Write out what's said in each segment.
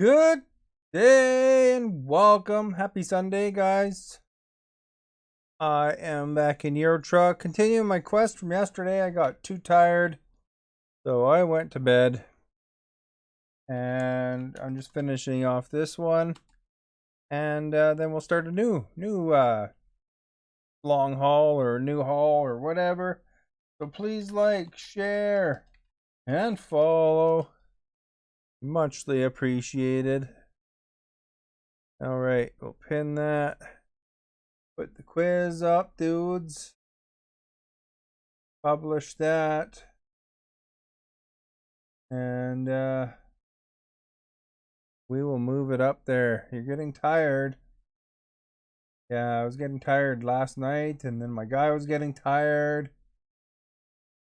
Good day and welcome. Happy Sunday, guys. I am back in Euro Truck, continuing my quest from yesterday. I got too tired, so I went to bed. And I'm just finishing off this one, and then we'll start a new long haul or new haul or whatever. So please like, share, and follow. Muchly appreciated. All right, we'll pin that. Put the quiz up, dudes. Publish that. And we will move it up there. You're getting tired. Yeah, I was getting tired last night, and then my guy was getting tired.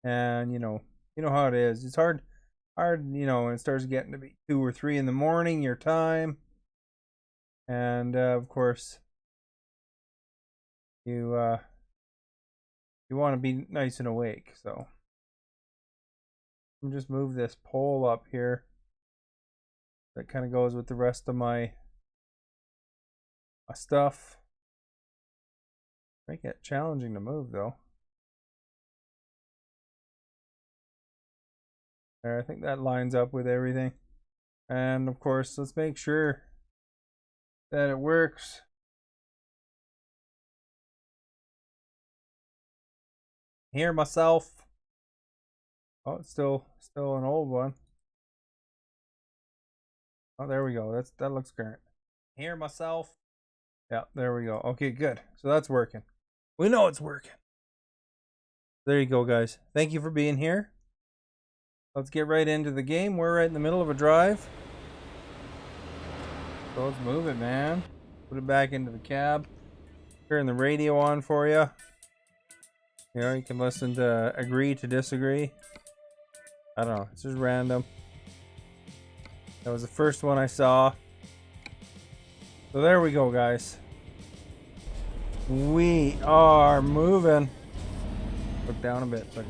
And you know how it is. It's hard, when it starts getting to be 2 or 3 in the morning, your time. And of course, you want to be nice and awake. So I'm just move this pole up here. That kind of goes with the rest of my stuff. Make it challenging to move though. There, I think that lines up with everything. And of course, let's make sure that it works. Hear myself. Oh, it's still an old one. Oh, there we go. That looks current. Hear myself. Yeah, there we go. Okay, good. So that's working. We know it's working. There you go, guys. Thank you for being here. Let's get right into the game. We're right in the middle of a drive. So let's move it, man. Put it back into the cab. Turn the radio on for you. You can listen to agree to disagree. I don't know. It's just random. That was the first one I saw. So there we go, guys. We are moving. Look down a bit, but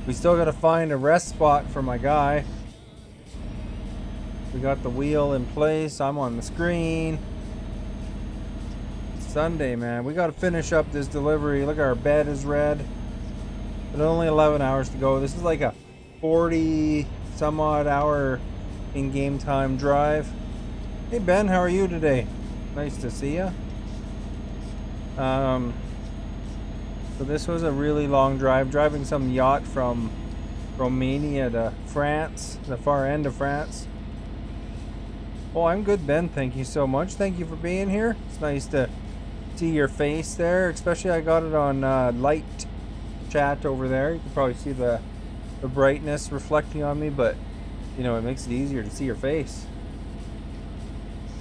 we still got to find a rest spot for my guy. We got the wheel in place. I'm on the screen. It's Sunday, man. We got to finish up this delivery. Look, our bed is red. But only 11 hours to go. This is like a 40 some odd hour in-game time drive. Hey Ben, how are you today? Nice to see you. So this was a really long drive, driving some yacht from Romania to France, the far end of France. Oh, I'm good, Ben. Thank you so much. Thank you for being here. It's nice to see your face there, especially I got it on light chat over there. You can probably see the brightness reflecting on me, but it makes it easier to see your face.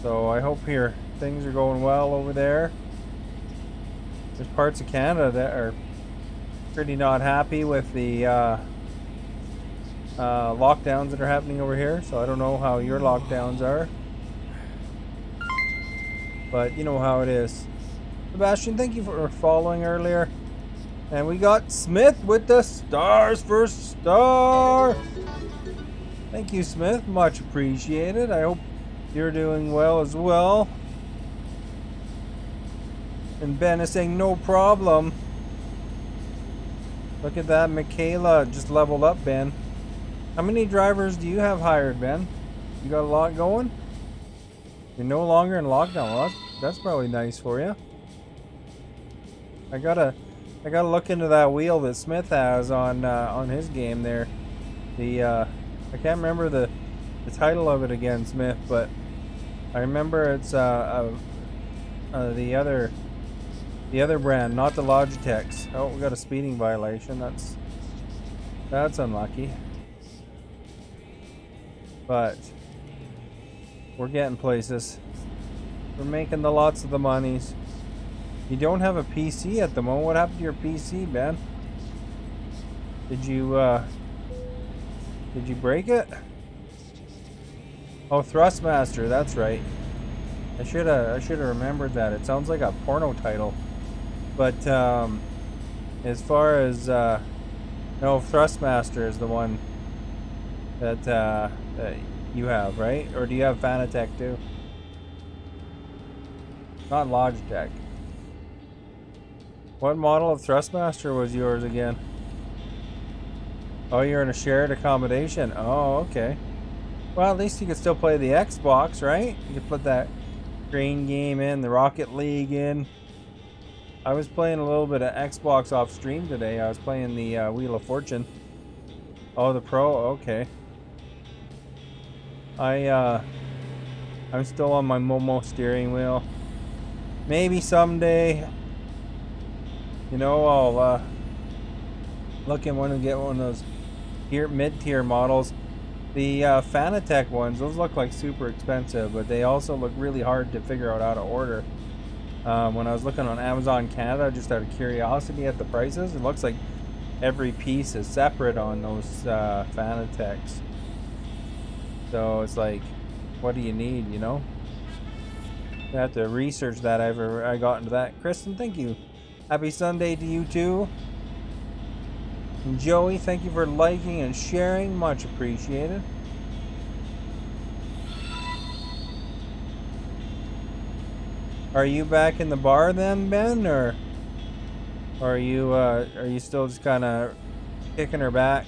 So I hope here things are going well over there. There's parts of Canada that are pretty not happy with the lockdowns that are happening over here. So I don't know how your lockdowns are, but you know how it is. Sebastian, thank you for following earlier. And we got Smith with the stars first star. Thank you, Smith. Much appreciated. I hope you're doing well as well. And Ben is saying no problem. Look at that. Michaela just leveled up, Ben. How many drivers do you have hired, Ben? You got a lot going? You're no longer in lockdown. Well, that's probably nice for you. I gotta look into that wheel that Smith has on his game there. I can't remember the title of it again, Smith, but I remember it's the other brand, not the Logitech's. Oh, we got a speeding violation. That's unlucky. But we're getting places. We're making the lots of the monies. You don't have a PC at the moment. What happened to your PC, Ben? Did you break it? Oh, Thrustmaster, that's right. I should have remembered that. It sounds like a porno title. But as far as no, Thrustmaster is the one that You have, right? Or do you have Fanatec too? Not Logitech. What model of Thrustmaster was yours again? Oh, you're in a shared accommodation. Oh, okay. Well, at least you could still play the Xbox, right? You could put that Crane game in, the Rocket League in. I was playing a little bit of Xbox off stream today. I was playing the Wheel of Fortune. Oh, the Pro? Okay. I'm still on my Momo steering wheel. Maybe someday, you know, I'll look and want to get one of those mid-tier models. The Fanatec ones, those look like super expensive, but they also look really hard to figure out how to order. When I was looking on Amazon Canada, just out of curiosity at the prices, it looks like every piece is separate on those Fanatecs. So it's like, what do you need, you know? I have to research that. I got into that. Kristen, thank you. Happy Sunday to you too. And Joey, thank you for liking and sharing. Much appreciated. Are you back in the bar then, Ben, or are you still just kind of kicking her back?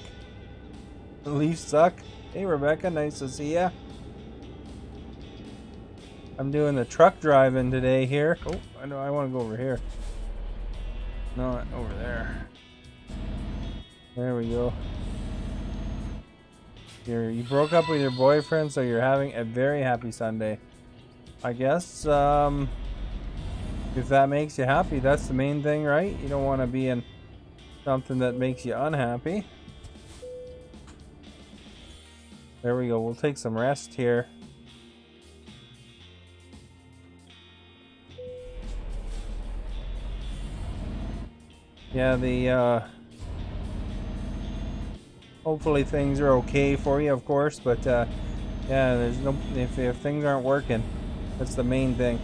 The Leafs suck. Hey Rebecca, nice to see ya. I'm doing the truck driving today here. Oh, I know I want to go over here. No, over there. There we go. You broke up with your boyfriend, so you're having a very happy Sunday. I guess, if that makes you happy, that's the main thing, right? You don't want to be in something that makes you unhappy. There we go. We'll take some rest here. Yeah, hopefully things are okay for you, of course, but yeah, there's no if things aren't working, that's the main thing.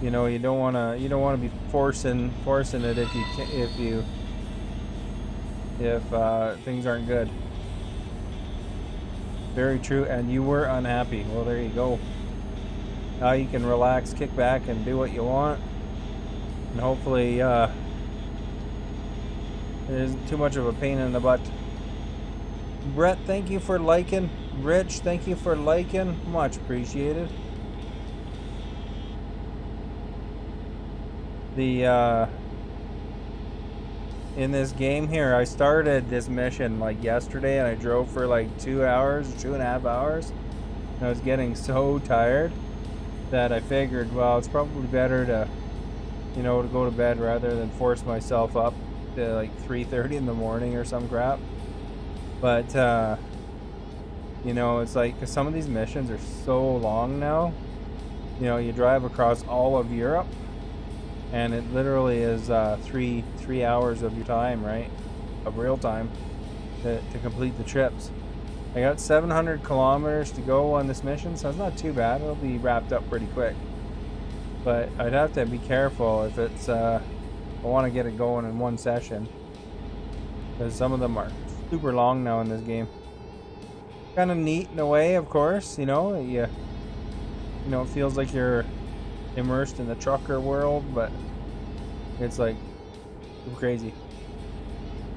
You know, you don't want to be forcing it if things aren't good. Very true. And you were unhappy. Well, there you go. Now you can relax, kick back, and do what you want, and hopefully it isn't too much of a pain in the butt. Brett, thank you for liking. Rich, thank you for liking. Much appreciated. The in this game here, I started this mission like yesterday, and I drove for like 2 hours, 2.5 hours, and I was getting so tired that I figured, well, it's probably better to, you know, to go to bed rather than force myself up to like 3:30 in the morning or some crap. But you know, it's like, 'cause some of these missions are so long now. You know, you drive across all of Europe, and it literally is 3 hours of your time, right, of real time, to complete the trips. I got 700 kilometers to go on this mission, so it's not too bad. It'll be wrapped up pretty quick, but I'd have to be careful if it's I want to get it going in one session, because some of them are super long now in this game. Kind of neat in a way, of course, you know, you know, it feels like you're immersed in the trucker world, but it's like crazy.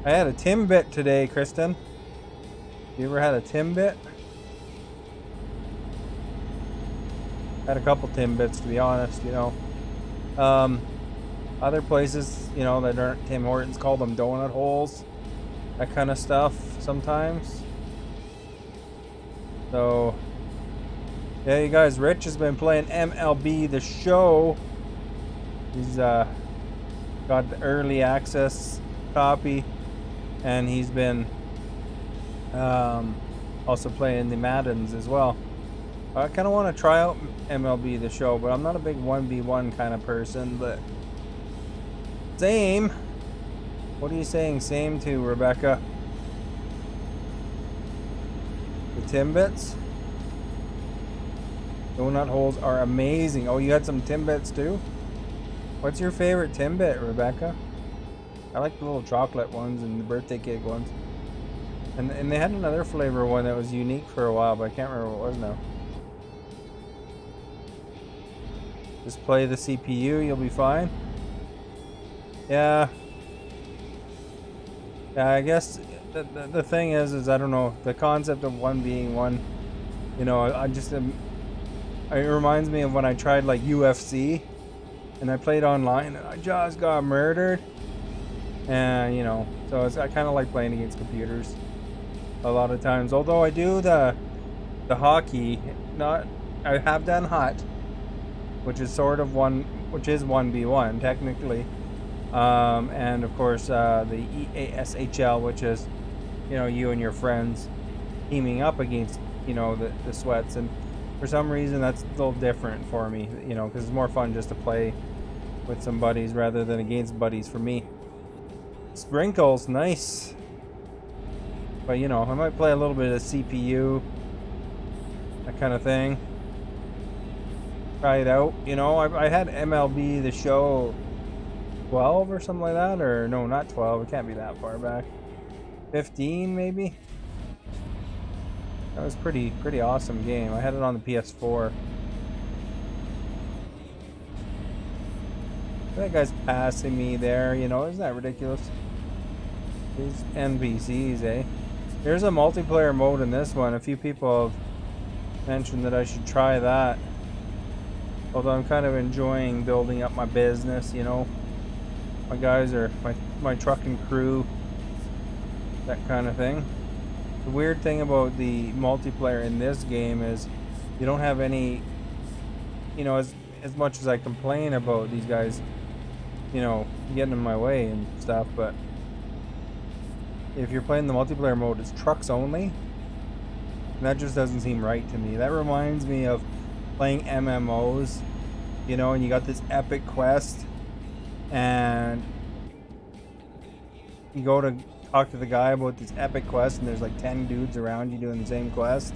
I had a Timbit today, Kristen. You ever had a Timbit? Had a couple Timbits, to be honest, you know. Other places, you know, that aren't Tim Hortons call them donut holes, that kind of stuff sometimes. So yeah, you guys, Rich has been playing MLB The Show. He's got the early access copy, and he's been also playing the Maddens as well. I kind of want to try out MLB The Show, but I'm not a big 1v1 kind of person. But same. What are you saying same to, Rebecca? The Timbits? Donut holes are amazing. Oh, you had some Timbits too? What's your favorite Timbit, Rebecca? I like the little chocolate ones and the birthday cake ones. And they had another flavor one that was unique for a while, but I can't remember what it was now. Just play the CPU, you'll be fine. Yeah. Yeah, I guess the thing is I don't know, the concept of one being one, you know, I just it reminds me of when I tried like UFC and I played online and I just got murdered. And you know, so I kind of like playing against computers a lot of times. Although I do the hockey, not I have done hut, which is sort of which is 1v1 technically. And of course the EASHL, which is, you know, you and your friends teaming up against, you know, the sweats. And for some reason that's a little different for me, you know, because it's more fun just to play with some buddies rather than against buddies for me. Sprinkles, nice. But you know, I might play a little bit of CPU, that kind of thing. Try it out. You know, I had MLB The Show 12 or something like that, or no, not 12. It can't be that far back. 15 maybe. That was pretty awesome game. I had it on the PS4. That guy's passing me there. You know, isn't that ridiculous? These NPCs, eh? There's a multiplayer mode in this one. A few people have mentioned that I should try that. Although I'm kind of enjoying building up my business, you know. My guys are my trucking crew, that kind of thing. The weird thing about the multiplayer in this game is you don't have any, you know, as much as I complain about these guys, you know, getting in my way and stuff, but if you're playing the multiplayer mode, it's trucks only. And that just doesn't seem right to me. That reminds me of playing MMOs, you know, and you got this epic quest, and you go to talk to the guy about this epic quest, and there's like 10 dudes around you doing the same quest.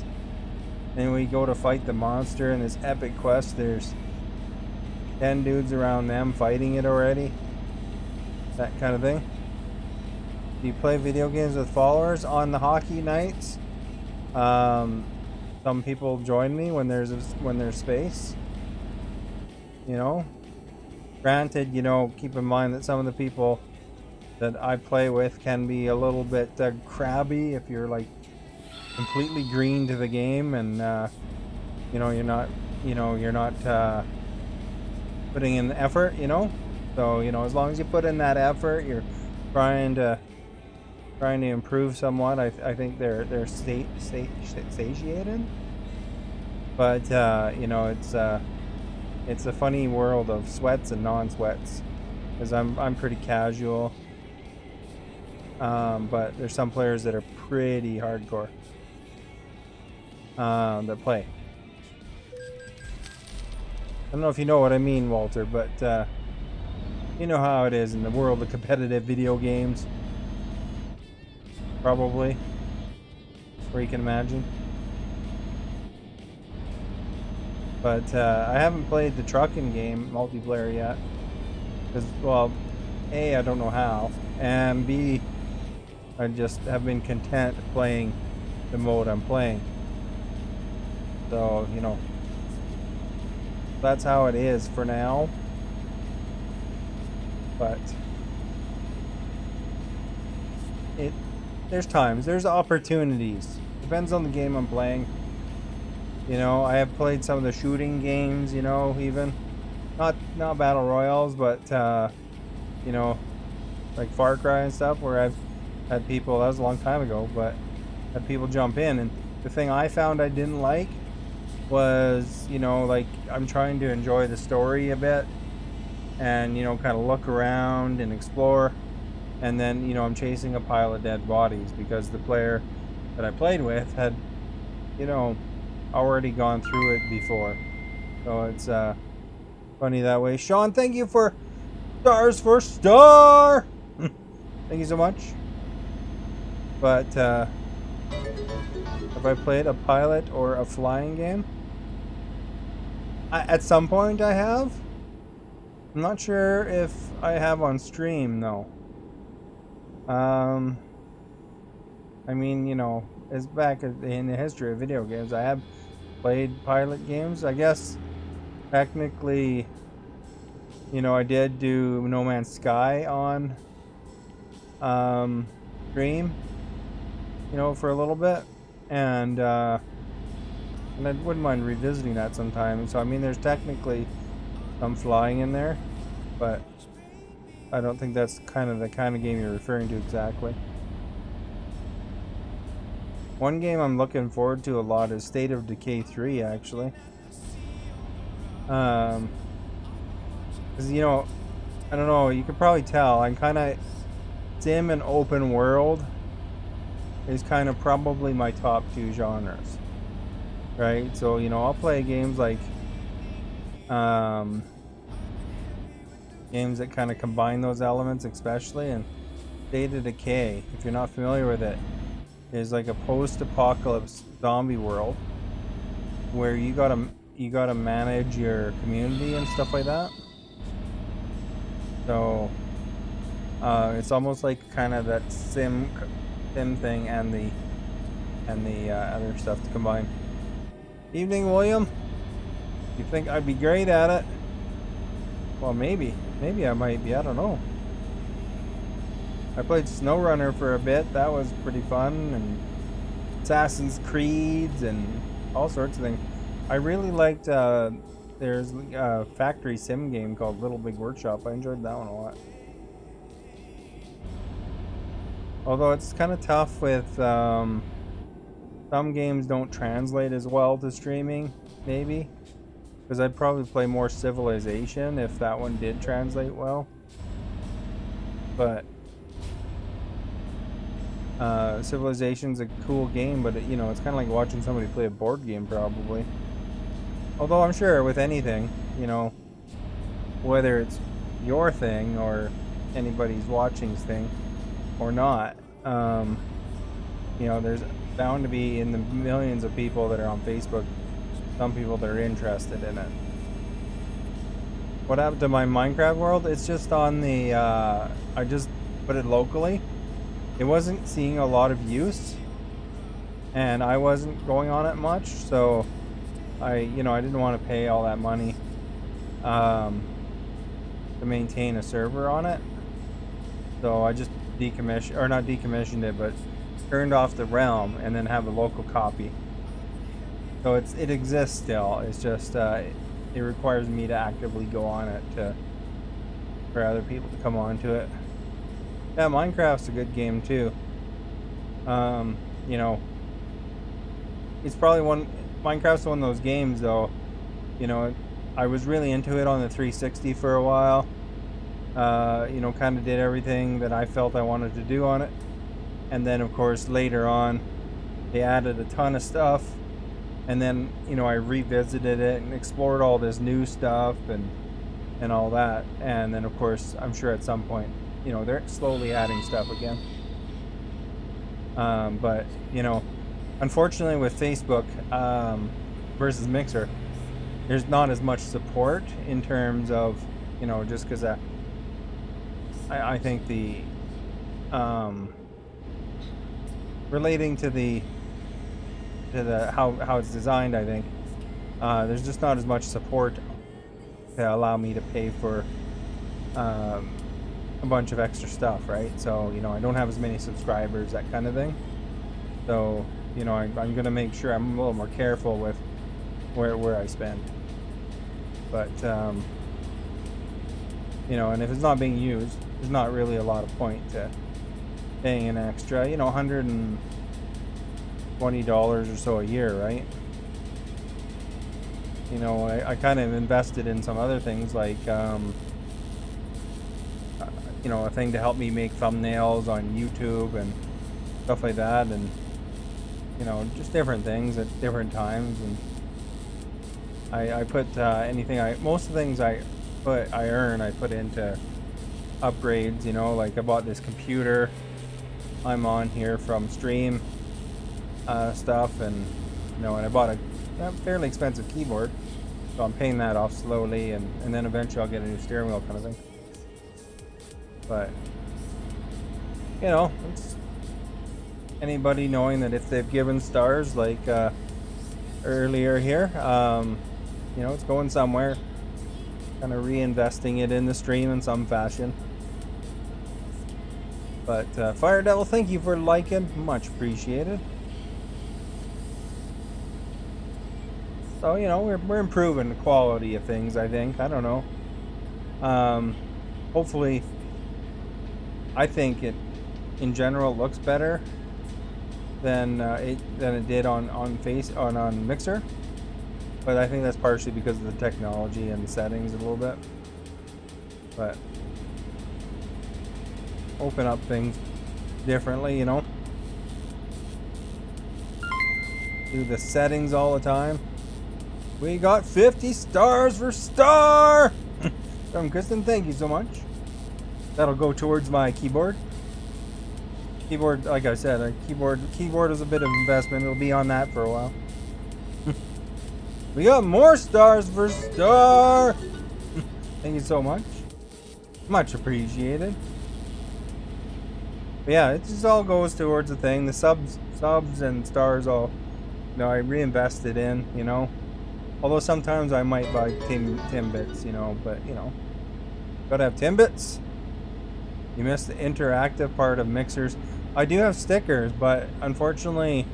And when you go to fight the monster in this epic quest, there's 10 dudes around them fighting it already. That kind of thing. Do you play video games with followers on the hockey nights? Some people join me when there's space. You know, granted, you know, keep in mind that some of the people that I play with can be a little bit crabby if you're like completely green to the game, and you know, you're not putting in the effort, you know. So, you know, as long as you put in that effort, you're trying to improve somewhat. I think they're satiated. But you know, it's a funny world of sweats and non-sweats, because I'm pretty casual. But there's some players that are pretty hardcore that play. I don't know if you know what I mean, Walter, but you know how it is in the world of competitive video games. Probably. Or you can imagine. But I haven't played the trucking game multiplayer yet. Because, well, A, I don't know how. And B, I just have been content playing the mode I'm playing. So, you know, that's how it is for now. But there's opportunities. Depends on the game I'm playing. You know, I have played some of the shooting games, you know, even not battle royales, but you know, like Far Cry and stuff, where I've had people, that was a long time ago, but had people jump in. And the thing I found I didn't like was, you know, like, I'm trying to enjoy the story a bit and, you know, kind of look around and explore, and then, you know, I'm chasing a pile of dead bodies because the player that I played with had, you know, already gone through it before. So it's funny that way. Sean, thank you for stars for star. Thank you so much. But have I played a pilot or a flying game? At some point I have. I'm not sure if I have on stream though. I mean, you know, it's back in the history of video games. I have played pilot games. I guess technically, you know, I did do No Man's Sky on stream, you know, for a little bit, and I wouldn't mind revisiting that sometime. So I mean, there's technically some flying in there, but I don't think that's kind of the kind of game you're referring to exactly. One game I'm looking forward to a lot is State of Decay 3, actually. Because, you know, I don't know, you could probably tell, I'm kind of, sim and open world is kind of probably my top two genres, right? So, you know, I'll play games like, games that kind of combine those elements, especially, and State of Decay, if you're not familiar with it, is like a post-apocalypse zombie world where you gotta manage your community and stuff like that. So it's almost like kind of that sim thing and the other stuff to combine. Evening, William. You think I'd be great at it? Well, maybe I might be. I don't know. I played SnowRunner for a bit. That was pretty fun, and Assassin's Creeds and all sorts of things. I really liked. There's a factory sim game called Little Big Workshop. I enjoyed that one a lot. Although it's kind of tough with some games don't translate as well to streaming, maybe. Because I'd probably play more Civilization if that one did translate well. But Civilization's a cool game, but you know, it's kind of like watching somebody play a board game, probably. Although I'm sure with anything, you know, whether it's your thing or anybody's watching's thing or not, you know, there's bound to be in the millions of people that are on Facebook, some people that are interested in it. What happened to my Minecraft world? It's just on the, I just put it locally. It wasn't seeing a lot of use, and I wasn't going on it much, so I didn't want to pay all that money to maintain a server on it. So I just not decommissioned it, but turned off the realm and then have a local copy. So it exists still. It's just it requires me to actively go on it for other people to come onto it. Yeah, Minecraft's a good game too. You know, it's probably Minecraft's one of those games though, you know, I was really into it on the 360 for a while. You know, kind of did everything that I felt I wanted to do on it. And then of course later on they added a ton of stuff, and then, you know, I revisited it and explored all this new stuff and all that. And then of course I'm sure at some point, you know, they're slowly adding stuff again. But, you know, unfortunately with Facebook versus Mixer, there's not as much support in terms of, you know, just because I think the relating to the how it's designed, I think there's just not as much support to allow me to pay for a bunch of extra stuff, right? So, you know, I don't have as many subscribers, that kind of thing. So, you know, I'm gonna make sure I'm a little more careful with where I spend. But you know, and if it's not being used, there's not really a lot of point to paying an extra, you know, $120 or so a year, right? You know, I kind of invested in some other things like you know, a thing to help me make thumbnails on YouTube and stuff like that, and you know, just different things at different times. And I put most of the things I earn, I put into upgrades. You know, like I bought this computer I'm on here from stream stuff, and you know, and I bought a fairly expensive keyboard, so I'm paying that off slowly, and then eventually I'll get a new steering wheel kind of thing. But you know, anybody knowing that if they've given stars like earlier here, you know, it's going somewhere. Kind of reinvesting it in the stream in some fashion. But Fire Devil, thank you for liking, much appreciated. So, you know, we're improving the quality of things, I think. I don't know. Hopefully, I think it in general looks better than it did on Mixer. But I think that's partially because of the technology and the settings a little bit. But open up things differently, you know. Do the settings all the time. We got 50 stars for Star! From Kristen, thank you so much. That'll go towards my keyboard. Keyboard, like I said, a keyboard is a bit of investment. It'll be on that for a while. We got more stars for Star! Thank you so much. Much appreciated. But yeah, it just all goes towards the thing. The subs and stars all, you know, I reinvested in, you know. Although sometimes I might buy Timbits, you know, but you know, gotta have Timbits. You missed the interactive part of Mixers. I do have stickers, but unfortunately,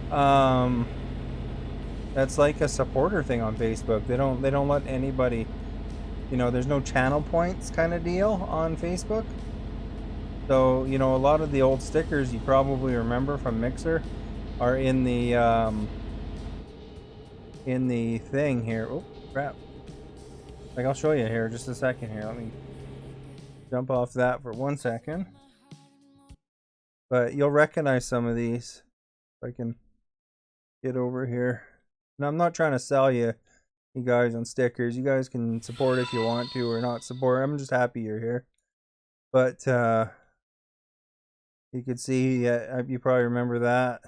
that's like a supporter thing on Facebook. They don't let anybody, you know, there's no channel points kind of deal on Facebook. So, you know, a lot of the old stickers you probably remember from Mixer are in the thing here. Oh, crap. Like, I'll show you here just a second here. Let me jump off that for 1 second. But you'll recognize some of these. If I can get over here. Now, I'm not trying to sell you guys on stickers. You guys can support if you want to or not support. I'm just happy you're here. But you can see, you probably remember that.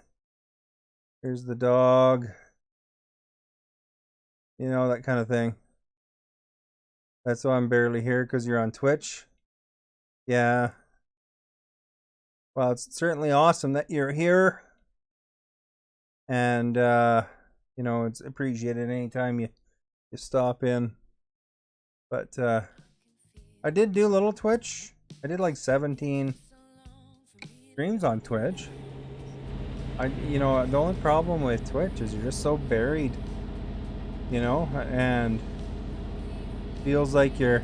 Here's the dog. You know, that kind of thing. That's why I'm barely here, because you're on Twitch. Yeah. Well, it's certainly awesome that you're here. And, you know, it's appreciated anytime you stop in. But I did do a little Twitch. I did like 17 streams on Twitch. You know, the only problem with Twitch is you're just so buried, you know, and feels like you're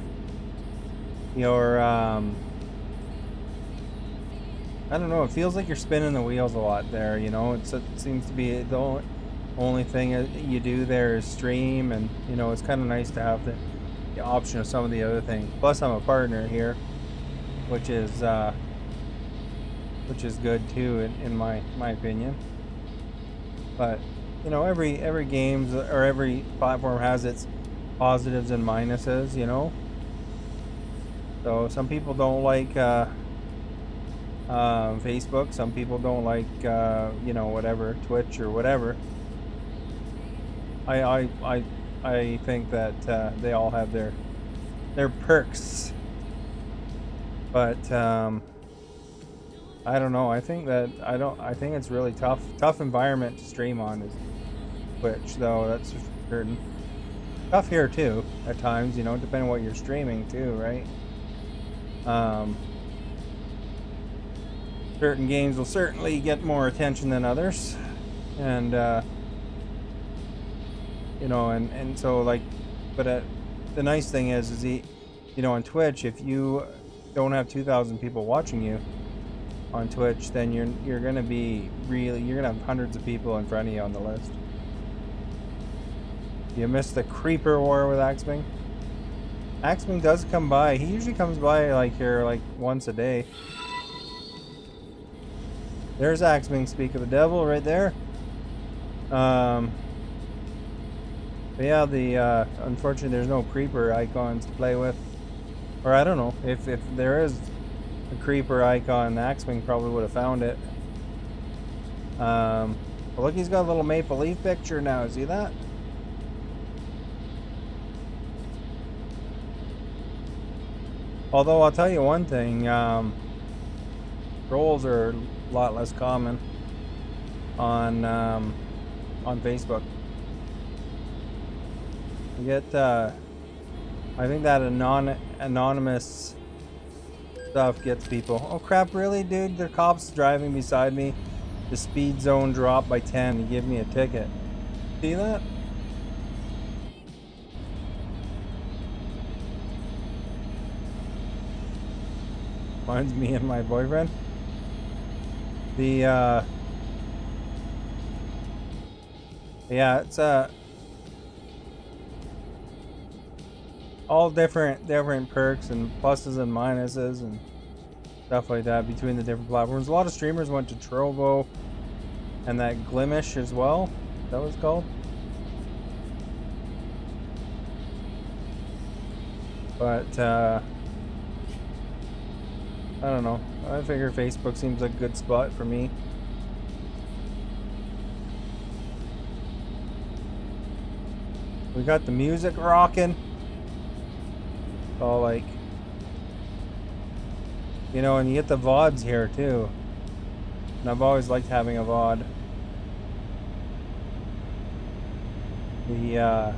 I don't know, it feels like you're spinning the wheels a lot there, you know. It seems to be the only thing you do there is stream, and you know, it's kind of nice to have the option of some of the other things. Plus I'm a partner here, which is good too in my opinion. But you know, every games or every platform has its positives and minuses, you know. So some people don't like Facebook, some people don't like you know, whatever, Twitch or whatever. I think that they all have their perks. But I don't know. I think it's really tough environment to stream on is Twitch, though. That's for certain. Tough here too at times, you know, depending on what you're streaming too, right? Certain games will certainly get more attention than others, and you know, and so like, but the nice thing is you know, on Twitch, if you don't have 2,000 people watching you on Twitch, then you're gonna have hundreds of people in front of you on the list. You missed the creeper war with Axming. Axming does come by. He usually comes by like here like once a day. There's Axming, speak of the devil, right there. But yeah, unfortunately there's no creeper icons to play with. Or I don't know, if there is a creeper icon, Axming probably would have found it. But look, he's got a little maple leaf picture now, see that? Although I'll tell you one thing, trolls are a lot less common on Facebook. You get I think that anonymous stuff gets people. Oh crap, really, dude? The cop's driving beside me. The speed zone dropped by 10. He gave me a ticket. See that? Mine's me and my boyfriend. The yeah, it's all different perks and pluses and minuses and stuff like that between the different platforms. A lot of streamers went to Trovo and that Glimish as well. Is that what it's called? But I don't know. I figure Facebook seems like a good spot for me. We got the music rocking. All like, you know, and you get the VODs here too. And I've always liked having a VOD. The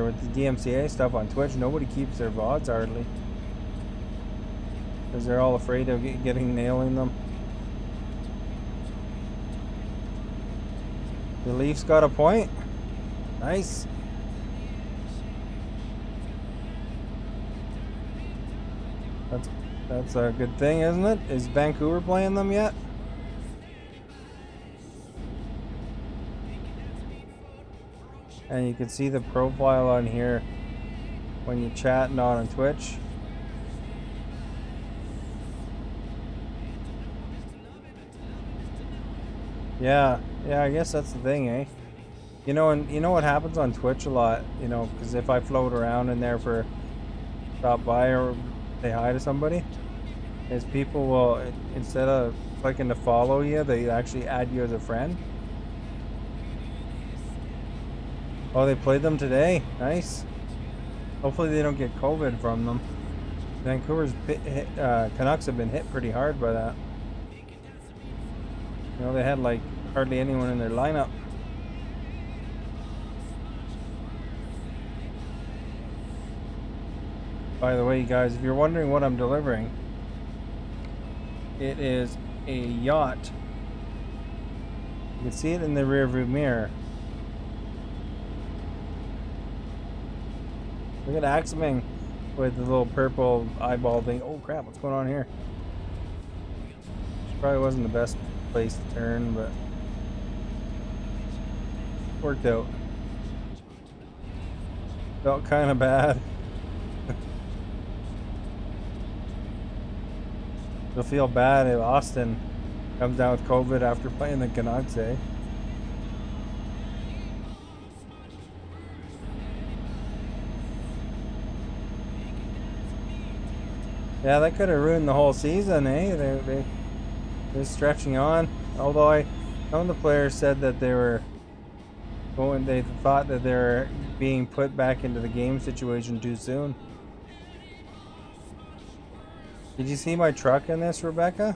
with the DMCA stuff on Twitch, nobody keeps their VODs hardly. Because they're all afraid of nailing them. The Leafs got a point. Nice. That's a good thing, isn't it? Is Vancouver playing them yet? And you can see the profile on here when you chat, not on Twitch. Yeah, I guess that's the thing, eh? You know, and you know what happens on Twitch a lot, you know, because if I float around in there for stop by or say hi to somebody, is people will, instead of clicking to follow you, they actually add you as a friend. Oh, they played them today. Nice. Hopefully they don't get COVID from them. Vancouver's Canucks have been hit pretty hard by that. You know, they had like hardly anyone in their lineup. By the way, guys, if you're wondering what I'm delivering, it is a yacht. You can see it in the rear view mirror. Look at Axming with the little purple eyeball thing. Oh crap, what's going on here? Probably wasn't the best place to turn, but worked out. Felt kind of bad. You'll feel bad if Austin comes down with COVID after playing the Canucks, eh? Yeah, that could have ruined the whole season, eh? They're stretching on. Although some of the players said that they were going, they thought that they were being put back into the game situation too soon. Did you see my truck in this, Rebecca?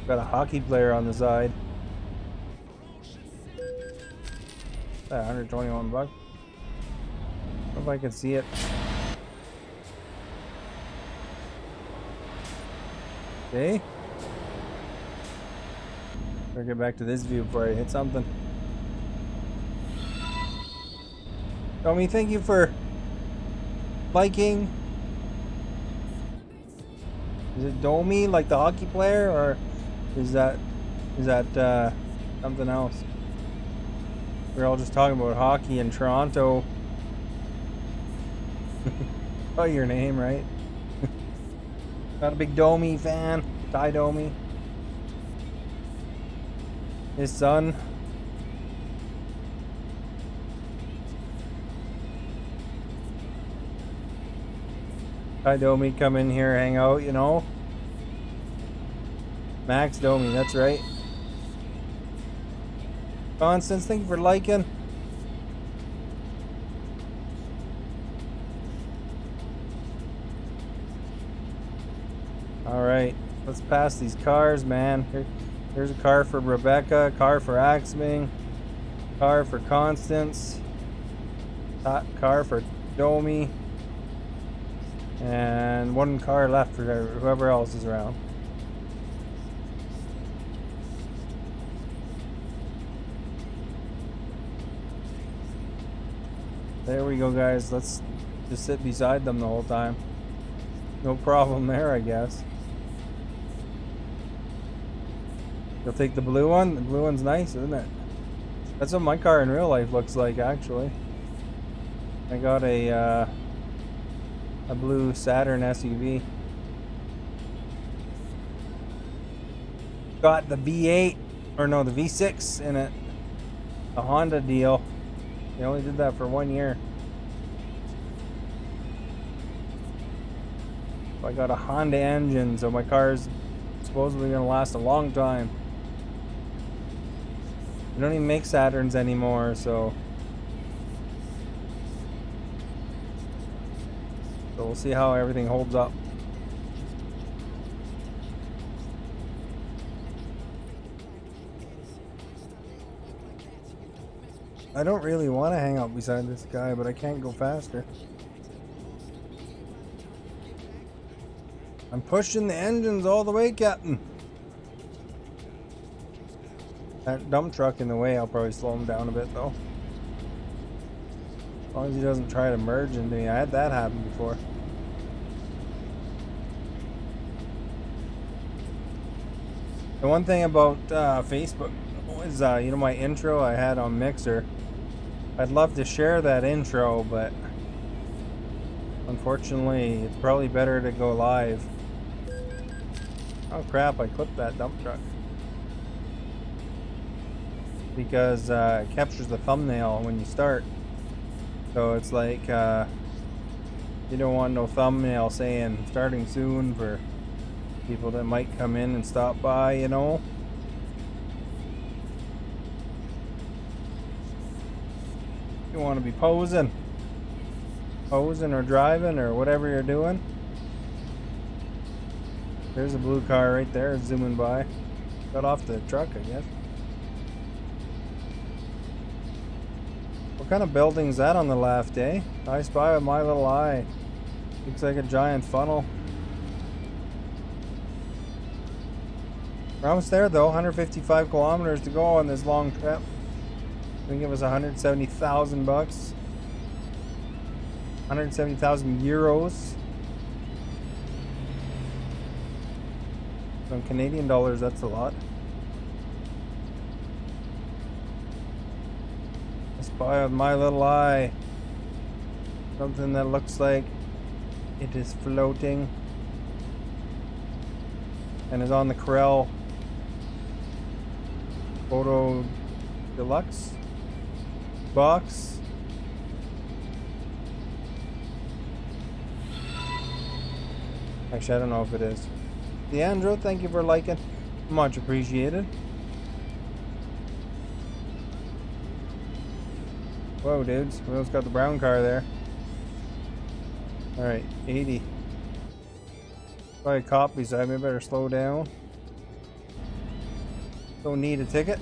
Got a hockey player on the side. That 121 bucks. I don't know if I can see it. Okay. Better get back to this view before I hit something. Tommy, thank you for liking. Is it Domi, like the hockey player, or is that something else? We're all just talking about hockey in Toronto. Oh, your name, right? Not a big Domi fan. Ty Domi. His son. Ty Domi come in here, hang out, you know. Max Domi, that's right. Constance, thank you for liking. Let's pass these cars, man. Here's a car for Rebecca, car for Axming, car for Constance, car for Domi, and one car left for whoever else is around. There we go, guys. Let's just sit beside them the whole time. No problem there, I guess. You'll take the blue one? The blue one's nice, isn't it? That's what my car in real life looks like, actually. I got a blue Saturn SUV. Got the V8, or no, the V6 in it. A Honda deal. They only did that for 1 year. I got a Honda engine, so my car's supposedly gonna last a long time. They don't even make Saturns anymore, so we'll see how everything holds up. I don't really want to hang out beside this guy, but I can't go faster. I'm pushing the engines all the way, Captain. That dump truck in the way, I'll probably slow him down a bit, though. As long as he doesn't try to merge into me. I had that happen before. The one thing about Facebook is, you know, my intro I had on Mixer. I'd love to share that intro, but unfortunately, it's probably better to go live. Oh crap, I clipped that dump truck. Because it captures the thumbnail when you start. So it's like, you don't want no thumbnail saying starting soon for people that might come in and stop by, you know. You want to be posing or driving or whatever you're doing. There's a blue car right there zooming by. Got off the truck, I guess. What kind of building's that on the left, eh? I spy with my little eye. Looks like a giant funnel. We're almost there though. 155 kilometers to go on this long trip. I think it was 170,000 bucks. 170,000 euros. So in Canadian dollars, that's a lot. I spy with my little eye something that looks like it is floating and is on the Corel Photo Deluxe box. Actually, I don't know if it is. Leandro, thank you for liking. Much appreciated. Whoa, dudes. We almost got the brown car there. Alright, 80. Probably a cop beside me. Better slow down. Don't need a ticket.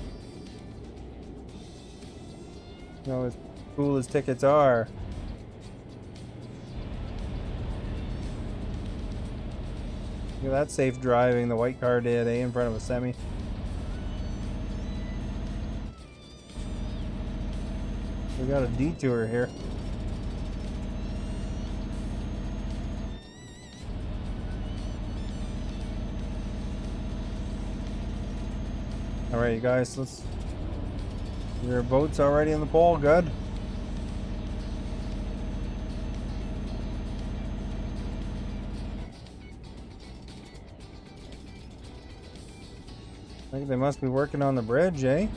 You know, as cool as tickets are. Look at that safe driving the white car did, eh, in front of a semi. We got a detour here. Alright, you guys, let's... Your boat's already in the pole, good. I think they must be working on the bridge, eh?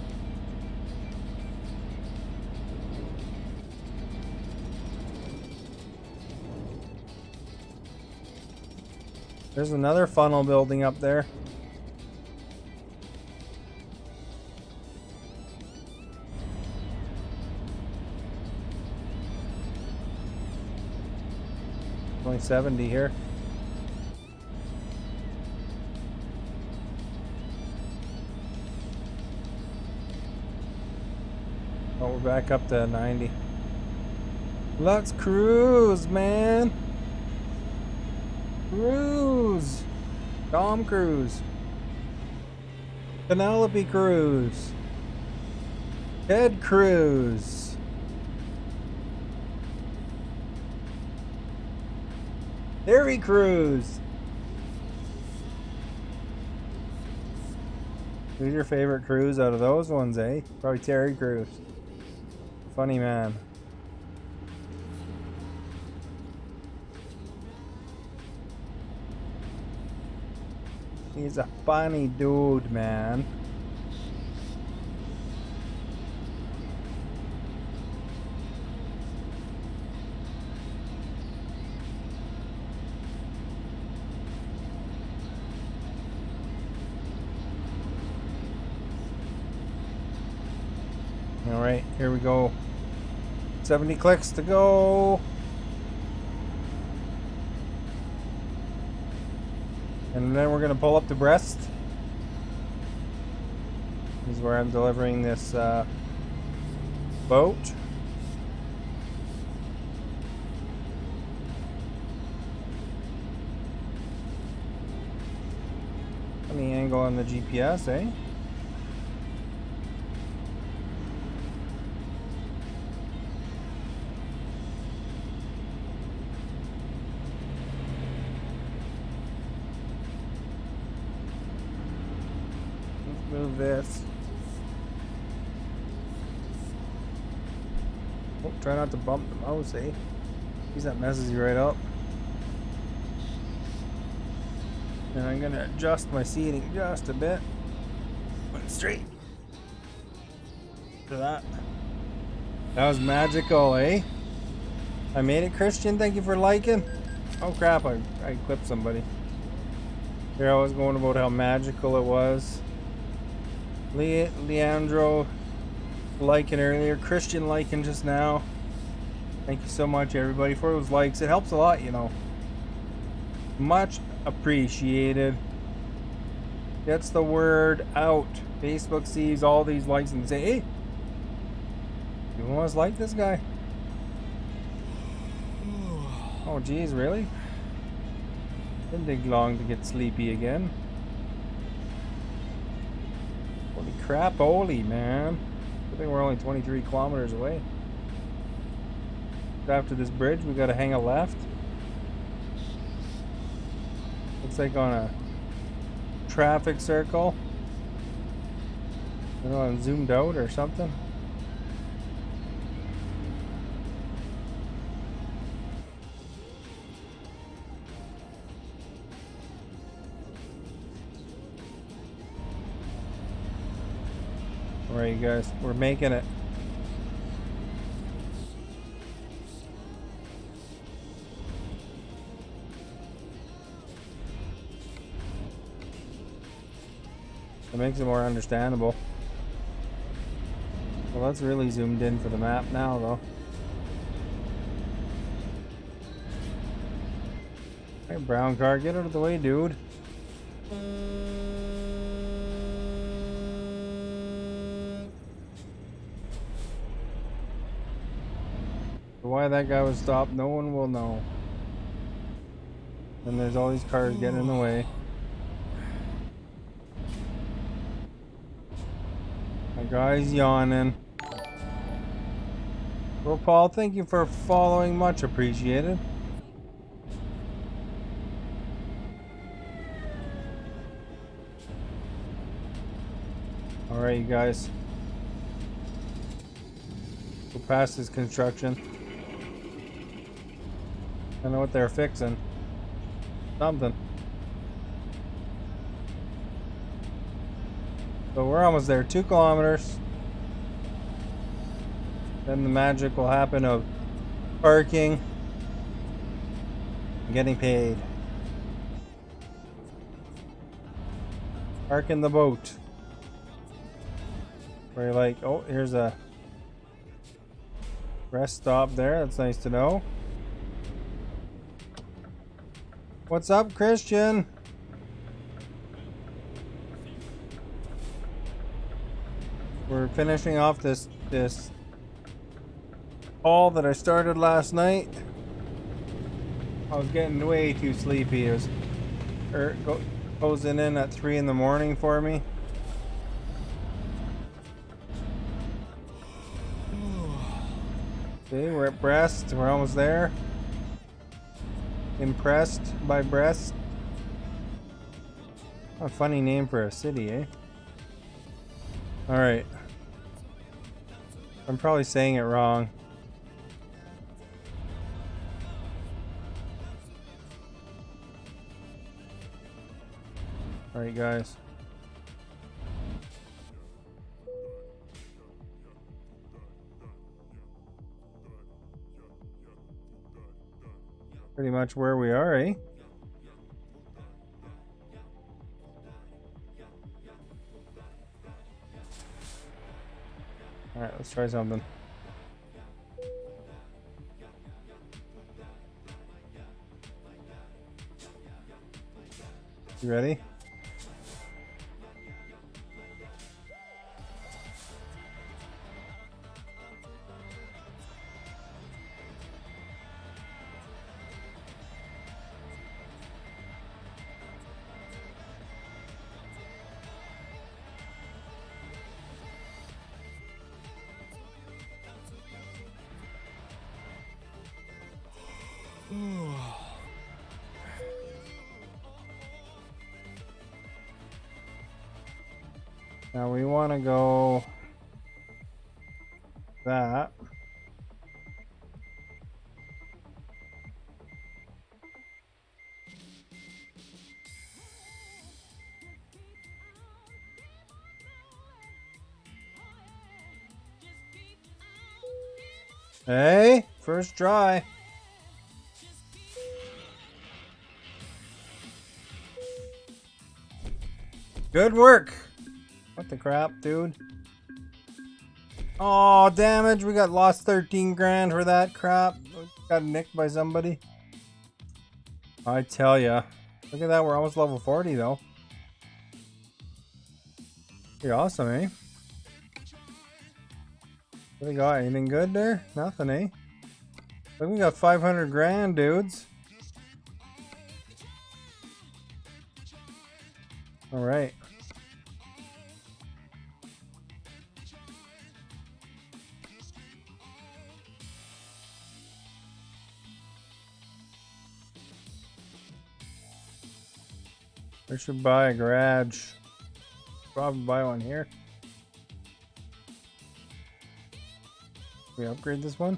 There's another funnel building up there. Only 70 here. Oh, we're back up to 90. Let's cruise, man. Cruise. Tom Cruise. Penelope Cruz. Ted Cruz. Terry Crews. Who's your favorite Crews out of those ones, eh? Probably Terry Crews. Funny man. He's a funny dude, man. Alright, here we go. 70 clicks to go. And then we're going to pull up to Brest. This is where I'm delivering this boat. Funny angle on the GPS, eh? Move this. Oh, try not to bump the mouse, eh? Geez, that messes you right up. And I'm gonna adjust my seating just a bit. Put it straight. To that. That was magical, eh? I made it, Christian. Thank you for liking. Oh crap! I clipped somebody. Here I was going about how magical it was. Leandro liking earlier, Christian liking just now. Thank you so much, everybody, for those likes. It helps a lot, you know. Much appreciated. Gets the word out. Facebook sees all these likes and say, hey, you want to like this guy? Oh, geez, really? Didn't take long to get sleepy again. Holy crap, holy man. I think we're only 23 kilometers away. After this bridge, we gotta hang a left. Looks like on a traffic circle. I don't know, I'm zoomed out or something. Alright, you guys, we're making it. It makes it more understandable. Well, that's really zoomed in for the map now, though. Hey, brown car, get out of the way, dude. Why that guy was stopped, no one will know. And there's all these cars getting in the way. My guy's yawning. Well, Paul, thank you for following. Much appreciated. Alright, you guys. We're past this construction. I don't know what they're fixing. Something. So we're almost there. 2 kilometers. Then the magic will happen of parking and getting paid. Parking the boat. Where you're like, oh, here's a rest stop there. That's nice to know. What's up, Christian? We're finishing off this haul that I started last night. I was getting way too sleepy. It was closing in at 3 in the morning for me. See, we're at Brest. We're almost there. Impressed by Brest. A funny name for a city, eh? Alright. I'm probably saying it wrong. Alright, guys. Pretty much where we are, eh? Alright, let's try something. You ready? Now we want to go that. Hey, first try. Good work. What the crap, dude? Oh, damage. We got lost 13 grand for that crap. Got nicked by somebody. I tell ya. Look at that. We're almost level 40 though. Pretty awesome, eh? What do we got? Anything good there? Nothing, eh? Look, we got 500 grand, dudes. Alright. I should buy a garage. Probably buy one here. We upgrade this one?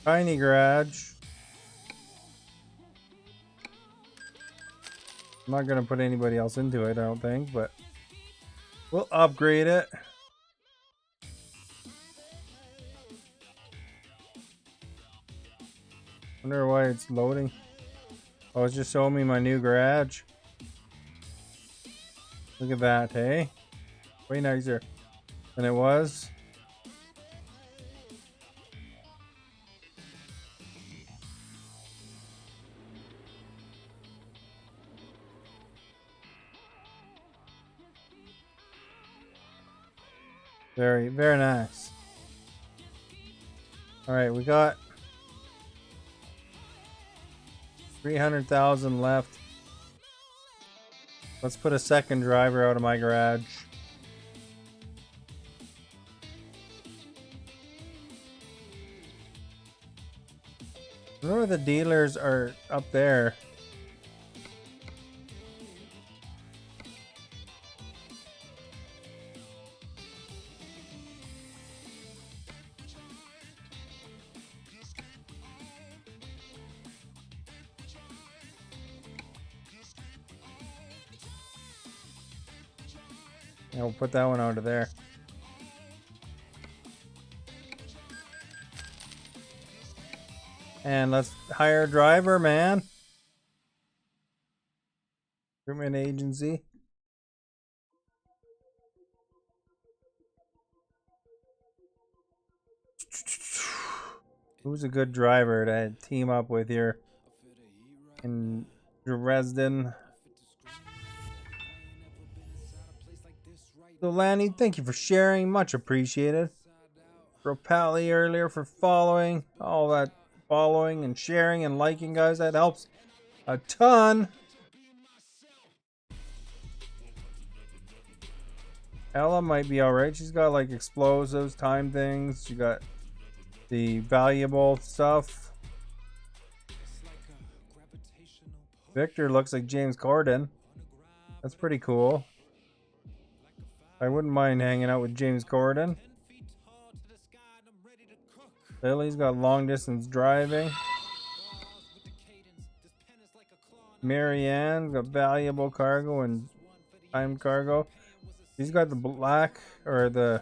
Tiny garage. I'm not gonna put anybody else into it, I don't think, but we'll upgrade it. Wonder why it's loading. Oh, it's just showing me my new garage. Look at that, hey? Way nicer than it was. Very, very nice. Alright, we got 300,000 left. Let's put a second driver out of my garage. Remember the dealers are up there. Yeah, we'll put that one out of there. And let's hire a driver, man. Recruitment agency. Who's a good driver to team up with here in Dresden? So Lanny, thank you for sharing, much appreciated. Ropali earlier for following, all that following and sharing and liking, guys, that helps a ton. Ella might be alright. She's got like explosives, time things. She got the valuable stuff. Victor looks like James Corden. That's pretty cool. I wouldn't mind hanging out with James Corden. Lily's got long distance driving. Marianne got valuable cargo and time cargo. She's got the black or the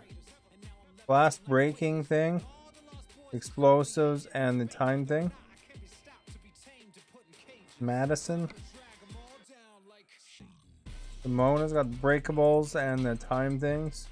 glass breaking thing, explosives, and the time thing. Madison. Simona's got breakables and the time things.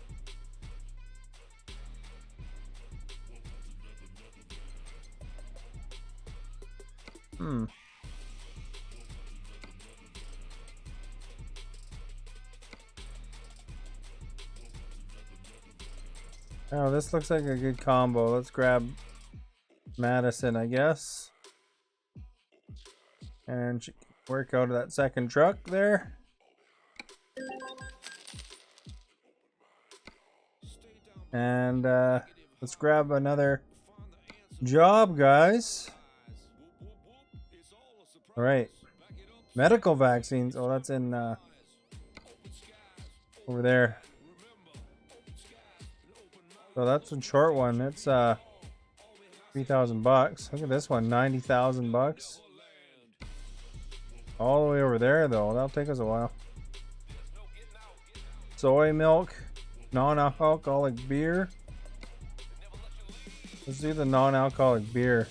Oh, this looks like a good combo. Let's grab Madison, I guess. And work out of that second truck there. And let's grab another job, guys. All right. Medical vaccines. Oh, that's in over there. So that's a short one. It's $3,000. Look at this one, $90,000. All the way over there though. That'll take us a while. Soy milk, non-alcoholic beer. Let's do the non-alcoholic beer.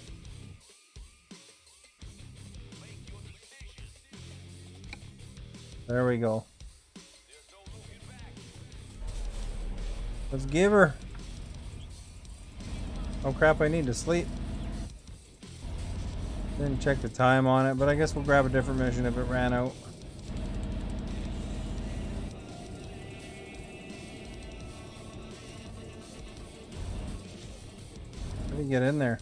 There we go. Let's give her. Oh crap, I need to sleep. Didn't check the time on it, but I guess we'll grab a different mission if it ran out. How do you get in there?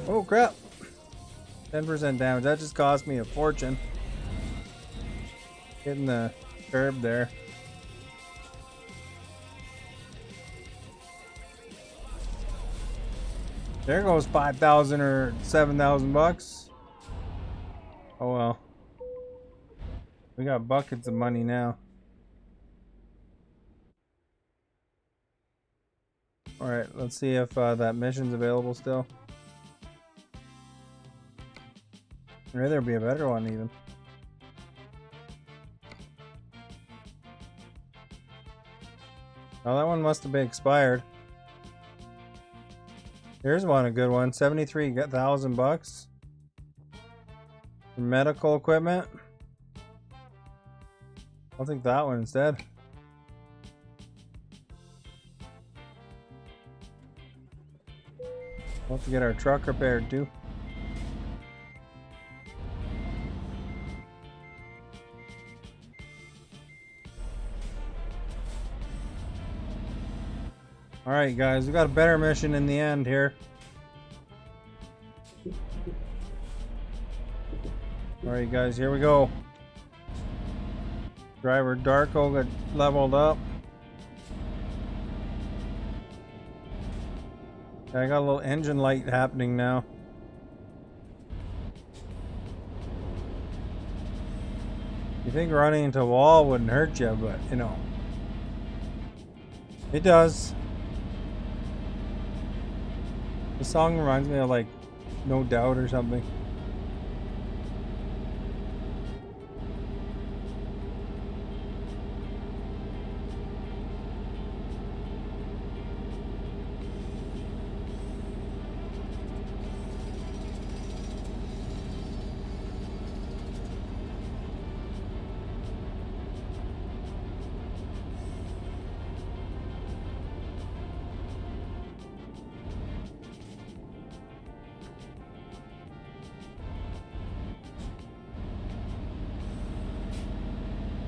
Oh crap! 10% damage. That just cost me a fortune. Hitting the curb there. There goes 5,000 or 7,000 bucks. Oh well. We got buckets of money now. Alright, let's see if that mission's available still. Or there'd be a better one even. Oh, that one must have been expired. Here's one, a good one. 73,000 bucks. For medical equipment. I'll take that one instead. We'll have to get our truck repaired too. Alright guys, we got a better mission in the end here. Alright guys, here we go. Driver Darko got leveled up. I got a little engine light happening now. You think running into a wall wouldn't hurt you, but you know, it does. The song reminds me of like No Doubt or something.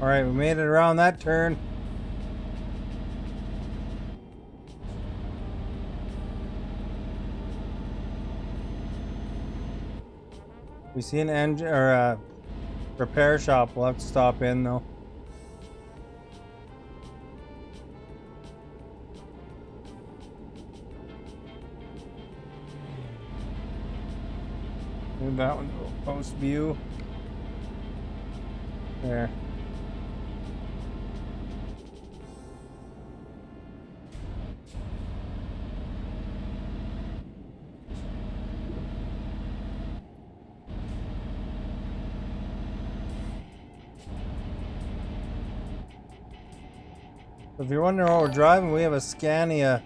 Alright, we made it around that turn. We see an engine or a repair shop. We'll have to stop in though. Move that one to post view. There. If you're wondering what we're driving, we have a Scania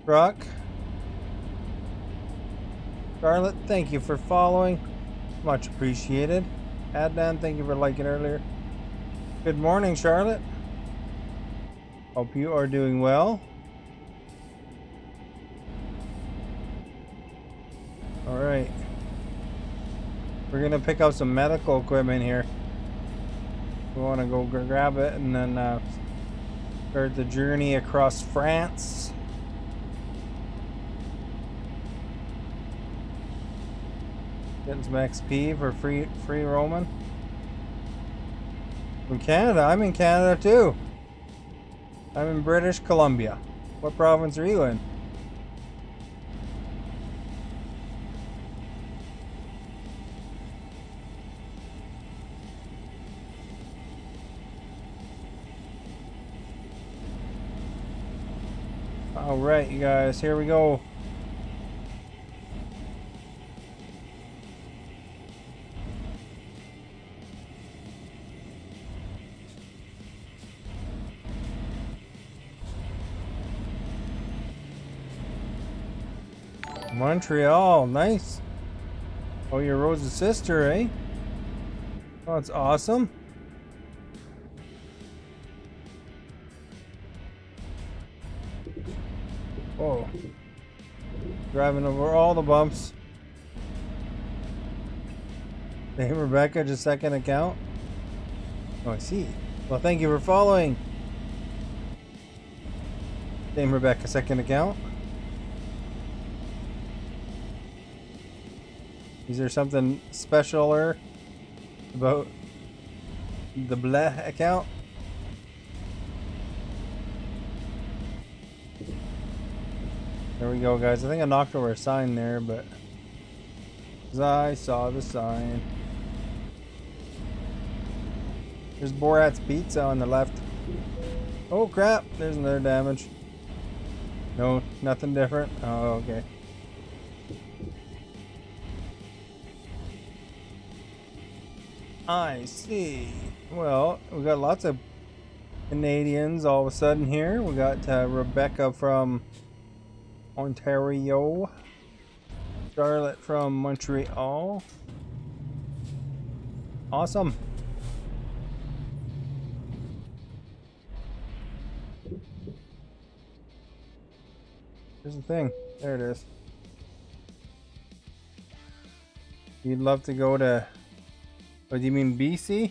truck. Charlotte, thank you for following. Much appreciated. Adnan, thank you for liking earlier. Good morning, Charlotte. Hope you are doing well. Alright. We're gonna pick up some medical equipment here. We want to go grab it and then start the journey across France. Getting some XP for free roaming. From Canada, I'm in Canada too. I'm in British Columbia. What province are you in? Alright, you guys, here we go. Montreal, nice. Oh, you're Rose's sister, eh? Oh, that's awesome. Whoa. Driving over all the bumps. Hey, Rebecca, just second account. Oh, I see. Well, thank you for following. Dame Rebecca, second account. Is there something specialer about the bleh account? There we go, guys. I think I knocked over a sign there, but I saw the sign. There's Borat's Pizza on the left. Oh crap, there's another damage. No, nothing different. Oh, okay. I see. Well, we got lots of Canadians all of a sudden here. We got Rebecca from Ontario, Charlotte from Montreal. Awesome. Here's the thing. There it is. You'd love to go to... Oh, do you mean BC?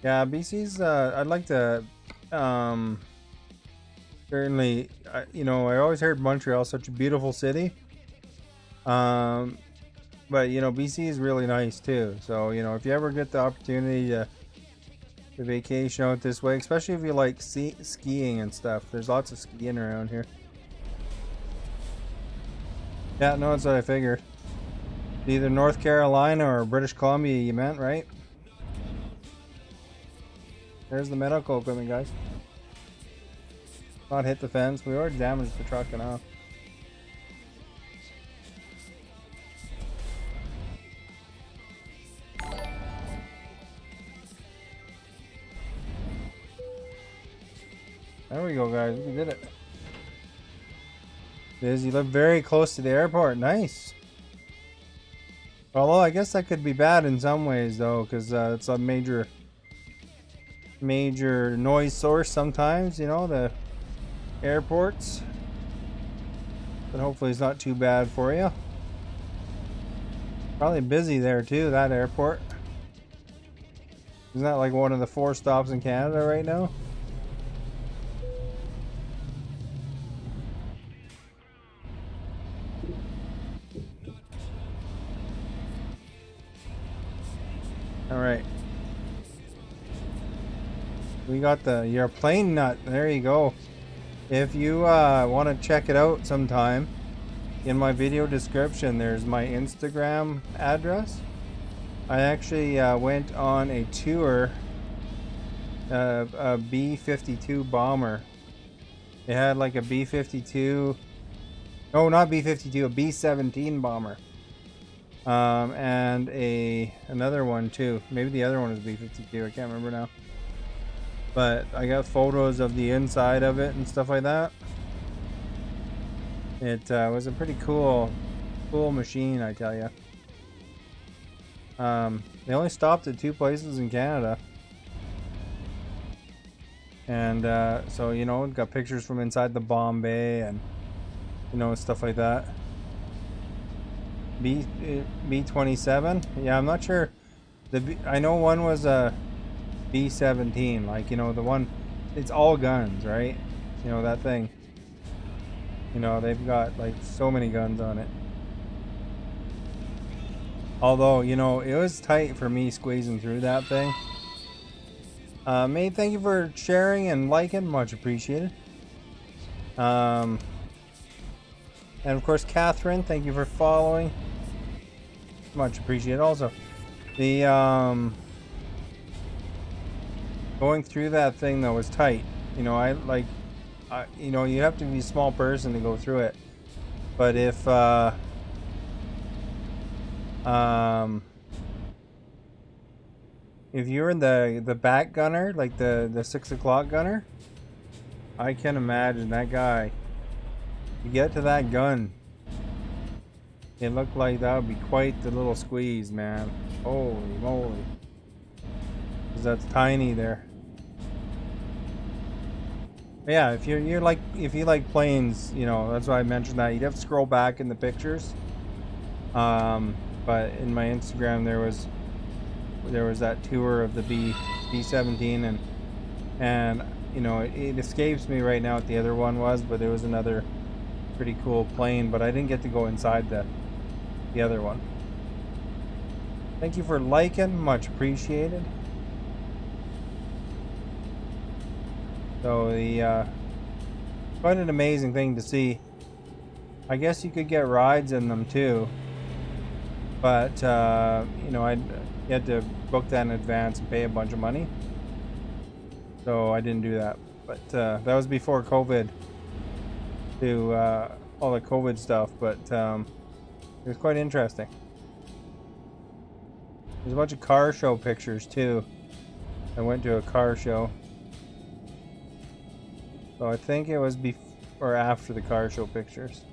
Yeah, BC's, I'd like to, certainly, you know, I always heard Montreal's such a beautiful city. But, you know, BC is really nice too. So, you know, if you ever get the opportunity to vacation out this way, especially if you like skiing and stuff, there's lots of skiing around here. Yeah, no, that's what I figured. Either North Carolina or British Columbia you meant, right? There's the medical equipment, guys. Not hit the fence. We already damaged the truck enough. There we go, guys. We did it. You live very close to the airport. Nice. Although I guess that could be bad in some ways, though, because it's a major noise source sometimes, you know, the airports. But hopefully it's not too bad for you. Probably busy there too, that airport. Isn't that like one of the 4 stops in Canada right now? All right. We got your plane nut. There you go. If you want to check it out sometime, in my video description, there's my Instagram address. I actually went on a tour of a B-52 bomber. It had like a B-52. No, not B-52, a B-17 bomber. And another one too. Maybe the other one was B-52. I can't remember now. But I got photos of the inside of it and stuff like that. It was a pretty cool machine, I tell you. They only stopped at 2 places in Canada. And so, you know, got pictures from inside the bomb bay and, you know, stuff like that. B-27? Yeah, I'm not sure. I know one was a B-17, like, you know, the one, it's all guns, right? You know, that thing. You know, they've got like so many guns on it. Although, you know, it was tight for me squeezing through that thing. May, thank you for sharing and liking, much appreciated. And of course, Catherine, thank you for following, much appreciated. Also, the going through that thing though was tight. You know, you know, you have to be a small person to go through it. But if you're in the back gunner, like the 6 o'clock gunner, I can imagine that guy. You get to that gun, it looked like that would be quite the little squeeze, man. Holy moly. 'Cause that's tiny there. But yeah, if you like planes, you know, that's why I mentioned that. You'd have to scroll back in the pictures. But in my Instagram there was that tour of the B-17 and you know, it escapes me right now what the other one was, but there was another pretty cool plane, but I didn't get to go inside the other one. Thank you for liking, much appreciated. So quite an amazing thing to see. I guess you could get rides in them too, but you know, you had to book that in advance and pay a bunch of money. So I didn't do that. But that was before COVID, to all the COVID stuff. But it was quite interesting. There's a bunch of car show pictures too. I went to a car show. So I think it was before or after the car show pictures.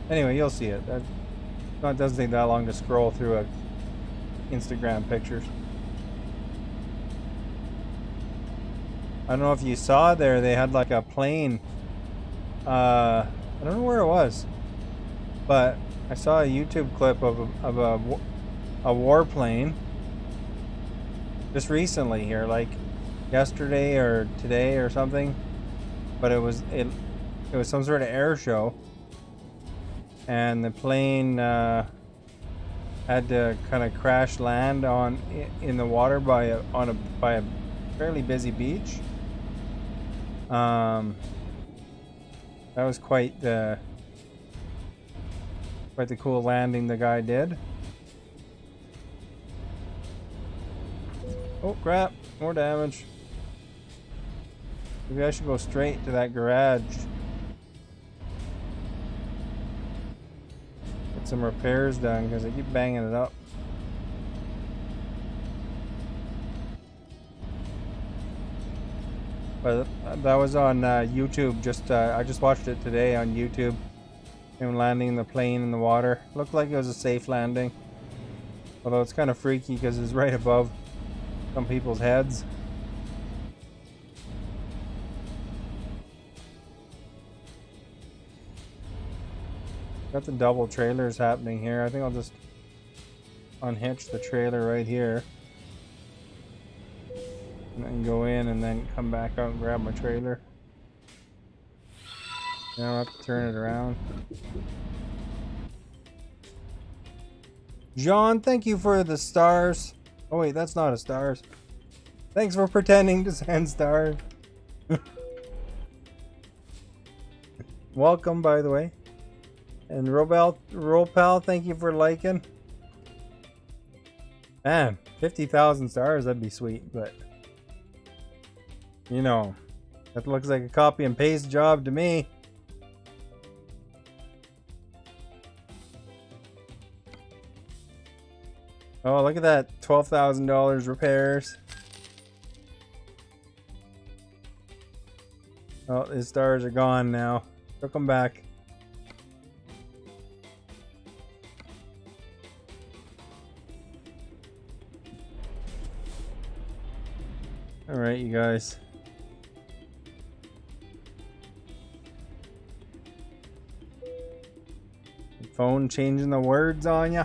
Anyway, you'll see it. It doesn't take that long to scroll through Instagram pictures. I don't know if you saw there, they had like a plane. I don't know where it was, but I saw a YouTube clip of a warplane just recently here, like yesterday or today or something. But it was some sort of air show, and the plane had to kind of crash land in the water by a fairly busy beach. That was quite the cool landing the guy did. Oh crap, more damage. Maybe I should go straight to that garage. Get some repairs done because I keep banging it up. But that was on YouTube. I just watched it today on YouTube. Him landing the plane in the water. Looked like it was a safe landing. Although it's kind of freaky because it's right above some people's heads. Got the double trailers happening here. I think I'll just unhitch the trailer right here. And then go in and then come back out and grab my trailer. Now I have to turn it around. John, thank you for the stars. Oh wait, that's not a stars. Thanks for pretending to send stars. Welcome, by the way. And Ropal, thank you for liking. Man, 50,000 stars, that'd be sweet, but you know, that looks like a copy and paste job to me. Oh, look at that, $12,000 repairs. Oh, his stars are gone now. Took them back. Alright, you guys. Phone changing the words on ya.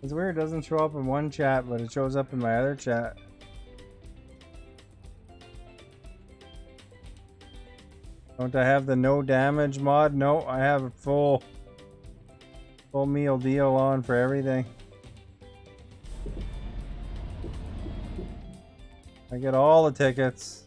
It's weird, it doesn't show up in one chat, but it shows up in my other chat. Don't I have the no damage mod? No, I have a full meal deal on for everything. I get all the tickets.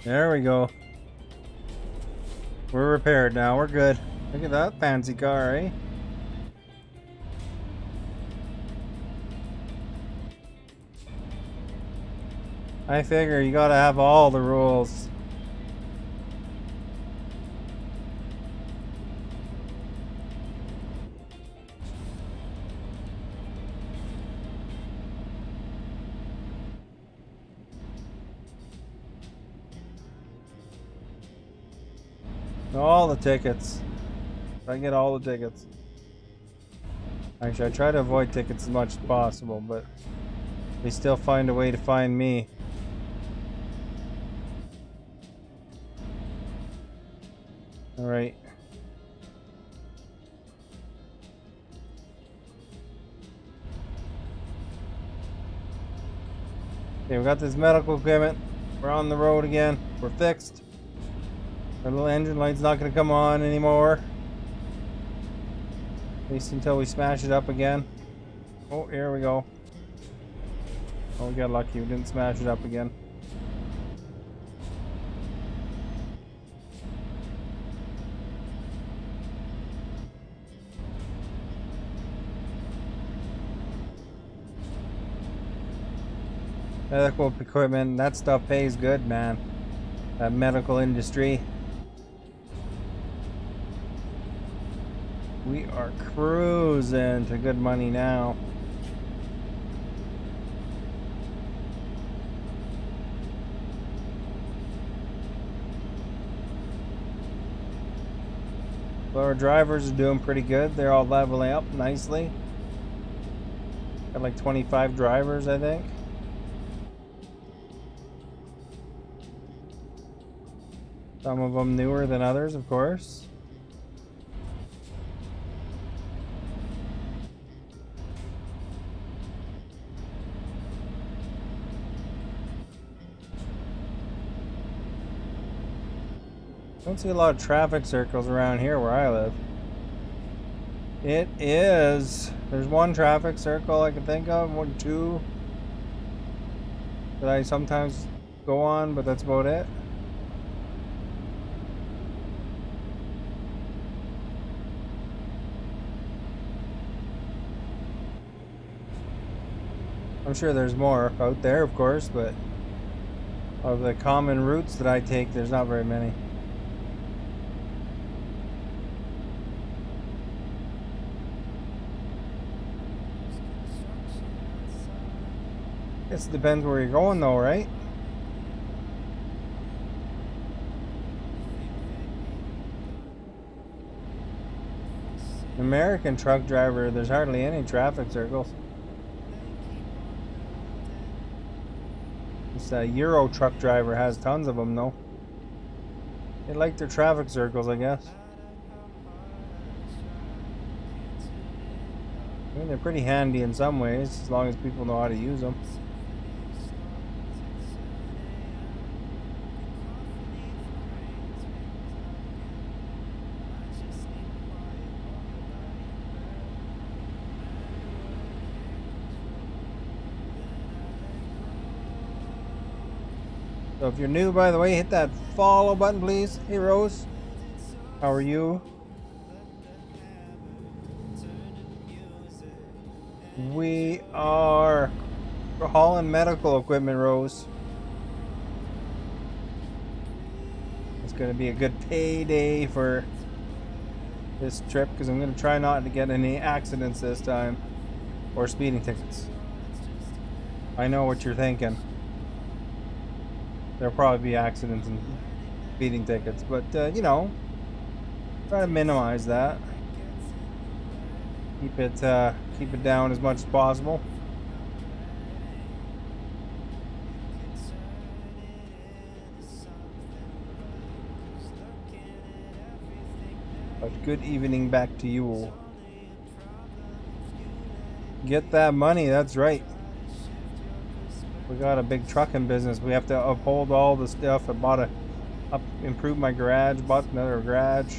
There we go. We're repaired now. We're good. Look at that fancy car, eh? I figure you gotta have all the rules. All the tickets. I get all the tickets. Actually, I try to avoid tickets as much as possible, but they still find a way to find me. Alright. Okay, we got this medical equipment. We're on the road again. We're fixed. Our little engine light's not going to come on anymore. At least until we smash it up again. Oh, here we go. Oh, we got lucky. We didn't smash it up again. Medical equipment, that stuff pays good, man. That medical industry. We are cruising to good money now. Well, our drivers are doing pretty good. They're all leveling up nicely. Got like 25 drivers, I think. Some of them newer than others, of course. Don't see a lot of traffic circles around here where I live. It is. There's one traffic circle I can think of, one, two, that I sometimes go on, but that's about it. I'm sure there's more out there, of course, but of the common routes that I take, there's not very many. It depends where you're going though, right? American truck driver, there's hardly any traffic circles. This Euro truck driver has tons of them though. They like their traffic circles, I guess. I mean, they're pretty handy in some ways, as long as people know how to use them. So if you're new, by the way, hit that follow button, please. Hey, Rose. How are you? We're hauling medical equipment, Rose. It's going to be a good payday for this trip because I'm going to try not to get any accidents this time or speeding tickets. I know what you're thinking. There'll probably be accidents and speeding tickets, but you know, try to minimize that. Keep it down as much as possible. But good evening back to you all. Get that money, that's right. We got a big trucking business. We have to uphold all the stuff. I improved my garage, bought another garage.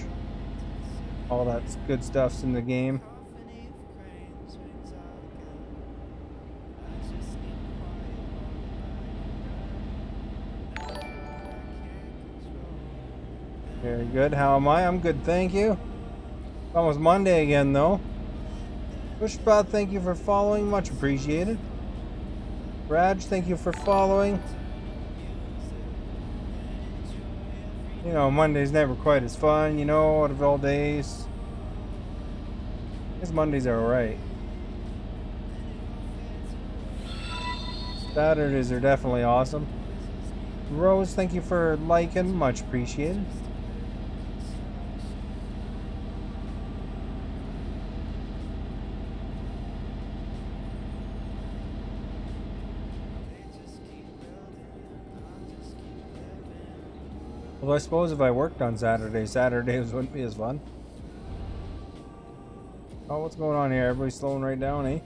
All that good stuff's in the game. Very good. How am I? I'm good, thank you. It's almost Monday again, though. Pushbot, thank you for following. Much appreciated. Raj, thank you for following. You know, Monday's never quite as fun, you know, out of all days. I guess Mondays are alright. Saturdays are definitely awesome. Rose, thank you for liking. Much appreciated. Well, I suppose if I worked on Saturdays wouldn't be as fun. Oh, what's going on here? Everybody's slowing right down, eh?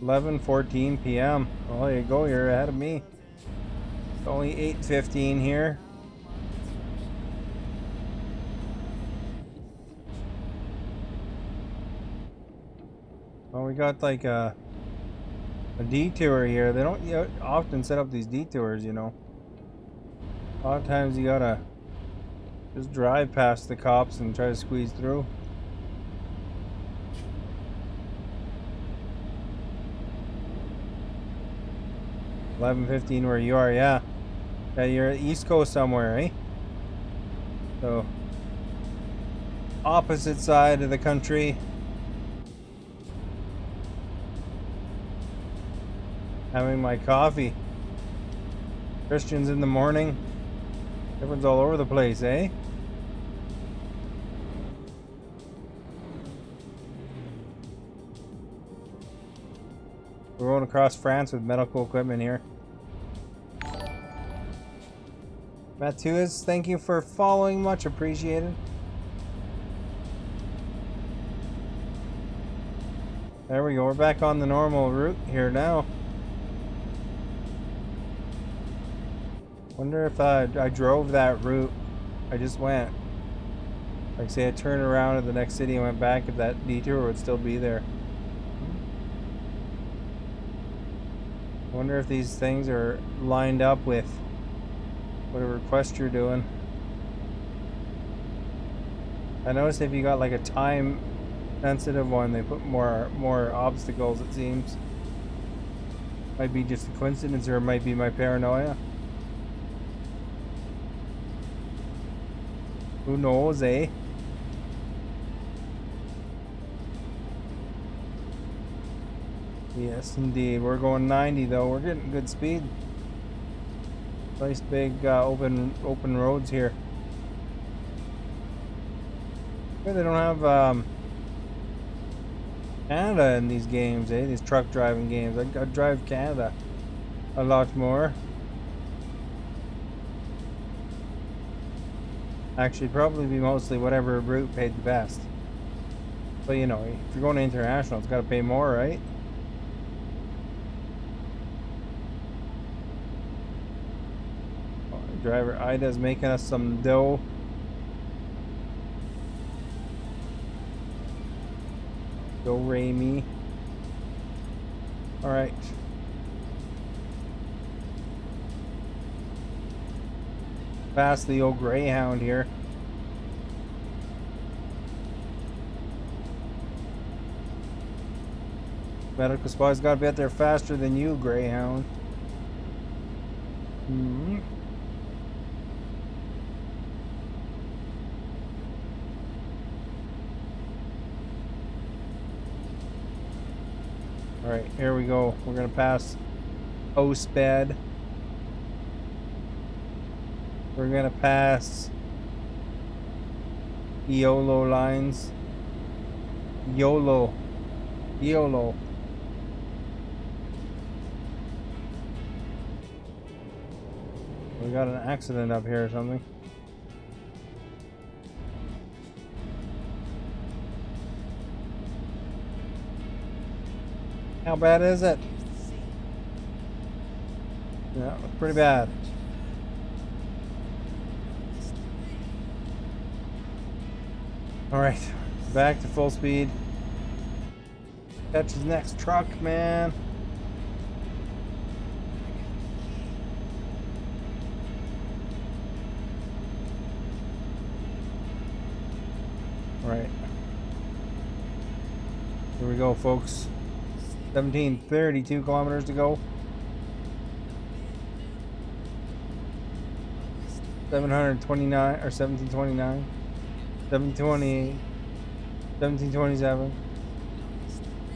11:14 p.m. Well, there you go. You're ahead of me. It's only 8:15 here. Well, we got like a detour here. They don't often set up these detours, you know. A lot of times you gotta just drive past the cops and try to squeeze through. $11:15 where you are, yeah. Yeah, you're at East Coast somewhere, eh? So, opposite side of the country. Having my coffee. Christians in the morning. Everyone's all over the place, eh? We're going across France with medical equipment here. Matthews, thank you for following. Much appreciated. There we go. We're back on the normal route here now. Wonder if I drove that route. I just went. Like say I turned around at the next city and went back, if that detour would still be there. Wonder if these things are lined up with whatever quest you're doing. I noticed if you got like a time sensitive one, they put more obstacles, it seems. Might be just a coincidence, or it might be my paranoia. Who knows, eh? Yes, indeed. We're going 90 though. We're getting good speed. Nice big open roads here. Yeah, they don't have Canada in these games, eh? These truck driving games. I drive Canada a lot more. Actually, probably be mostly whatever route paid the best. But you know, if you're going to international, it's got to pay more, right? Oh, driver Ida's making us some dough. Go Ramy. All right. Past the old Greyhound here. Medical supplies gotta be out there faster than you, Greyhound. Alright, here we go. We're gonna pass Osped. We're gonna pass YOLO lines. YOLO. YOLO. We got an accident up here or something. How bad is it? Yeah, pretty bad. Alright, back to full speed. Catch his next truck, man. Alright. Here we go, folks. 1732 kilometers to go. 729 or 1729. 1728. 1727.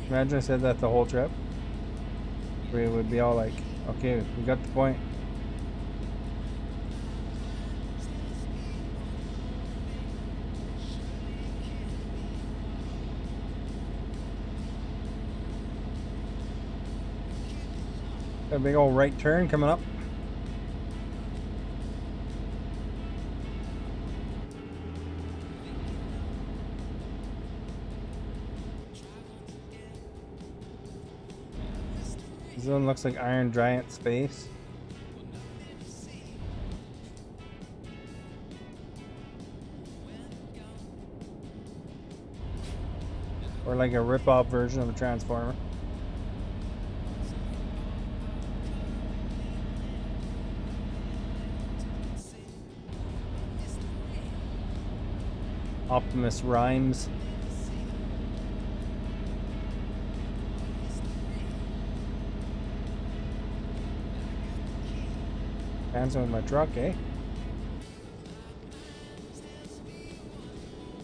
Imagine I said that the whole trip. We would be all like, okay, we got the point. Got a big old right turn coming up. This one looks like Iron Giant Space. Or like a rip-off version of a Transformer. Optimus Rhymes. Dancing with my truck, eh?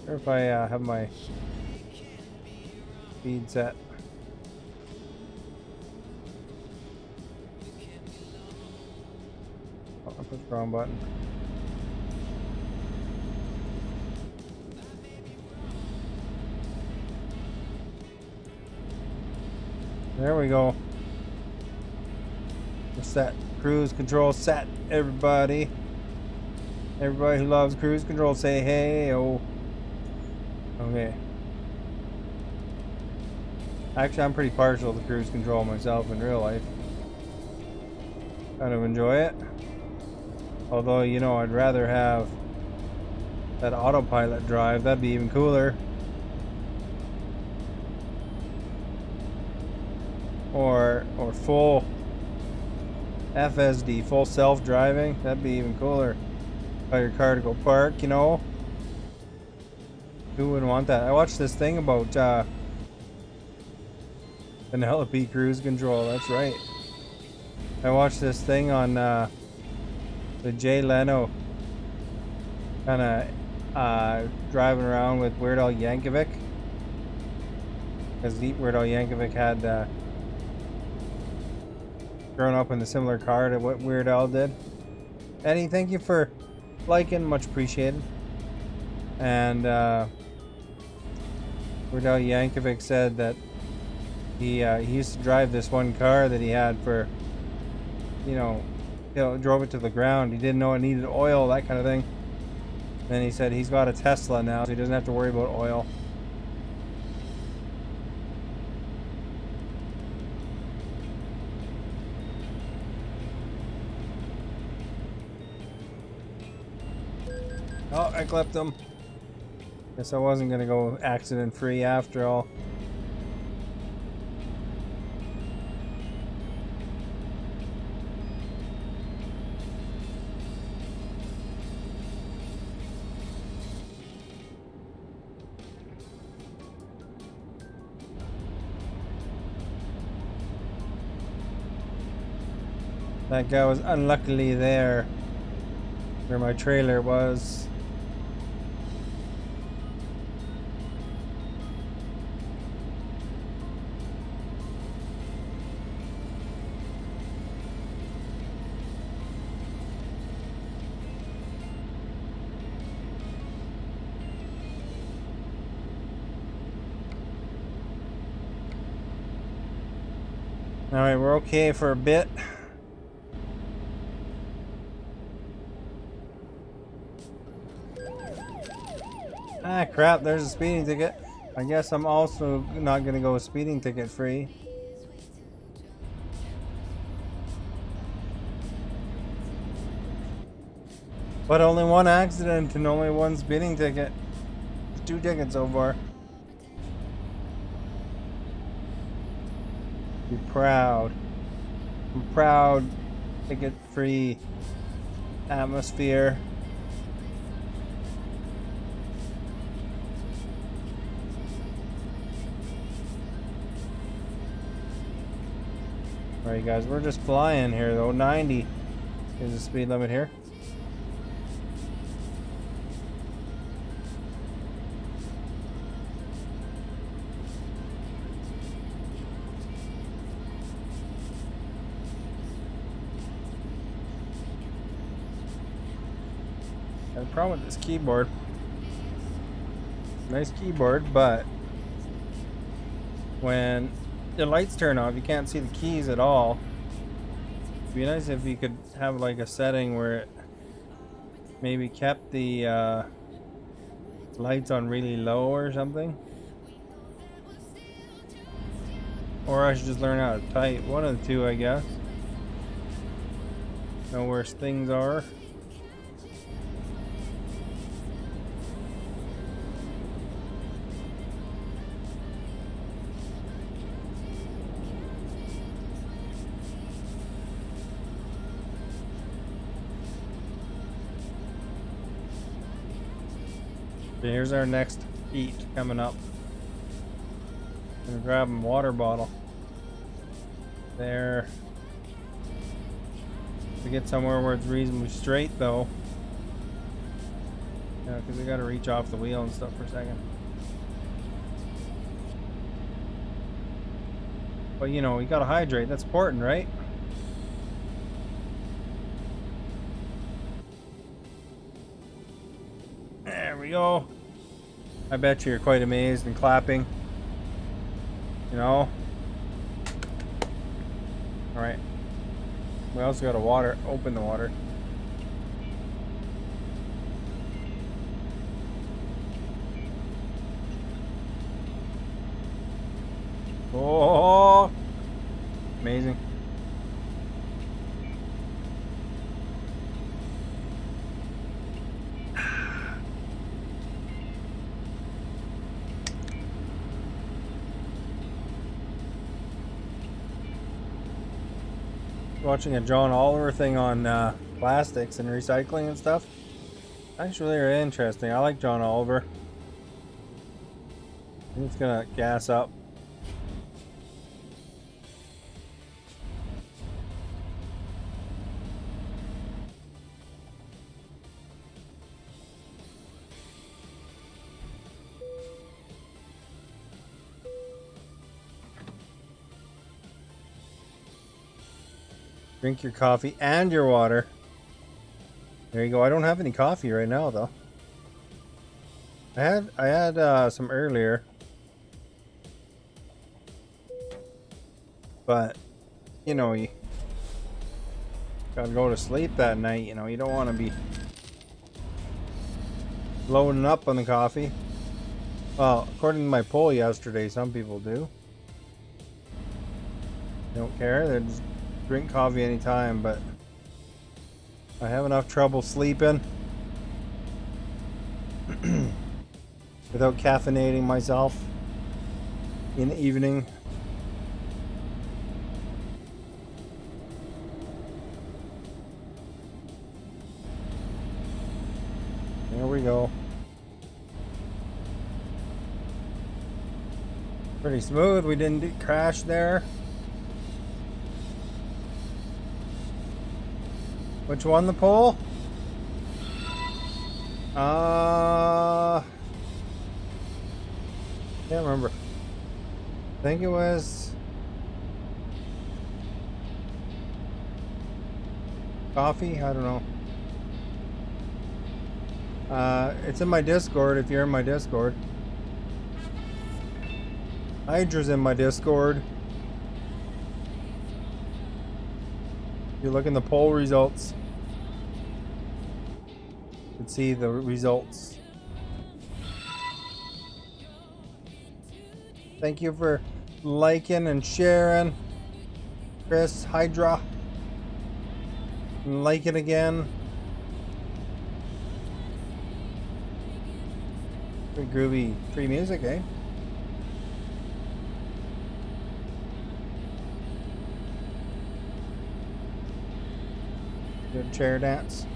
Or if I have my speed set. Oh, I pushed the wrong button. There we go. We're set. Cruise control set, everybody. Everybody who loves cruise control, say hey. Oh. Okay. Actually, I'm pretty partial to cruise control myself in real life. Kind of enjoy it. Although, you know, I'd rather have that autopilot drive. That'd be even cooler. Or full FSD, full self-driving. That'd be even cooler. Tell your car to go park, you know. Who wouldn't want that? I watched this thing about Penelope cruise control. That's right. I watched this thing on the Jay Leno kind of driving around with Weird Al Yankovic, because Weird Al Yankovic had grown up in a similar car to what Weird Al did. Eddie, thank you for liking, much appreciated. And Weird Al Yankovic said that he used to drive this one car that he had for, drove it to the ground. He didn't know it needed oil, that kind of thing. And he said he's got a Tesla now, so he doesn't have to worry about oil. Oh, I clipped him. Guess I wasn't gonna go accident free after all. That guy was unluckily there where my trailer was. Alright, we're okay for a bit. Ah, crap, there's a speeding ticket. I guess I'm also not gonna go speeding ticket free. But only one accident and only one speeding ticket. 2 tickets so far. Be proud. I'm proud. Ticket free atmosphere. Alright guys, we're just flying here though. 90 is the speed limit here. I have a problem with this keyboard. Nice keyboard, but when the lights turn off, you can't see the keys at all. It'd be nice if you could have like a setting where it maybe kept the lights on really low or something. Or I should just learn how to type. One of the two, I guess. Know where things are. Here's our next eat coming up. I'm gonna grab a water bottle. There. To get somewhere where it's reasonably straight though. Yeah, because we gotta reach off the wheel and stuff for a second. But you know, you gotta hydrate, that's important, right? There we go. I bet you're quite amazed and clapping. You know? Alright. We also gotta open the water. Oh! Amazing. Watching a John Oliver thing on plastics and recycling and stuff. Actually, really interesting. I like John Oliver. I think it's gonna gas up. Drink your coffee and your water. There you go. I don't have any coffee right now though. I had some earlier. But you know, you gotta go to sleep that night, you know, you don't want to be loading up on the coffee. Well, according to my poll yesterday, some people do. They don't care, they just drink coffee anytime, but I have enough trouble sleeping without caffeinating myself in the evening. There we go. Pretty smooth. We didn't crash there. Which won the poll? Can't remember. I think it was coffee. I don't know. It's in my Discord if you're in my Discord. Hydra's in my Discord. If you look in the poll results, you can see the results. Thank you for liking and sharing, Chris, Hydra. And like it again. Pretty groovy free music, eh? Good chair dance.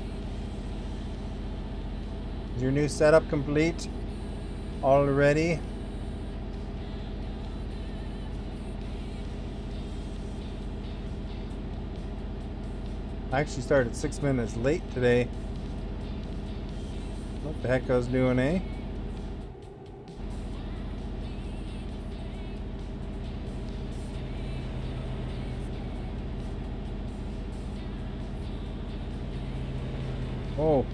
Is your new setup complete already? I actually started 6 minutes late today. What the heck I was doing, eh? Oh.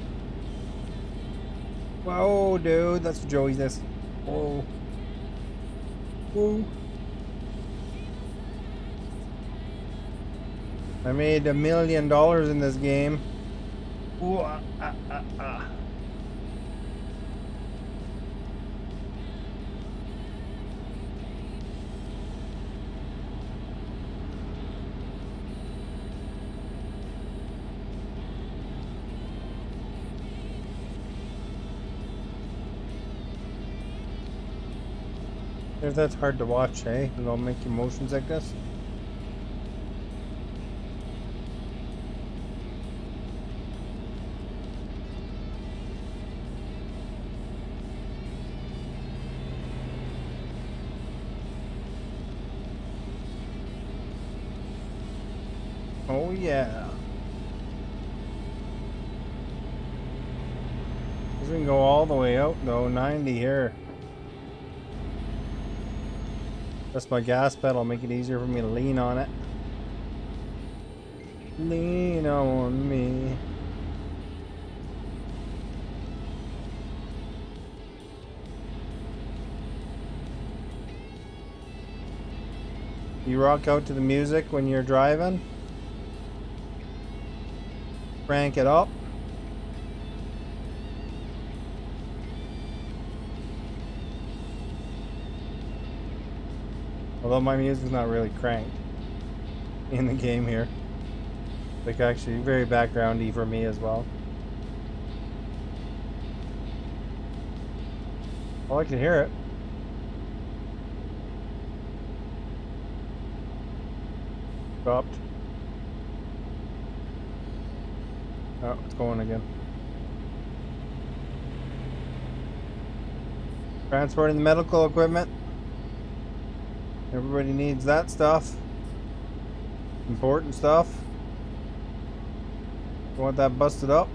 Whoa, dude, that's Joey's this. Whoa. Whoa. I made $1 million in this game. Ooh, If that's hard to watch, eh? It'll make you motions like this. Oh yeah. This can go all the way out though, 90 here. That's my gas pedal, make it easier for me to lean on it. Lean on me. You rock out to the music when you're driving. Crank it up. Although my music's not really cranked in the game here. Like actually very backgroundy for me as well. Oh, I can hear it. Stopped. Oh, it's going again. Transporting the medical equipment. Everybody needs that stuff. Important stuff. You want that busted up?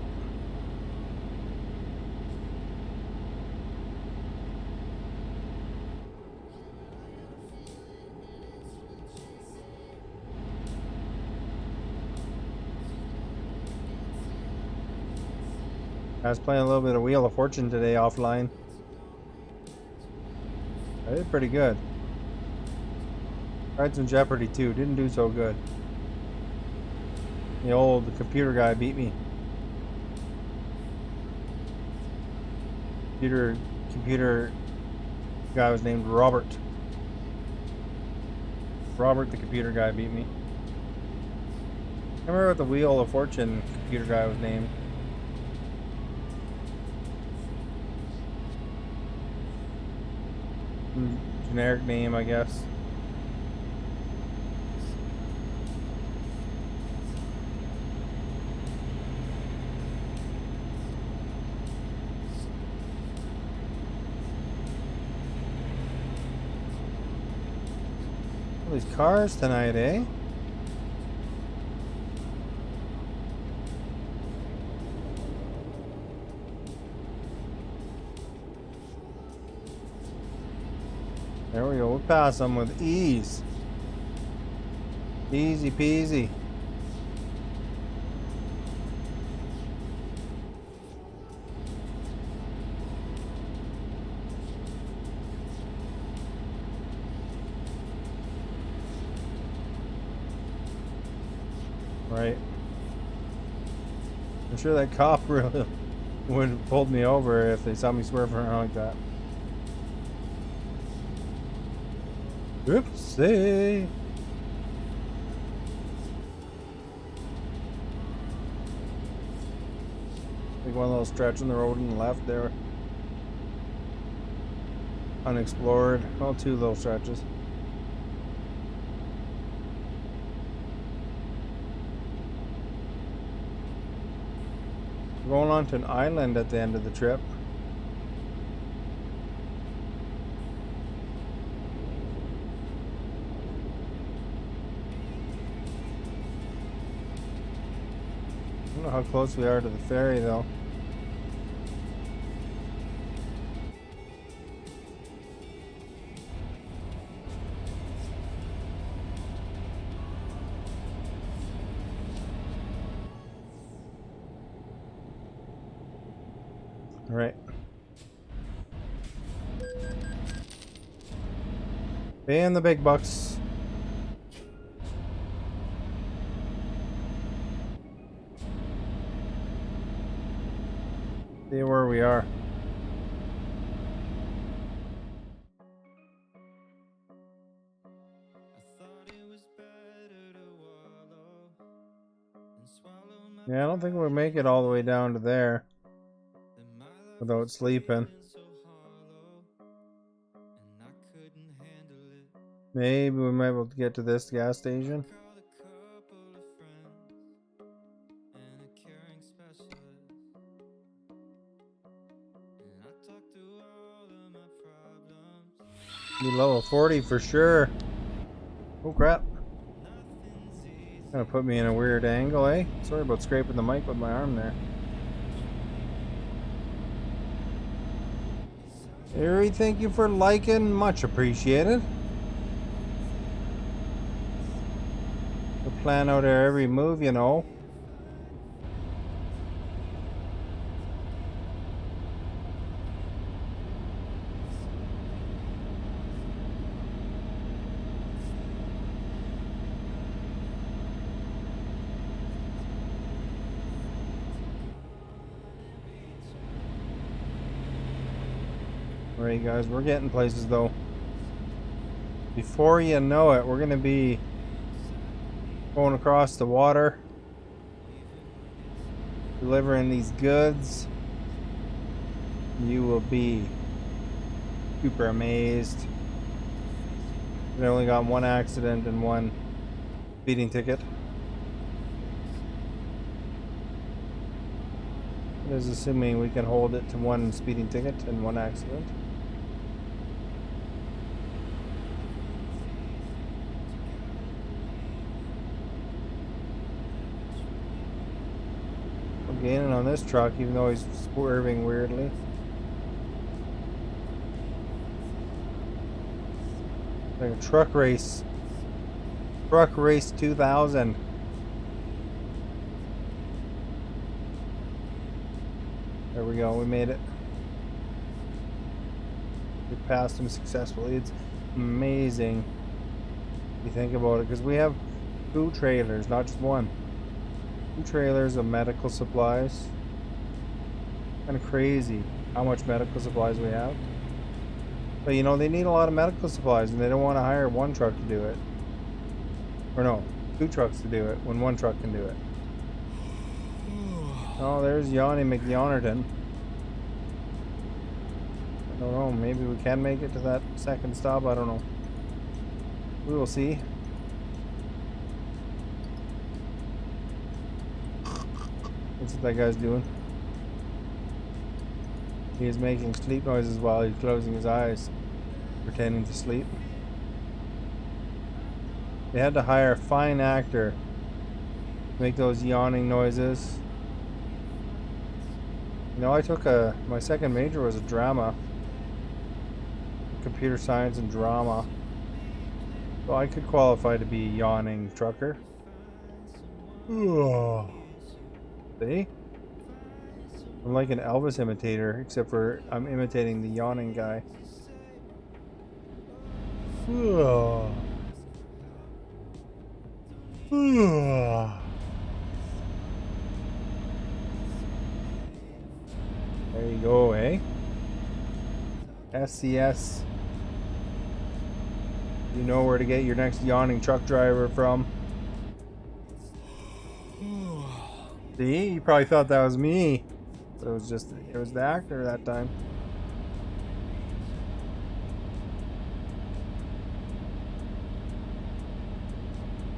I was playing a little bit of Wheel of Fortune today offline. I did pretty good. Tried some Jeopardy too, didn't do so good. The old computer guy beat me. Computer guy was named Robert. Robert the computer guy beat me. I remember what the Wheel of Fortune computer guy was named. Generic name, I guess. All these cars tonight, eh? There we go. We'll pass them with ease. Easy peasy. Right. I'm sure that cop really would have pulled me over if they saw me swerving around like that. Oopsie. Like one little stretch in the road on the left there. Unexplored. Well, two little stretches. We're going on to an island at the end of the trip. I don't know how close we are to the ferry though. All right. Paying the big bucks. See where we are. Yeah, I don't think we'll make it all the way down to there without sleeping. Maybe we might be able to get to this gas station. Be level 40 for sure. Oh crap. Gonna put me in a weird angle, eh? Sorry about scraping the mic with my arm there. Harry, thank you for liking. Much appreciated. We plan out our every move, you know. Alright guys, we're getting places though. Before you know it, we're gonna be going across the water, delivering these goods. You will be super amazed. We only got one accident and one speeding ticket. It is assuming we can hold it to one speeding ticket and one accident. I'm gaining on this truck even though he's swerving weirdly. Like a truck race. Truck race 2000. go. We made it. We passed him successfully. It's amazing if you think about it, because we have 2 trailers, not just one. 2 trailers of medical supplies. Kind of crazy how much medical supplies we have. But you know, they need a lot of medical supplies and they don't want to hire 1 truck to do it. Or no, 2 trucks to do it when 1 truck can do it. Oh, there's Yanni McYonnerton. I don't know, maybe we can make it to that second stop, I don't know. We will see. What's that guy's doing? He is making sleep noises while he's closing his eyes, pretending to sleep. They had to hire a fine actor to make those yawning noises. You know, I took my second major was a drama. Computer science and drama. So I could qualify to be a yawning trucker. See? I'm like an Elvis imitator, except for I'm imitating the yawning guy. There you go, eh? SCS. You know where to get your next yawning truck driver from. See? You probably thought that was me. But it was the actor that time.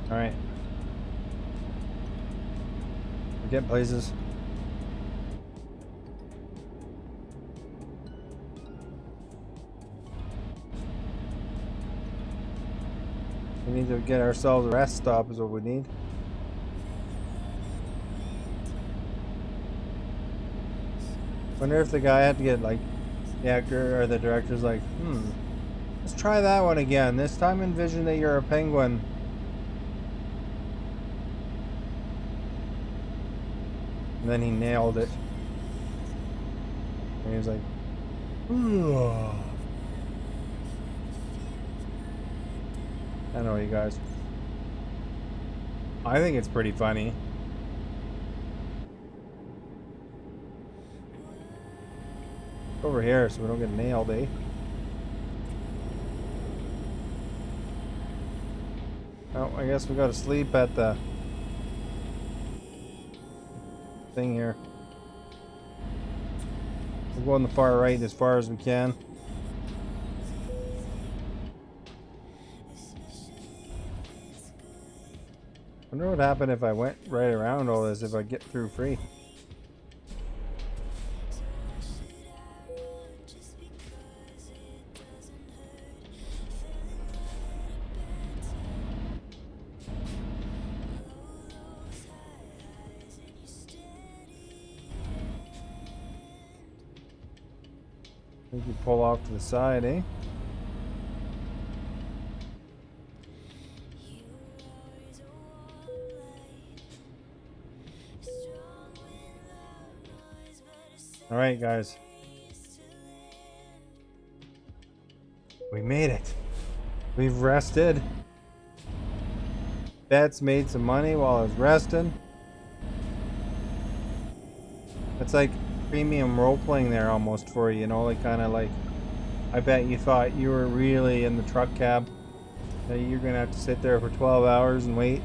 Alright. We're getting places. We need to get ourselves a rest stop is what we need. Wonder if the guy had to get like the actor or the director's like, let's try that one again. This time envision that you're a penguin. And then he nailed it. And he was like, I know you guys. I think it's pretty funny. Over here so we don't get nailed, eh? Oh, I guess we gotta sleep at the thing here. We'll go on the far right as far as we can. I wonder what would happen if I went right around all this, if I get through free. We can pull off to the side, eh? Alright, guys. We made it. We've rested. Bets made some money while I was resting. It's like premium role-playing there almost for you, you know, like kind of like, I bet you thought you were really in the truck cab, that you're gonna have to sit there for 12 hours and wait.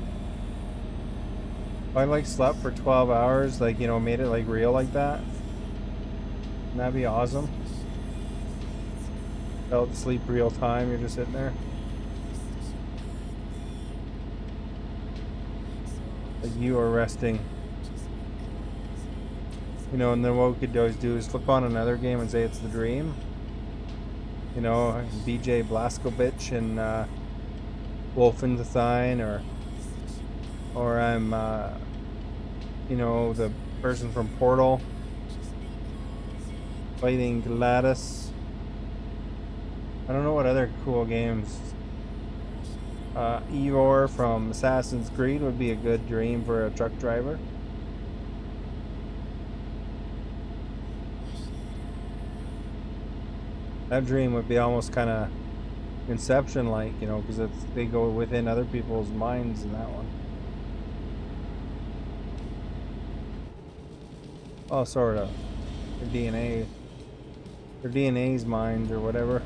If I like slept for 12 hours, like, you know, made it like real like that, that'd be awesome. Felt sleep real time, you're just sitting there. Like you are resting. You know, and then what we could always do is flip on another game and say it's the dream. You know, BJ Blazkowicz and Wolfenstein, or I'm, you know, the person from Portal fighting Gladys. I don't know what other cool games. Eeyore from Assassin's Creed would be a good dream for a truck driver. That dream would be almost kind of Inception like, you know, because they go within other people's minds in that one. Oh, sort of. Their DNA. Their DNA's minds or whatever.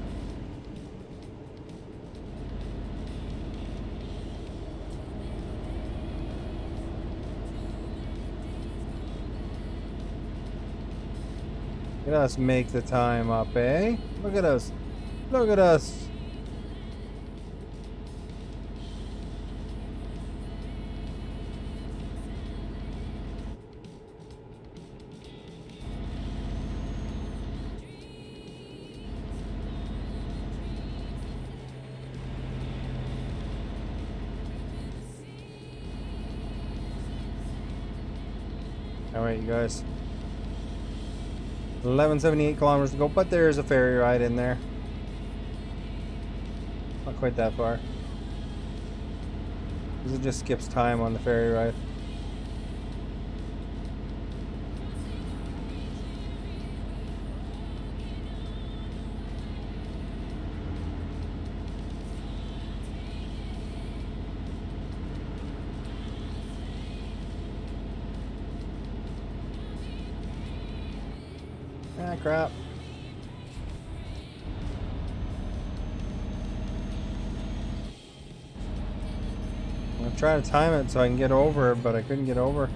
Look at us make the time up, eh? Look at us. Look at us. Alright, you guys. 1178 kilometers to go, but there is a ferry ride in there. Not quite that far. Because it just skips time on the ferry ride. Ah, crap. I'm trying to time it so I can get over, but I couldn't get over.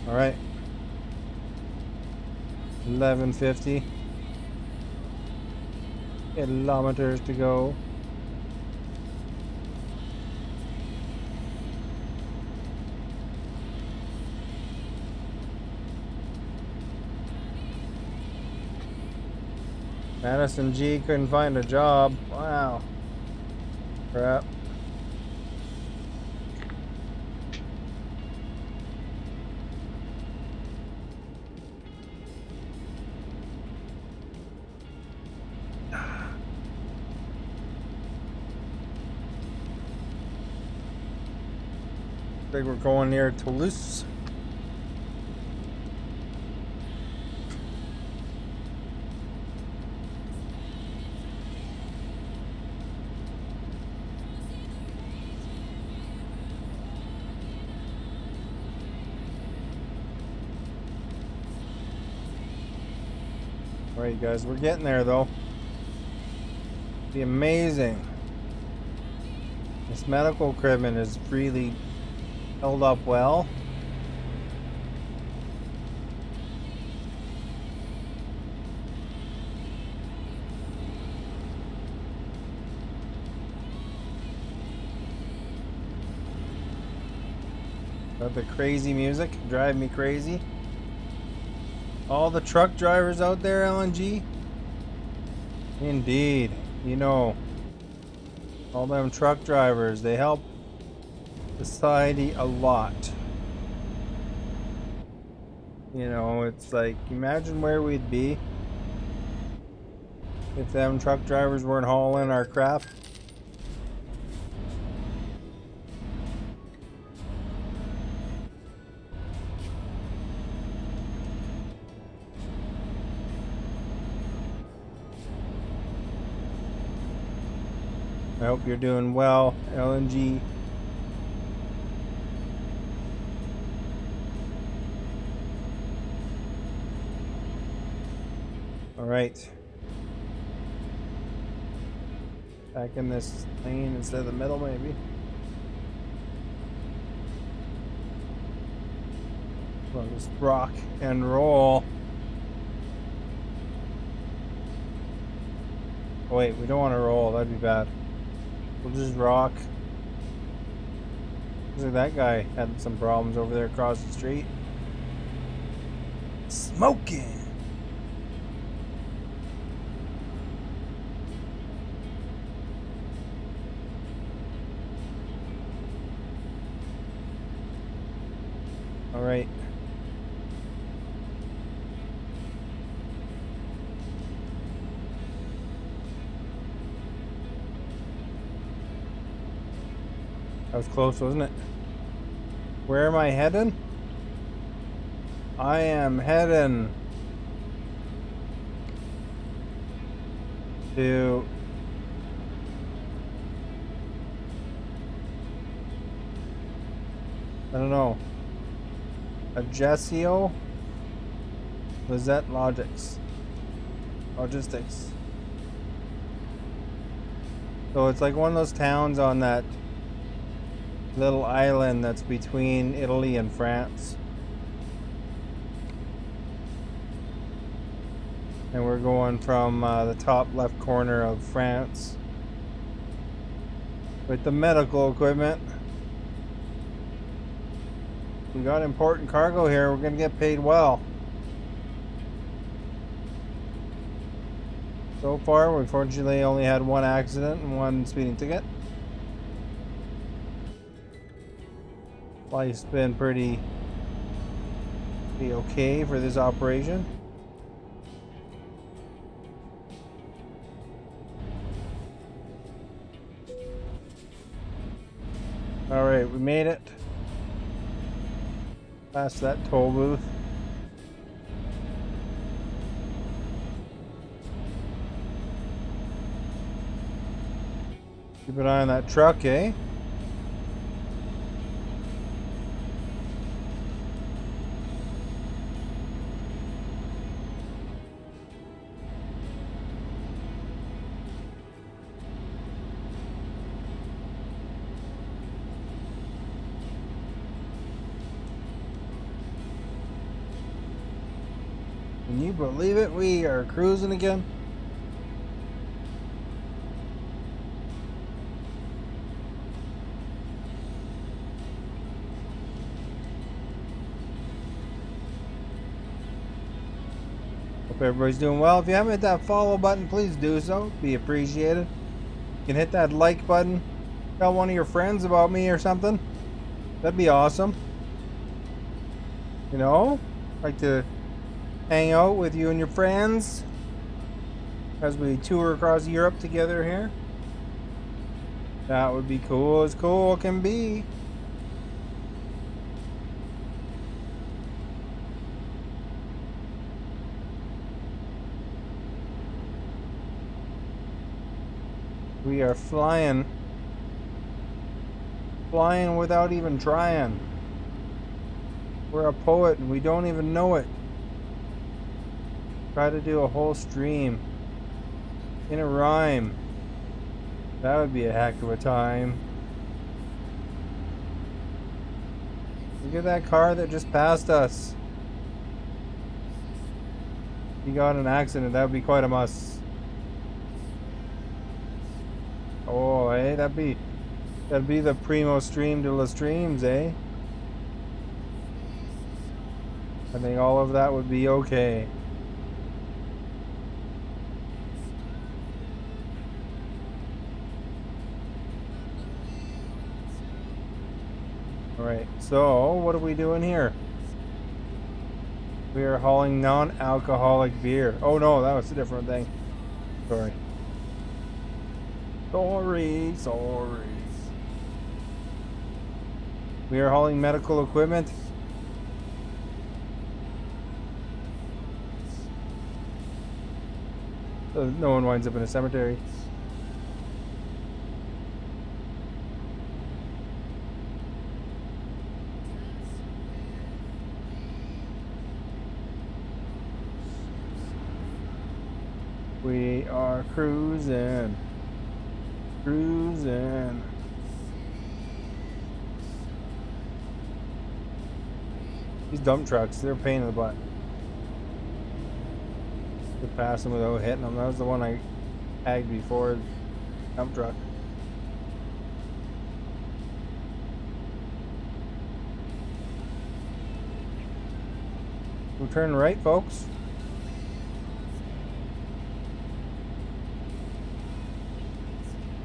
All right. 1150 kilometers to go. Madison G couldn't find a job. Wow. Crap. I think we're going near Toulouse. Alright, you guys, we're getting there though. Be amazing. This medical equipment is really held up well. Got the crazy music, drive me crazy. All the truck drivers out there, LNG. Indeed, you know, all them truck drivers, they help society a lot. You know, it's like, imagine where we'd be if them truck drivers weren't hauling our crap. I hope you're doing well, LNG. All right. Back in this lane instead of the middle, maybe. Well, just rock and roll. Oh, wait, we don't want to roll. That'd be bad. We'll just rock. Looks like that guy had some problems over there across the street. Smoking. All right. That was close, wasn't it? Where am I heading? I am heading to I don't know. Ajaccio Lizette Logistics. So it's like one of those towns on that little island that's between Italy and France. And we're going from the top left corner of France with the medical equipment. We got important cargo here. We're gonna get paid well. So far, we fortunately only had one accident and one speeding ticket. Life's been pretty okay for this operation. All right, we made it past that toll booth. Keep an eye on that truck, eh? Can you believe it? We are cruising again. Hope everybody's doing well. If you haven't hit that follow button, please do so. Be appreciated. You can hit that like button. Tell one of your friends about me or something. That'd be awesome. You know, like to hang out with you and your friends as we tour across Europe together here. That would be cool as cool can be. We are flying without even trying. We're a poet and we don't even know it. Try to do a whole stream in a rhyme. That would be a heck of a time. Look at that car that just passed us. He got in an accident. That would be quite a mess. Oh, hey, that'd be the primo stream to the streams, eh? I think all of that would be okay. Alright, so what are we doing here? We are hauling non-alcoholic beer. Oh no, that was a different thing. Sorry. Sorry. We are hauling medical equipment. So no one winds up in a cemetery. We are cruising. These dump trucks, they're a pain in the butt. To pass them without hitting them. That was the one I tagged before. Dump truck. We're turning right, folks.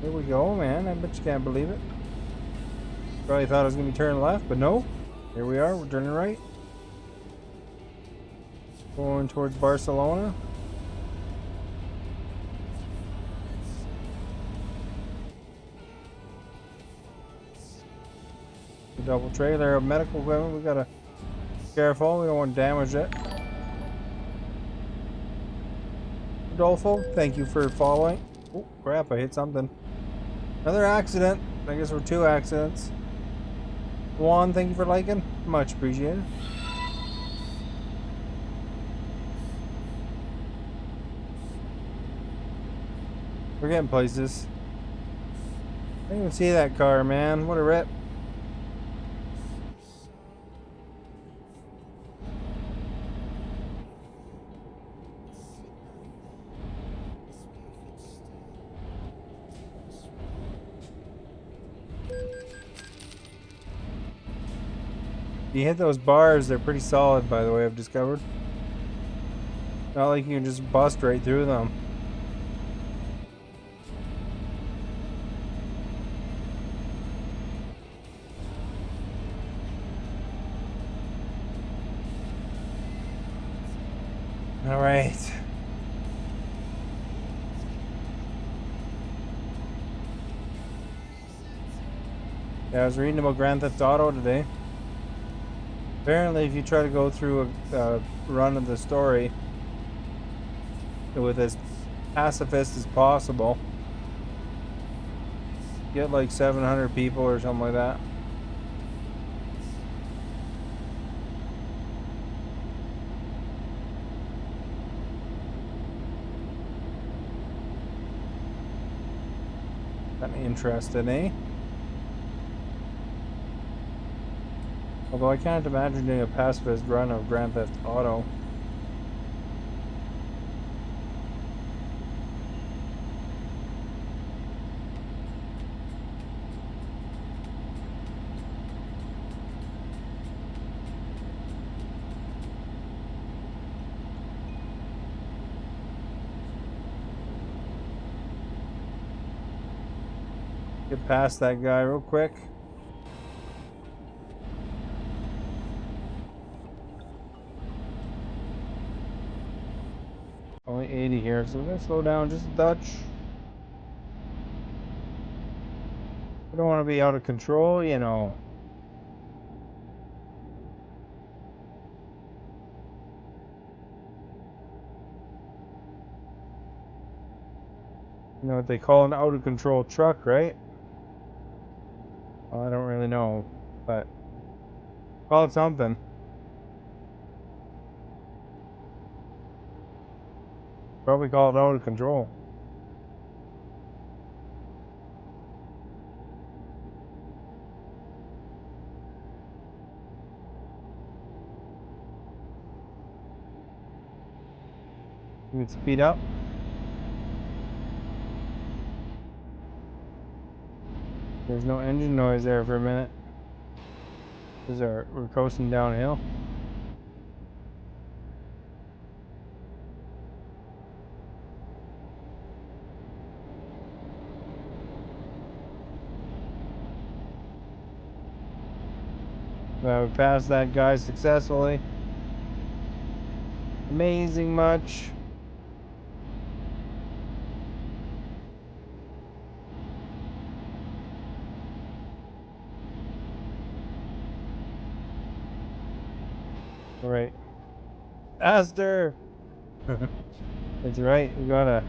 Here we go, man. I bet you can't believe it. Probably thought I was going to be turning left, but no. Here we are. We're turning right. Going towards Barcelona. Double trailer of medical equipment. We gotta be careful. We don't want to damage it. Rodolfo, thank you for following. Oh crap! I hit something. Another accident. I guess we're 2 accidents. Juan, thank you for liking. Much appreciated. We're getting places. I didn't even see that car, man. What a rip. You hit those bars, they're pretty solid, by the way, I've discovered. Not like you can just bust right through them. All right. Yeah, I was reading about Grand Theft Auto today. Apparently, if you try to go through a run of the story with as pacifist as possible, get like 700 people or something like that. Got me interested, eh? Although I can't imagine doing a pacifist run of Grand Theft Auto. Get past that guy real quick. Only 80 here, so we're gonna slow down just a touch. We don't want to be out of control, you know. You know what they call an out of control truck, right? Well, I don't really know, but call it something. Probably call it out of control. You can speed up. There's no engine noise there for a minute. We're coasting downhill. We passed that guy successfully. Amazing much. All right. Aster! That's right, we gotta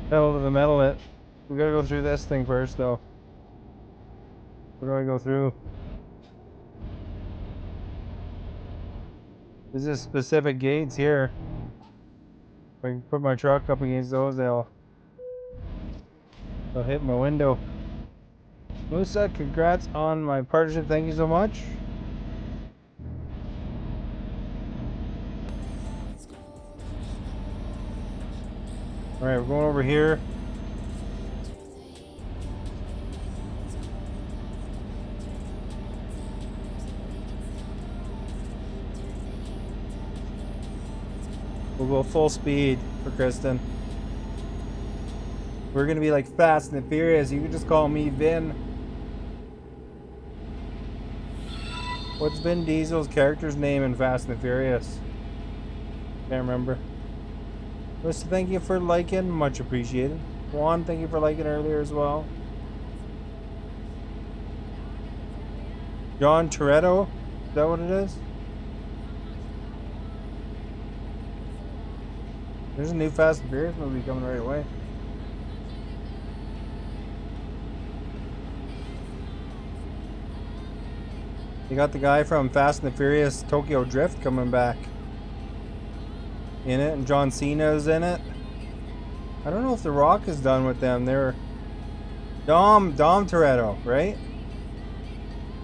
pedal to the metal it. We gotta go through this thing first though. Where do I go through? There's just specific gates here. If I can put my truck up against those, they'll hit my window. Musa, congrats on my partnership. Thank you so much. Alright, we're going over here. We'll go full speed for Kristen. We're gonna be like Fast and Furious. You can just call me Vin. What's Vin Diesel's character's name in Fast and Furious? Can't remember. Listen, thank you for liking. Much appreciated. Juan, thank you for liking earlier as well. John Toretto? Is that what it is? There's a new Fast and Furious movie coming right away. You got the guy from Fast and the Furious Tokyo Drift coming back in it, and John Cena's in it. I don't know if The Rock is done with them. They're Dom Toretto, right?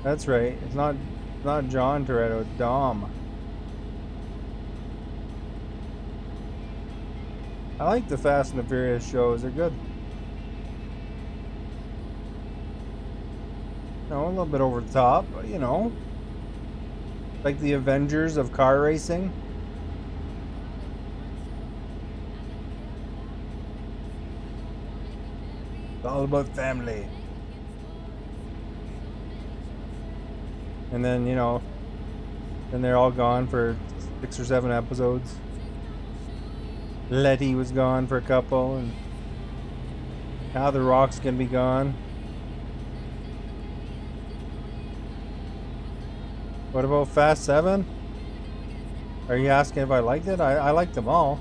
That's right. It's not John Toretto, it's Dom. I like the Fast and the Furious shows. They're good. A little bit over the top, but you know. Like the Avengers of car racing. It's all about family. And then, you know, then they're all gone for 6 or 7 episodes. Letty was gone for a couple, and now The Rock's gonna be gone. What about Fast 7? Are you asking if I liked it? I liked them all.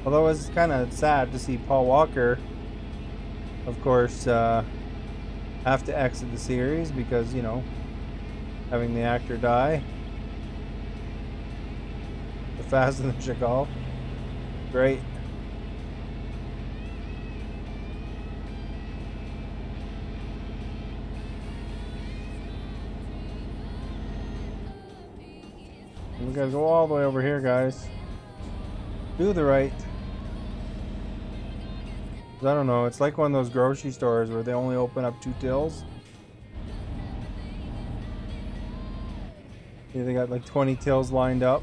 Although it's kind of sad to see Paul Walker, of course, have to exit the series because, you know, having the actor die. The Fast and the Chagall. Great. We gotta go all the way over here, guys. Do the right. I don't know, it's like one of those grocery stores where they only open up 2 tills. Yeah, they got like 20 tills lined up.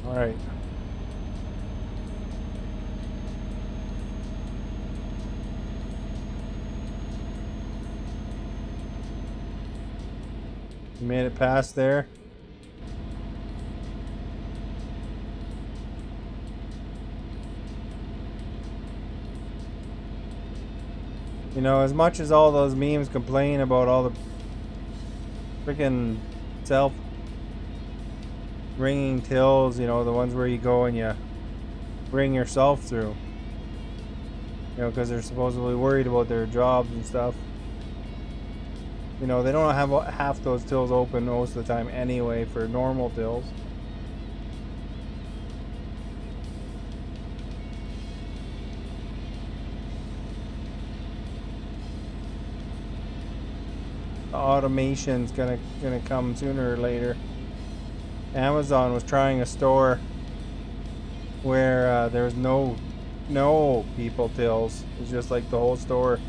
All right. You made it past there. You know, as much as all those memes complain about all the freaking self-ringing tills, you know, the ones where you go and you ring yourself through. You know, because they're supposedly worried about their jobs and stuff. You know, they don't have half those tills open most of the time anyway for normal tills. Automation's gonna come sooner or later. Amazon was trying a store where there's no people tills. It's just like the whole store.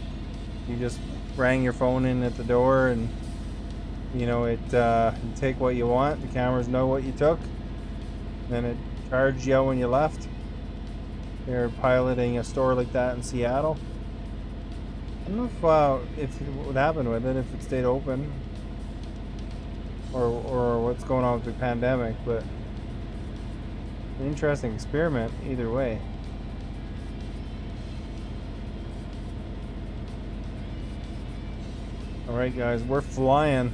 You just rang your phone in at the door, and you know it. You take what you want. The cameras know what you took, then it charged you when you left. They're piloting a store like that in Seattle. I don't know if what would happen with it if it stayed open, or what's going on with the pandemic, but an interesting experiment either way. Alright guys, we're flying.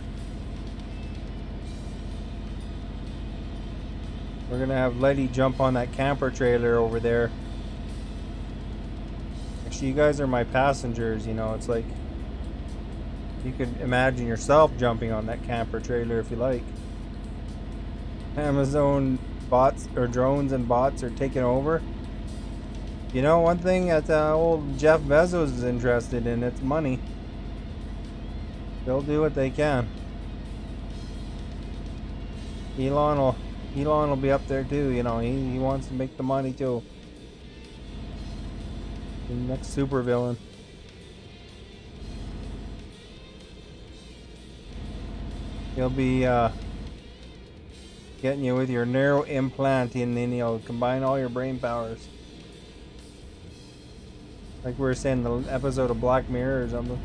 We're gonna have Letty jump on that camper trailer over there. Actually, you guys are my passengers, you know, it's like you could imagine yourself jumping on that camper trailer if you like. Amazon bots or drones and bots are taking over. You know, one thing that old Jeff Bezos is interested in, it's money. They'll do what they can. Elon will be up there too, you know, he wants to make the money too. The next super villain. He'll be getting you with your narrow implant, and then he'll combine all your brain powers. Like we were saying in the episode of Black Mirror or something.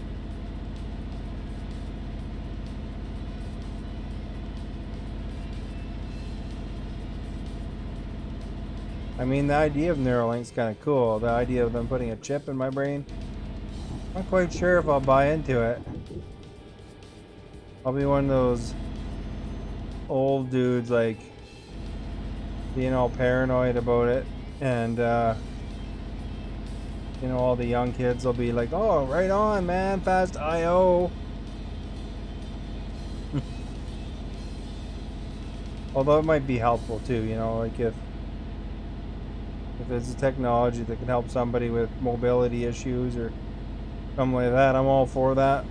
I mean, the idea of Neuralink's kind of cool. The idea of them putting a chip in my brain. I'm not quite sure if I'll buy into it. I'll be one of those old dudes, like, being all paranoid about it. And, you know, all the young kids will be like, oh, right on, man, fast IO. Although it might be helpful too, you know, like if it's a technology that can help somebody with mobility issues or something like that, I'm all for that.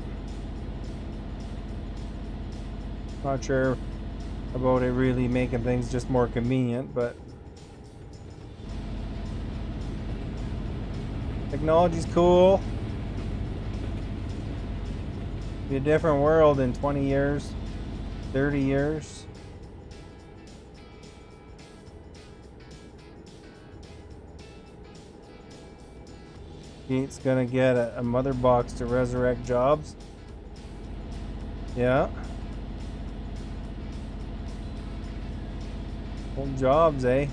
Not sure about it really making things just more convenient, but technology's cool. Be a different world in 20 years, 30 years. Pete's gonna get a mother box to resurrect Jobs. Yeah. Old Jobs, eh?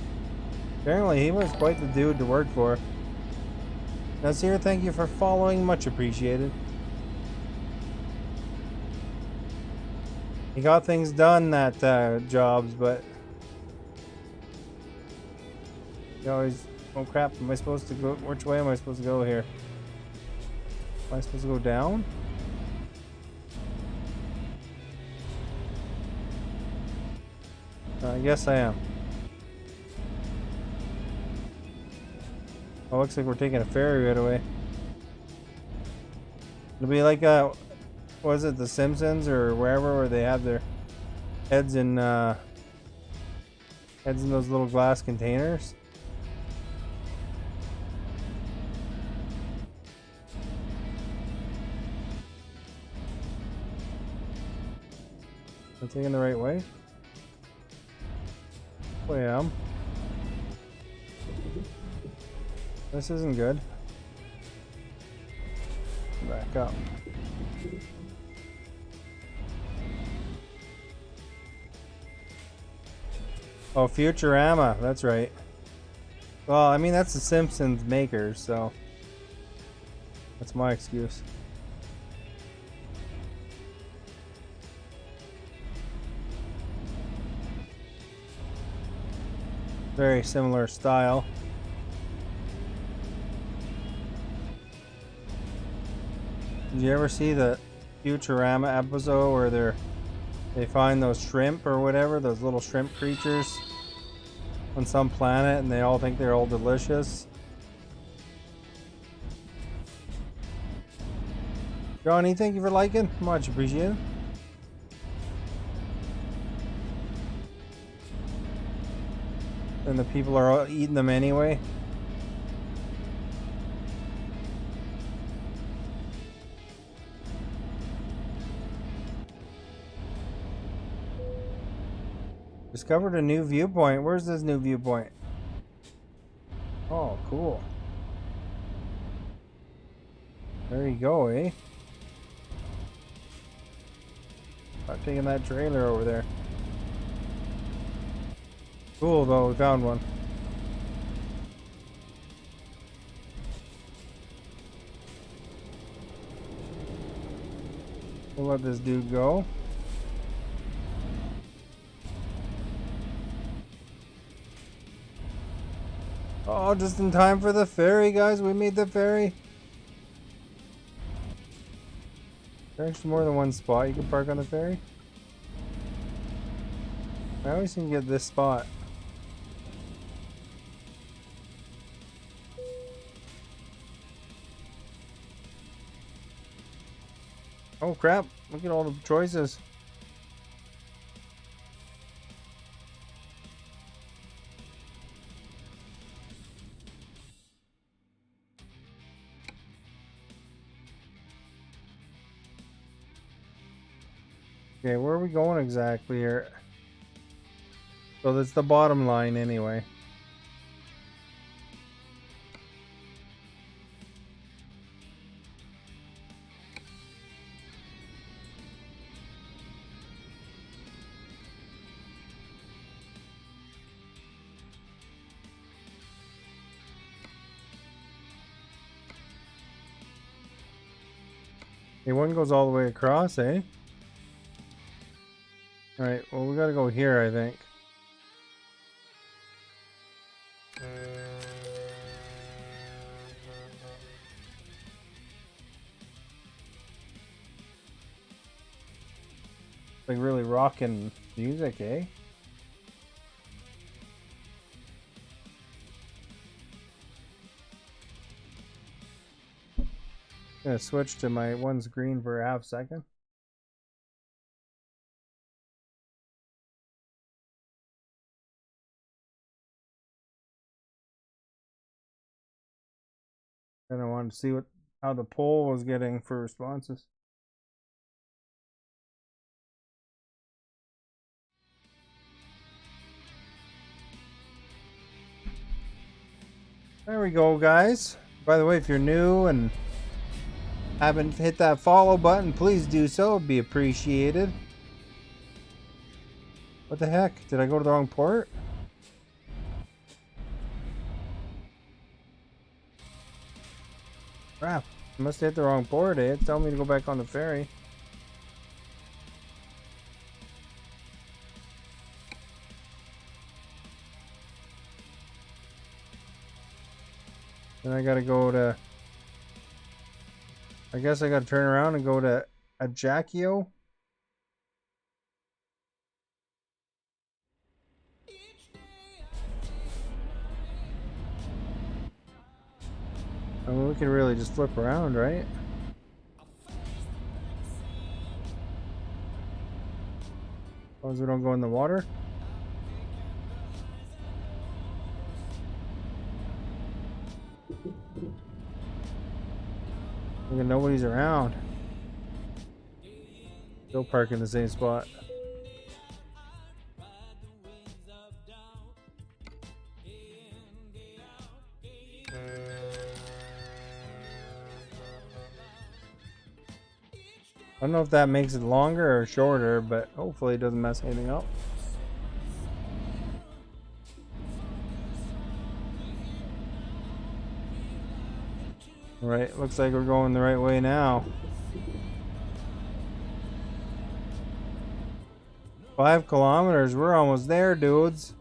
Apparently he was quite the dude to work for. Nasir, thank you for following. Much appreciated. He got things done, that Jobs, but he always... Oh crap, am I supposed to go... Which way am I supposed to go here? Am I supposed to go down? I guess I am. Oh, looks like we're taking a ferry right away. It'll be like was it The Simpsons or wherever, where they have their heads in those little glass containers. Am I taking the right way? Oh, yeah. This isn't good. Back up. Oh, Futurama. That's right. Well, I mean, that's the Simpsons makers, so that's my excuse. Very similar style. Did you ever see the Futurama episode where they find those shrimp or whatever, those little shrimp creatures on some planet, and they all think they're all delicious? Johnny, thank you for liking. Much appreciated. And the people are all eating them anyway. Discovered a new viewpoint. Where's this new viewpoint? Oh, cool. There you go, eh? I'm taking that trailer over there. Cool, though. We found one. We'll let this dude go. Oh, just in time for the ferry, guys. We made the ferry. There's more than one spot you can park on the ferry. I always seem to get this spot. Oh crap, look at all the choices. Okay, where are we going exactly here? So that's the bottom line anyway. Hey, one goes all the way across, eh? Alright, well, we gotta go here, I think. Like really rocking music, eh? Gonna switch to my one's green for a half second. Then I wanted to see how the poll was getting for responses. There we go, guys. By the way, if you're new and haven't hit that follow button, please do so. It'd be appreciated. What the heck? Did I go to the wrong port? Crap. I must have hit the wrong port, eh? It's telling me to go back on the ferry. Then I gotta go to... I guess I gotta turn around and go to Ajaccio. I mean, we can really just flip around, right? As long as we don't go in the water. Look at nobody's around. Still park in the same spot. I don't know if that makes it longer or shorter, but hopefully it doesn't mess anything up. Alright, looks like we're going the right way now. 5 kilometers, we're almost there, dudes.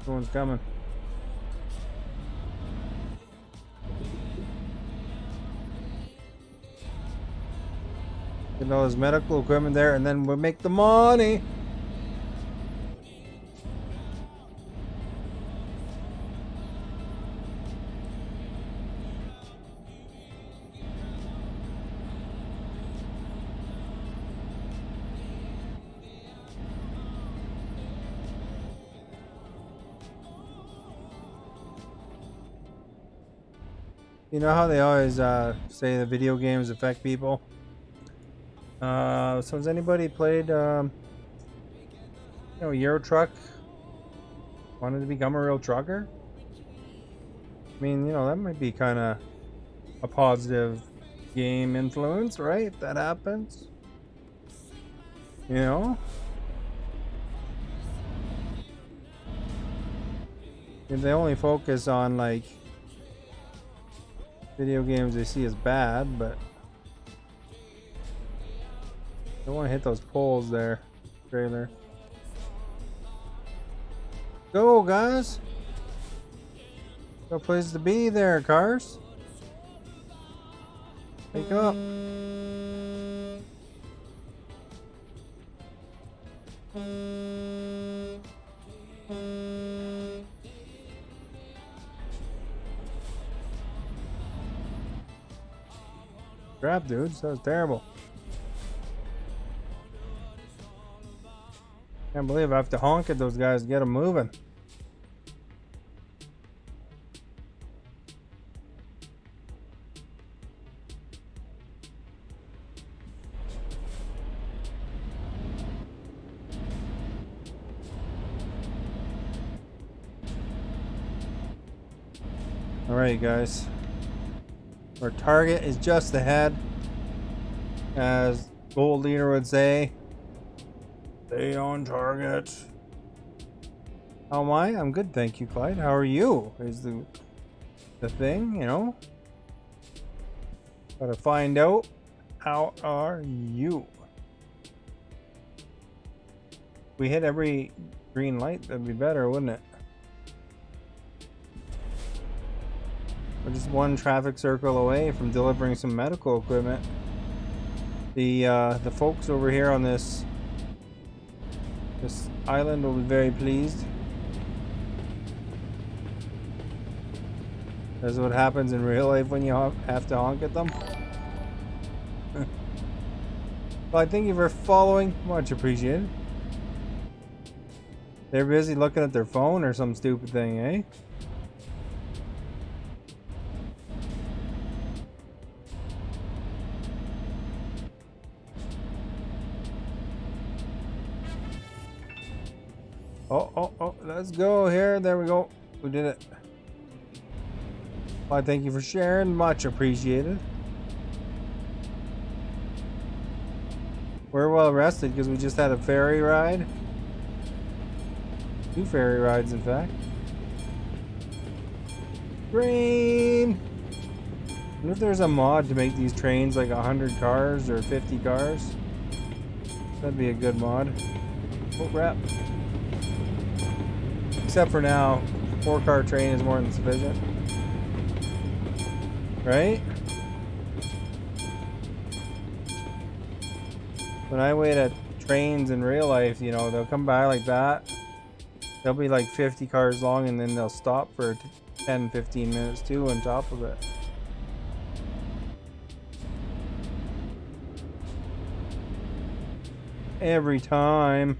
Someone's coming. Get all this medical equipment there, and then we'll make the money. You know how they always say the video games affect people? So has anybody played, Euro Truck? Wanted to become a real trucker? I mean, that might be kind of a positive game influence, right? If that happens. If they only focus on, like, video games they see as bad, but don't want to hit those poles there, trailer. Go, guys! No place to be there, cars. Wake up. Crap, dudes, that was terrible. Can't believe I have to honk at those guys to get them moving. Alright, guys. Our target is just ahead. As Gold Leader would say, stay on target. How am I? I'm good, thank you, Clyde. How are you? Is the thing, Gotta find out. How are you? We hit every green light, that'd be better, wouldn't it? We're just one traffic circle away from delivering some medical equipment. The folks over here on this island will be very pleased. That's what happens in real life when you have to honk at them. Well, I thank you for following. Much appreciated. They're busy looking at their phone or some stupid thing, eh? Oh, let's go here. There we go. We did it. Well, thank you for sharing. Much appreciated. We're well rested because we just had a ferry ride. 2 ferry rides, in fact. Train! I wonder if there's a mod to make these trains like 100 cars or 50 cars. That'd be a good mod. Oh, crap. Except for now, 4-car train is more than sufficient. Right? When I wait at trains in real life, you know, they'll come by like that. They'll be like 50 cars long and then they'll stop for 10-15 minutes too on top of it. Every time.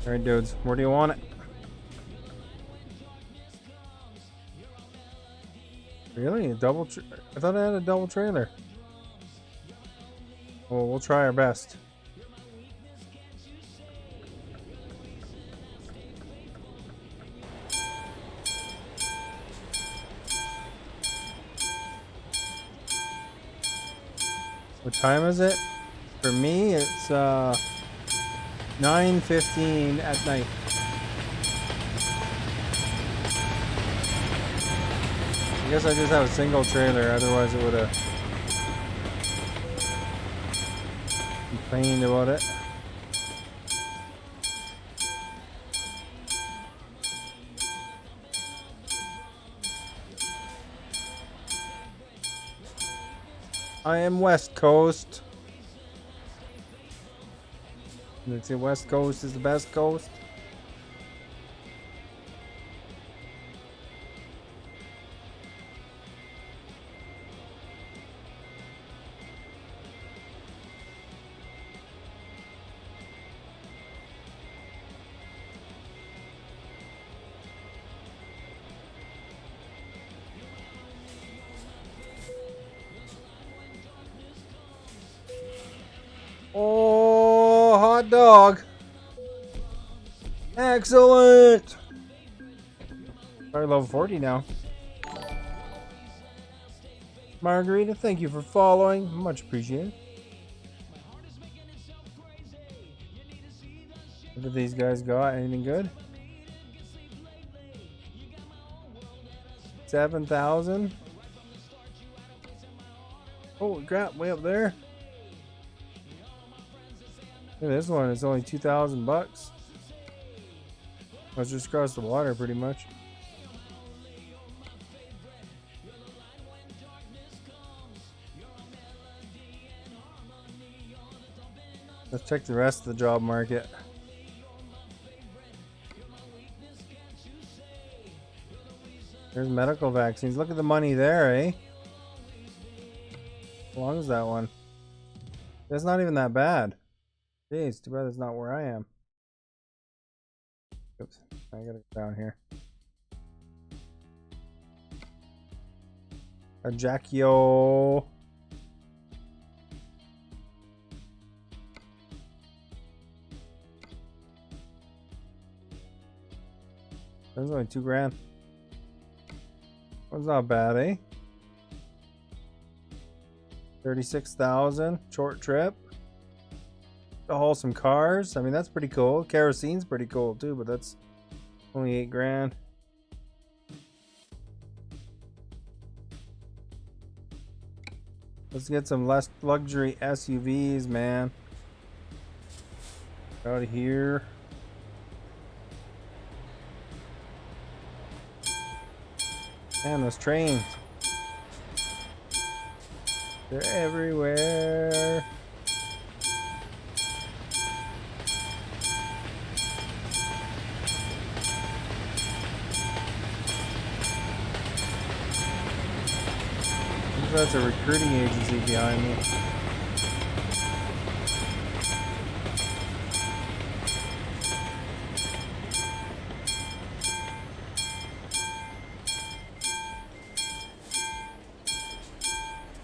Alright, dudes, where do you want it? Really? I thought I had a double trailer. Well, we'll try our best. What time is it? For me, it's 9:15 at night. I guess I just have a single trailer, otherwise it would have complained about it. I am West Coast. Let's say West Coast is the best coast. Oh, hot dog. Excellent. Probably level 40 now. Margarita, thank you for following. Much appreciated. What have these guys got? Anything good? 7,000. Holy crap, way up there. Look at this one, it's only 2,000 bucks. Let's just cross the water pretty much. Let's check the rest of the job market. There's medical vaccines. Look at the money there, eh? How long is that one? That's not even that bad. Jeez, too bad that's not where I am. Oops, I gotta go down here. Ajaccio. That's only 2 grand. That's not bad, eh? 36,000 short trip. To haul some cars. I mean, that's pretty cool. Kerosene's pretty cool too, but that's only 8 grand. Let's get some less luxury SUVs, man. Out of here. Man, those trains. They're everywhere. That's a recruiting agency behind me.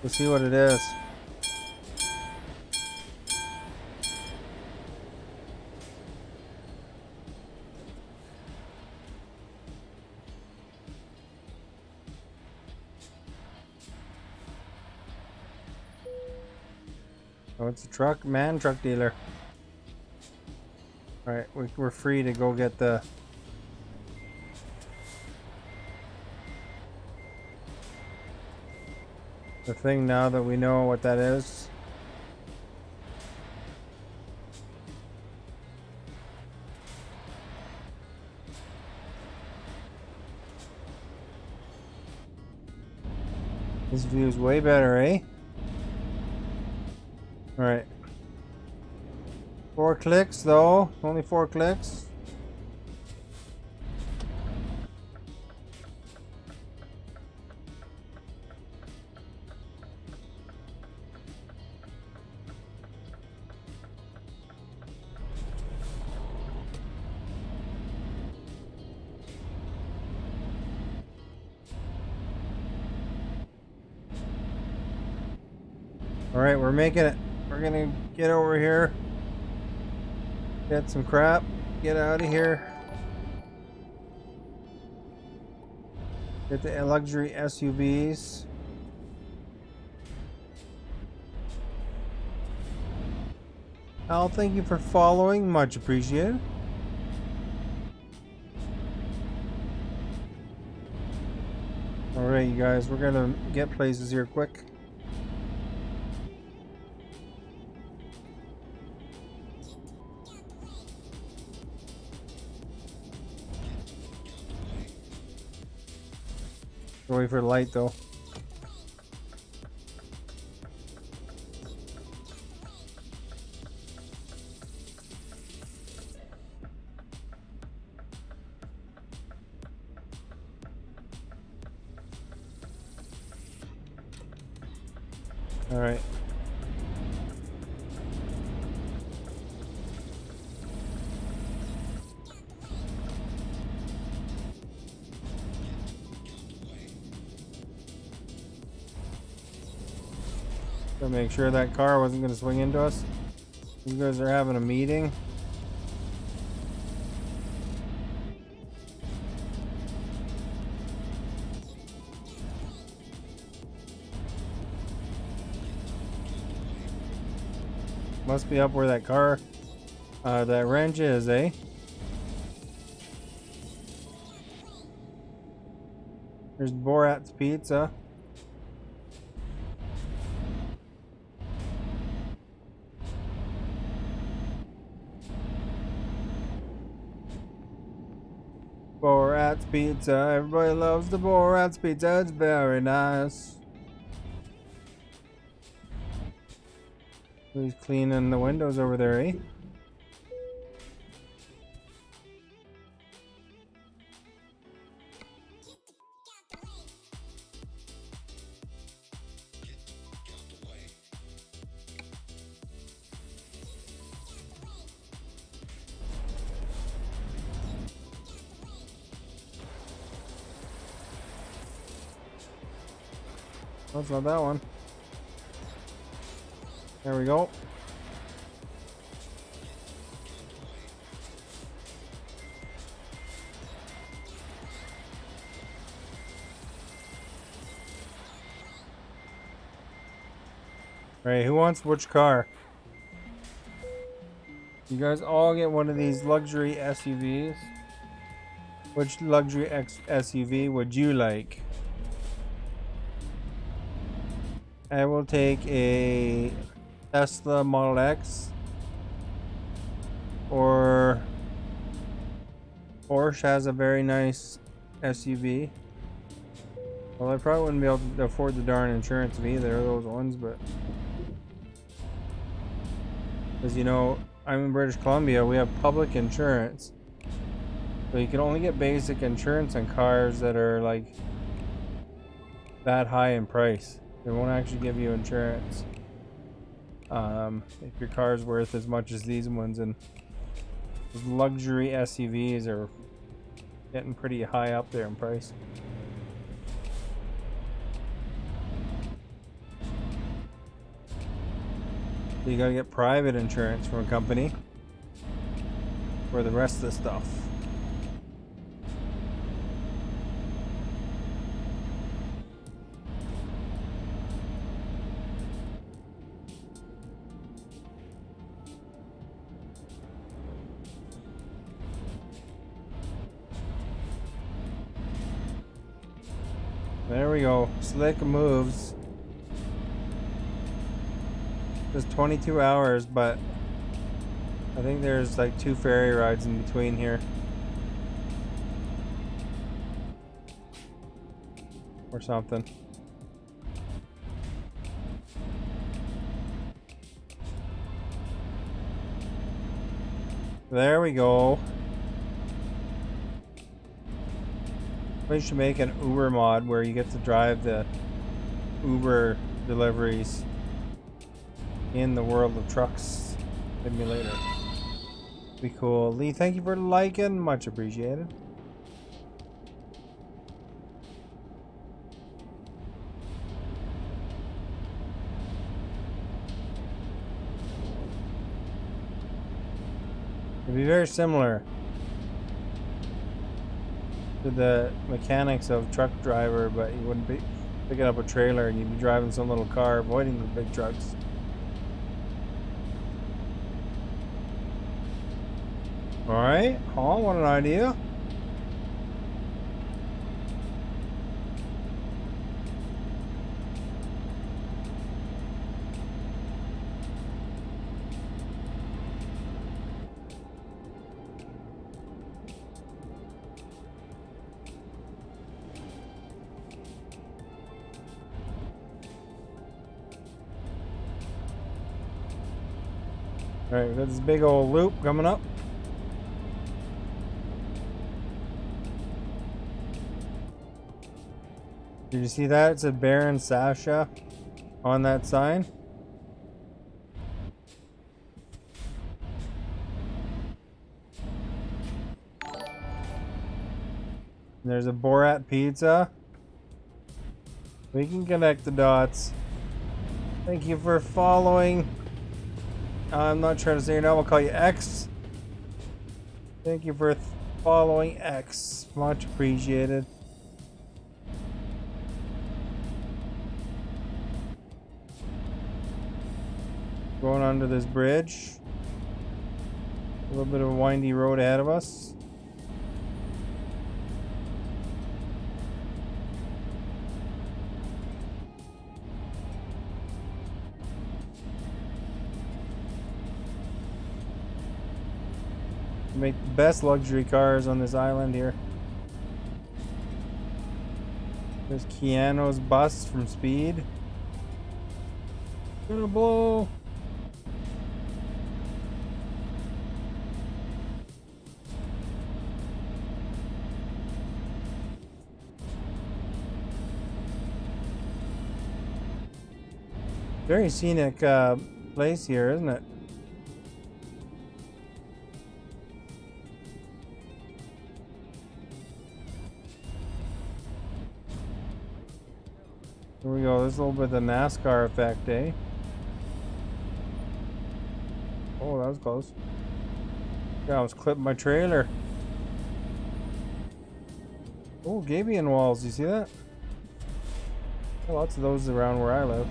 Let's see what it is. Oh, it's a truck dealer. All right, we're free to go get the thing now that we know what that is. This view is way better, eh? All right. 4 clicks though. Only 4 clicks. All right, we're making it. We're gonna get over here. Get some crap. Get out of here. Get the luxury SUVs. Al, thank you for following. Much appreciated. Alright, you guys, we're gonna get places here quick. Wait for the light though. All right. To make sure that car wasn't going to swing into us. You guys are having a meeting. Must be up where that car, that wrench is, eh? There's Borat's Pizza. Borat's Pizza. Everybody loves the Borat's Pizza. It's very nice. He's cleaning the windows over there, eh? Oh, it's not that one. There we go. Right, who wants which car? You guys all get one of these luxury SUVs. Which luxury SUV would you like? I will take a Tesla Model X, or Porsche has a very nice SUV. Well, I probably wouldn't be able to afford the darn insurance of either of those ones, but because you know, I'm in British Columbia, we have public insurance, so you can only get basic insurance on cars that are like that high in price. They won't actually give you insurance if your car's worth as much as these ones, and luxury SUVs are getting pretty high up there in price. So you gotta get private insurance from a company for the rest of the stuff. There we go. Slick moves. Just 22 hours, but I think there's like 2 ferry rides in between here. Or something. There we go. We should make an Uber mod where you get to drive the Uber deliveries in the World of Trucks simulator. Be cool. Lee, thank you for liking. Much appreciated. It'd be very similar to the mechanics of truck driver, but you wouldn't be picking up a trailer and you'd be driving some little car avoiding the big trucks. Alright, oh, what an idea. Alright, we got this big old loop coming up. Did you see that? It said Baron Sasha on that sign. And there's a Borat pizza. We can connect the dots. Thank you for following. I'm not trying to say your name. I'll call you X. Thank you for following X. Much appreciated. Going under this bridge. A little bit of a windy road ahead of us. Make the best luxury cars on this island here. There's Keanu's bus from Speed. Gonna blow. Very scenic place here, isn't it? Here we go. There's a little bit of the NASCAR effect, eh? Oh, that was close. Yeah, I was clipping my trailer. Oh, gabion walls. You see that? Lots of those around where I live.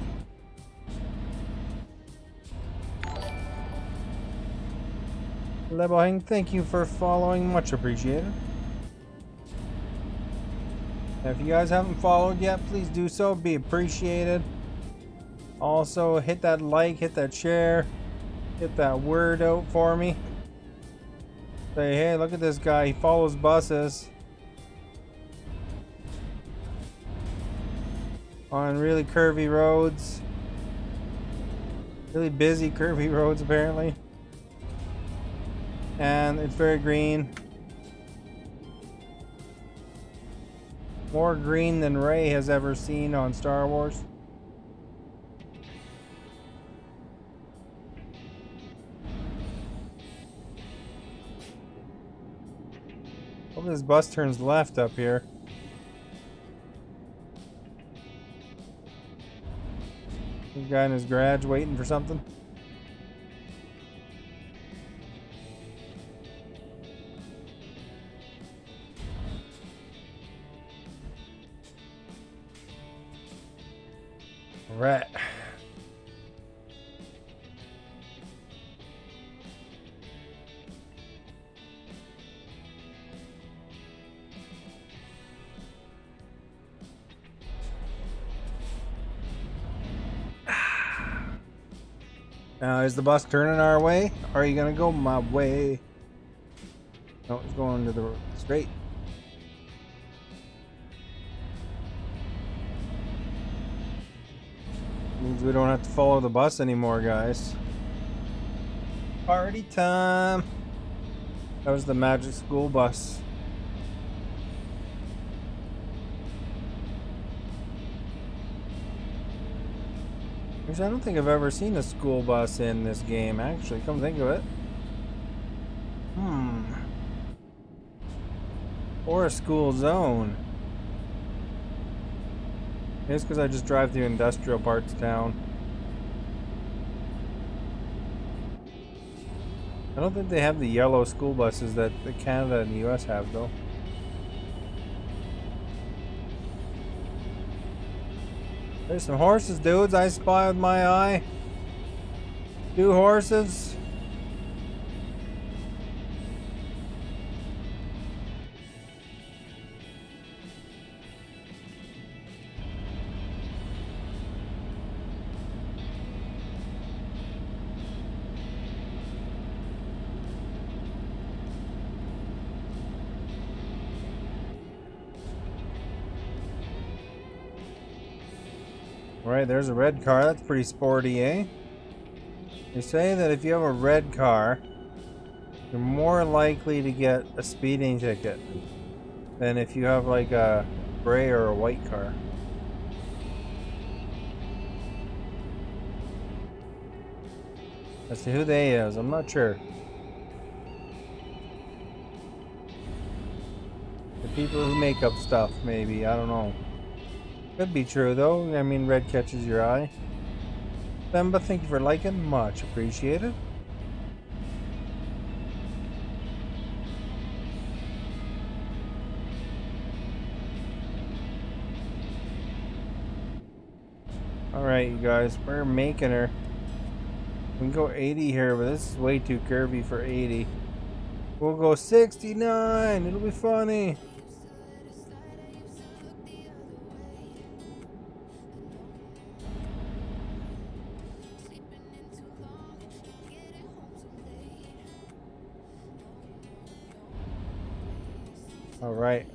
Lebohang, thank you for following. Much appreciated. If you guys haven't followed yet, please do so. Be appreciated. Also, hit that like, hit that share, get that word out for me. Say, hey, look at this guy. He follows buses on really curvy roads. Really busy, curvy roads, apparently. And it's very green. More green than Rey has ever seen on Star Wars. Hope this bus turns left up here. This guy in his garage waiting for something. Right. Now, is the bus turning our way? Or are you gonna go my way? No, it's going to the straight. Means we don't have to follow the bus anymore, guys. Party time! That was the Magic School Bus. Which I don't think I've ever seen a school bus in this game, actually, come think of it. Or a school zone. It's because I just drive through industrial parts town. I don't think they have the yellow school buses that Canada and the US have, though. There's some horses, dudes. I spy with my eye. 2 horses. Right, there's a red car. That's pretty sporty, eh? They say that if you have a red car, you're more likely to get a speeding ticket than if you have like a gray or a white car. As to who they is, I'm not sure. The people who make up stuff, maybe. I don't know. Could be true though. I mean, red catches your eye. Themba, thank you for liking. Much appreciated. Alright, you guys. We're making her. We can go 80 here, but this is way too curvy for 80. We'll go 69. It'll be funny. All right.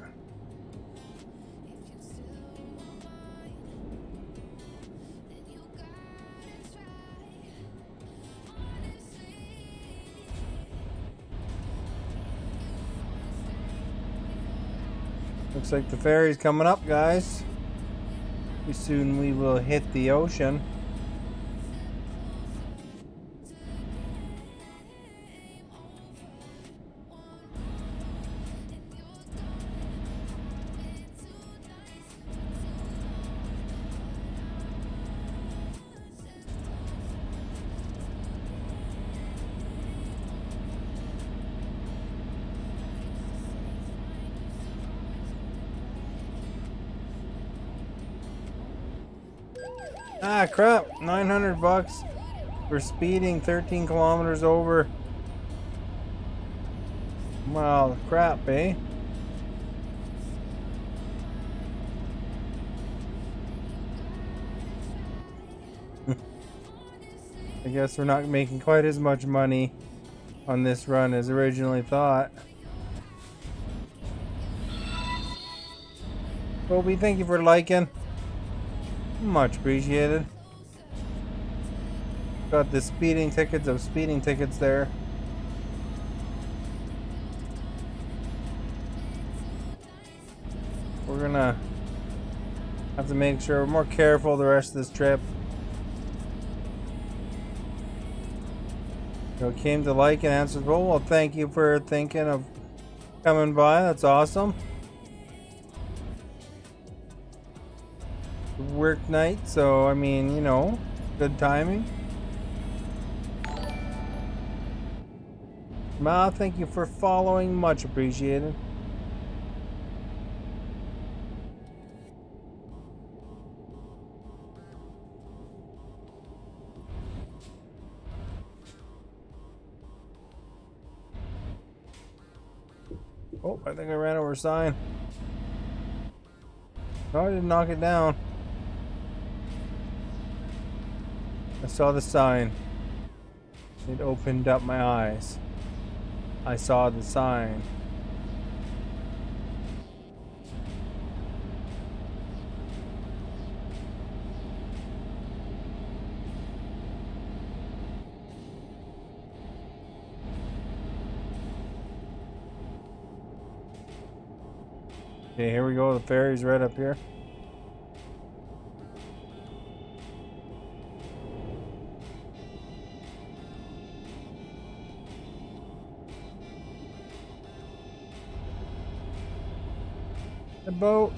Looks like the ferry's coming up, guys. Pretty soon we will hit the ocean. Ah, crap. 900 bucks for speeding 13 kilometers over. Well, crap, eh? I guess we're not making quite as much money on this run as originally thought. Kobe, thank you for liking. Much appreciated. Got the speeding tickets of speeding tickets there. We're gonna have to make sure we're more careful the rest of this trip. So came to like and answered. Well, thank you for thinking of coming by. That's awesome. Work night, so I mean, you know, good timing. Ma, thank you for following. Much appreciated. Oh, I think I ran over a sign. No, I didn't knock it down. I saw the sign. It opened up my eyes. I saw the sign. Okay, here we go. The ferry's right up here.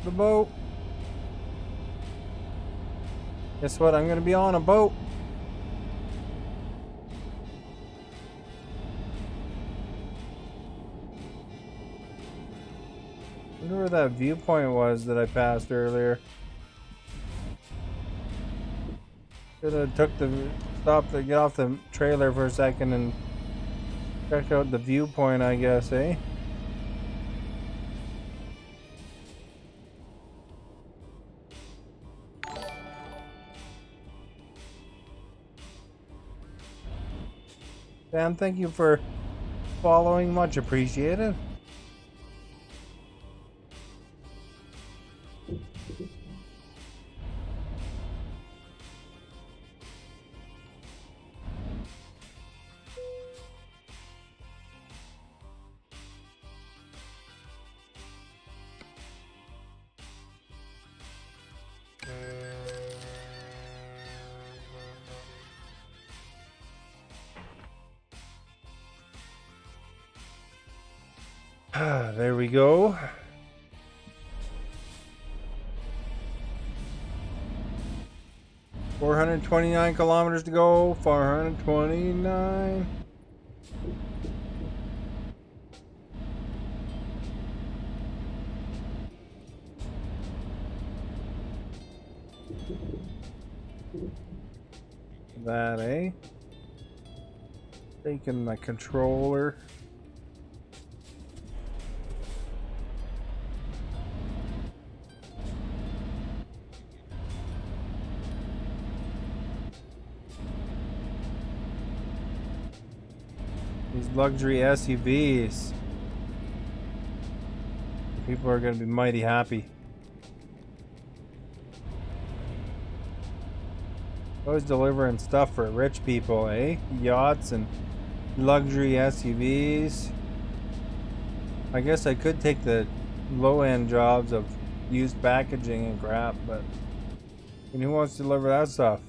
The boat. Guess what? I'm gonna be on a boat. I wonder where that viewpoint was that I passed earlier. Should have took the stop to get off the trailer for a second and check out the viewpoint, I guess, eh? Dan, thank you for following. Much appreciated. There we go. $429 kilometers to go. 429. That, eh? Taking my controller. These luxury SUVs. People are going to be mighty happy. Always delivering stuff for rich people, eh? Yachts and luxury SUVs. I guess I could take the low-end jobs of used packaging and crap, but who wants to deliver that stuff?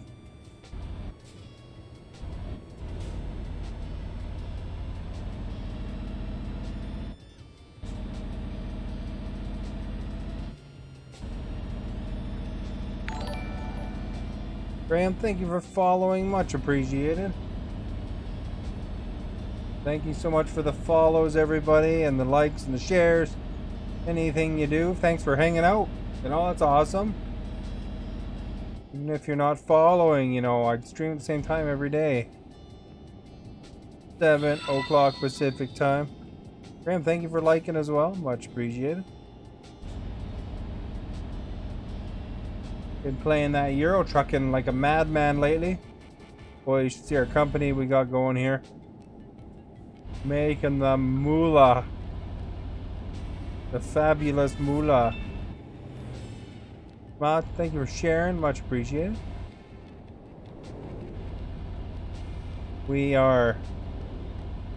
Graham, thank you for following. Much appreciated. Thank you so much for the follows, everybody, and the likes and the shares. Anything you do. Thanks for hanging out. You know, that's awesome. Even if you're not following, you know, I stream at the same time every day. 7 o'clock Pacific time. Graham, thank you for liking as well. Much appreciated. Been playing that Euro Trucking like a madman lately. Boy, you should see our company we got going here. Making the moolah. The fabulous moolah. Matt, thank you for sharing. Much appreciated. We are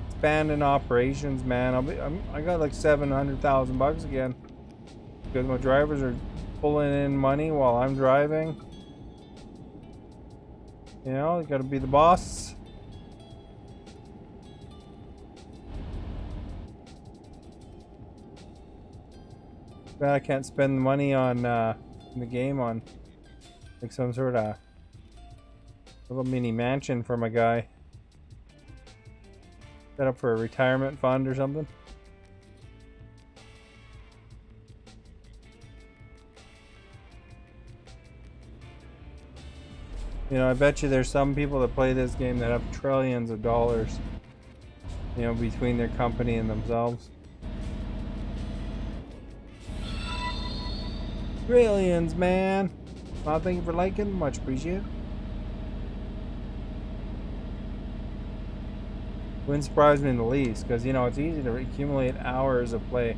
expanding operations, man. I got like $700,000 again because my drivers are pulling in money while I'm driving. You know, you gotta be the boss. But I can't spend money on in the game on like some sort of little mini mansion for my guy. Set up for a retirement fund or something. You know, I bet you there's some people that play this game that have trillions of dollars, you know, between their company and themselves. Trillions, man. Well, thank you for liking. Much appreciated. Wouldn't surprise me in the least, because, you know, it's easy to accumulate hours of play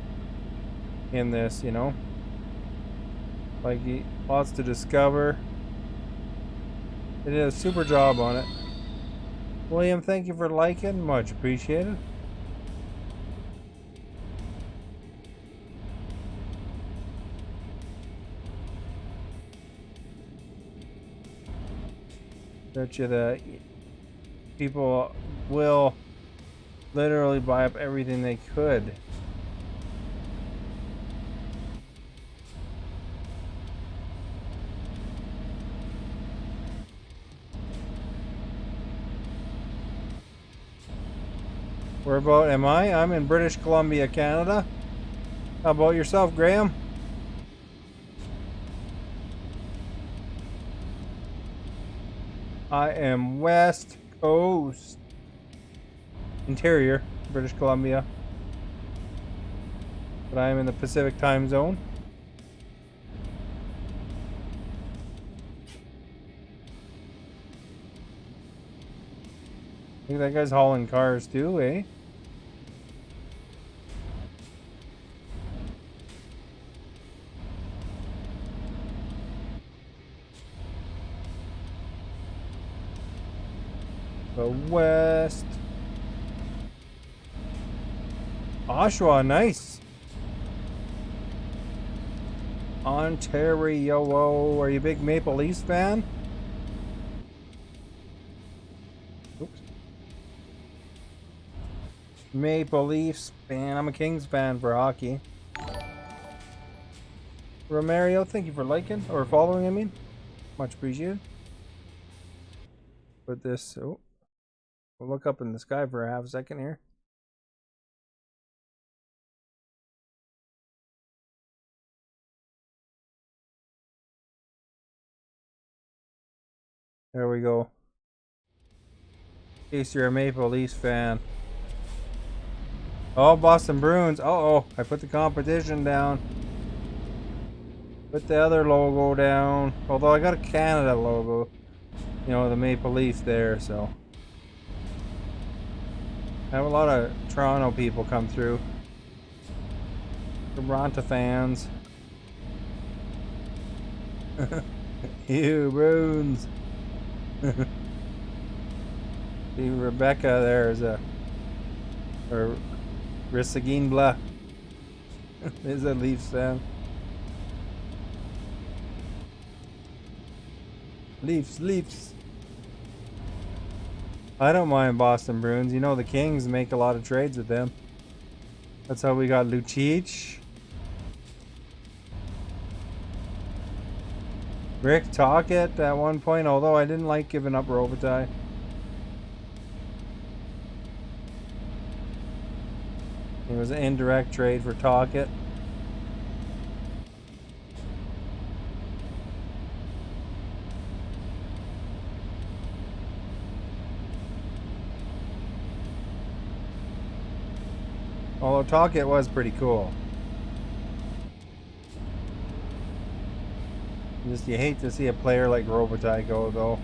in this, you know. Like, lots to discover. They did a super job on it. William, thank you for liking. Much appreciated. Bet you the people will literally buy up everything they could. Where about am I? I'm in British Columbia, Canada. How about yourself, Graham? I am West Coast. Interior, British Columbia. But I am in the Pacific time zone. I think that guy's hauling cars too, eh? The West. Oshawa, nice. Ontario. Are you a big Maple Leafs fan? Oops. Maple Leafs fan. I'm a Kings fan for hockey. Romario, thank you for liking or following, I mean. Much appreciated. Put this. Oh, we'll look up in the sky for a half second here. There we go. In case you're a Maple Leafs fan. Oh, Boston Bruins. Uh-oh, I put the competition down. Put the other logo down. Although I got a Canada logo. You know, the Maple Leafs there, so. I have a lot of Toronto people come through. Toronto fans. You Bruins. See Rebecca there is a or Rissaginbla is a Leafs fan. Leafs. I don't mind Boston Bruins. You know the Kings make a lot of trades with them. That's how we got Lucic. Rick Tocchet at one point, although I didn't like giving up Robitaille. It was an indirect trade for Tocchet. Although Talkit was pretty cool. Just you hate to see a player like Robitaille go though.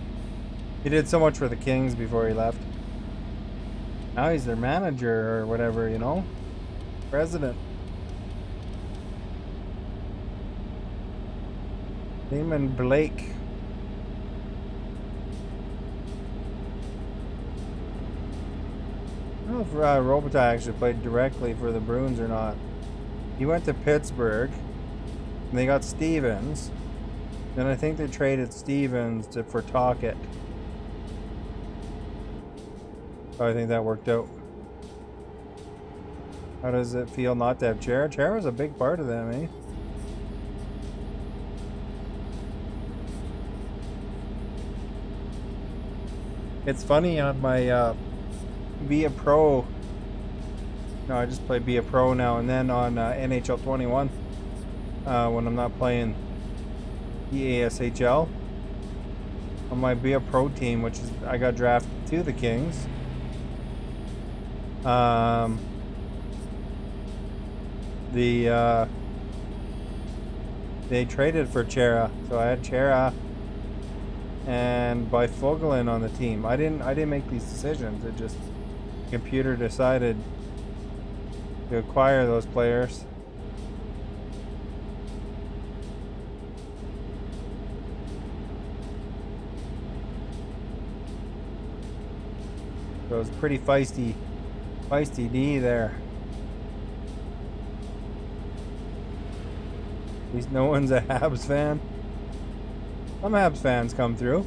He did so much for the Kings before he left. Now he's their manager or whatever, you know? President. Damon Blake. I don't know if Robitaille actually played directly for the Bruins or not. He went to Pittsburgh, and they got Stevens. Then I think they traded Stevens for Talkit. I think that worked out. How does it feel not to have Chara? Chara was a big part of them, eh? It's funny on my Be a Pro. No, I just play Be a Pro now and then on NHL 21 when I'm not playing EASHL. On my Be a Pro team, which is I got drafted to the Kings. They traded for Chara, so I had Chara and by Fogelin on the team. I didn't make these decisions. It just the computer decided to acquire those players. So it was pretty feisty D there. At least no one's a Habs fan. Some Habs fans come through.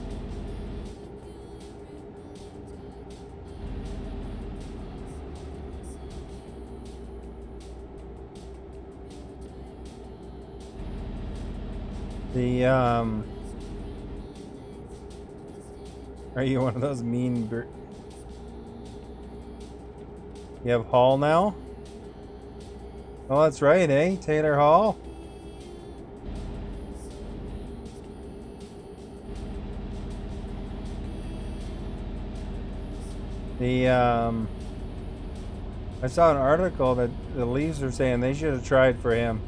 Are you one of those mean you have Hall now? Oh, that's right, eh? Taylor Hall? I saw an article that the Leafs are saying they should have tried for him.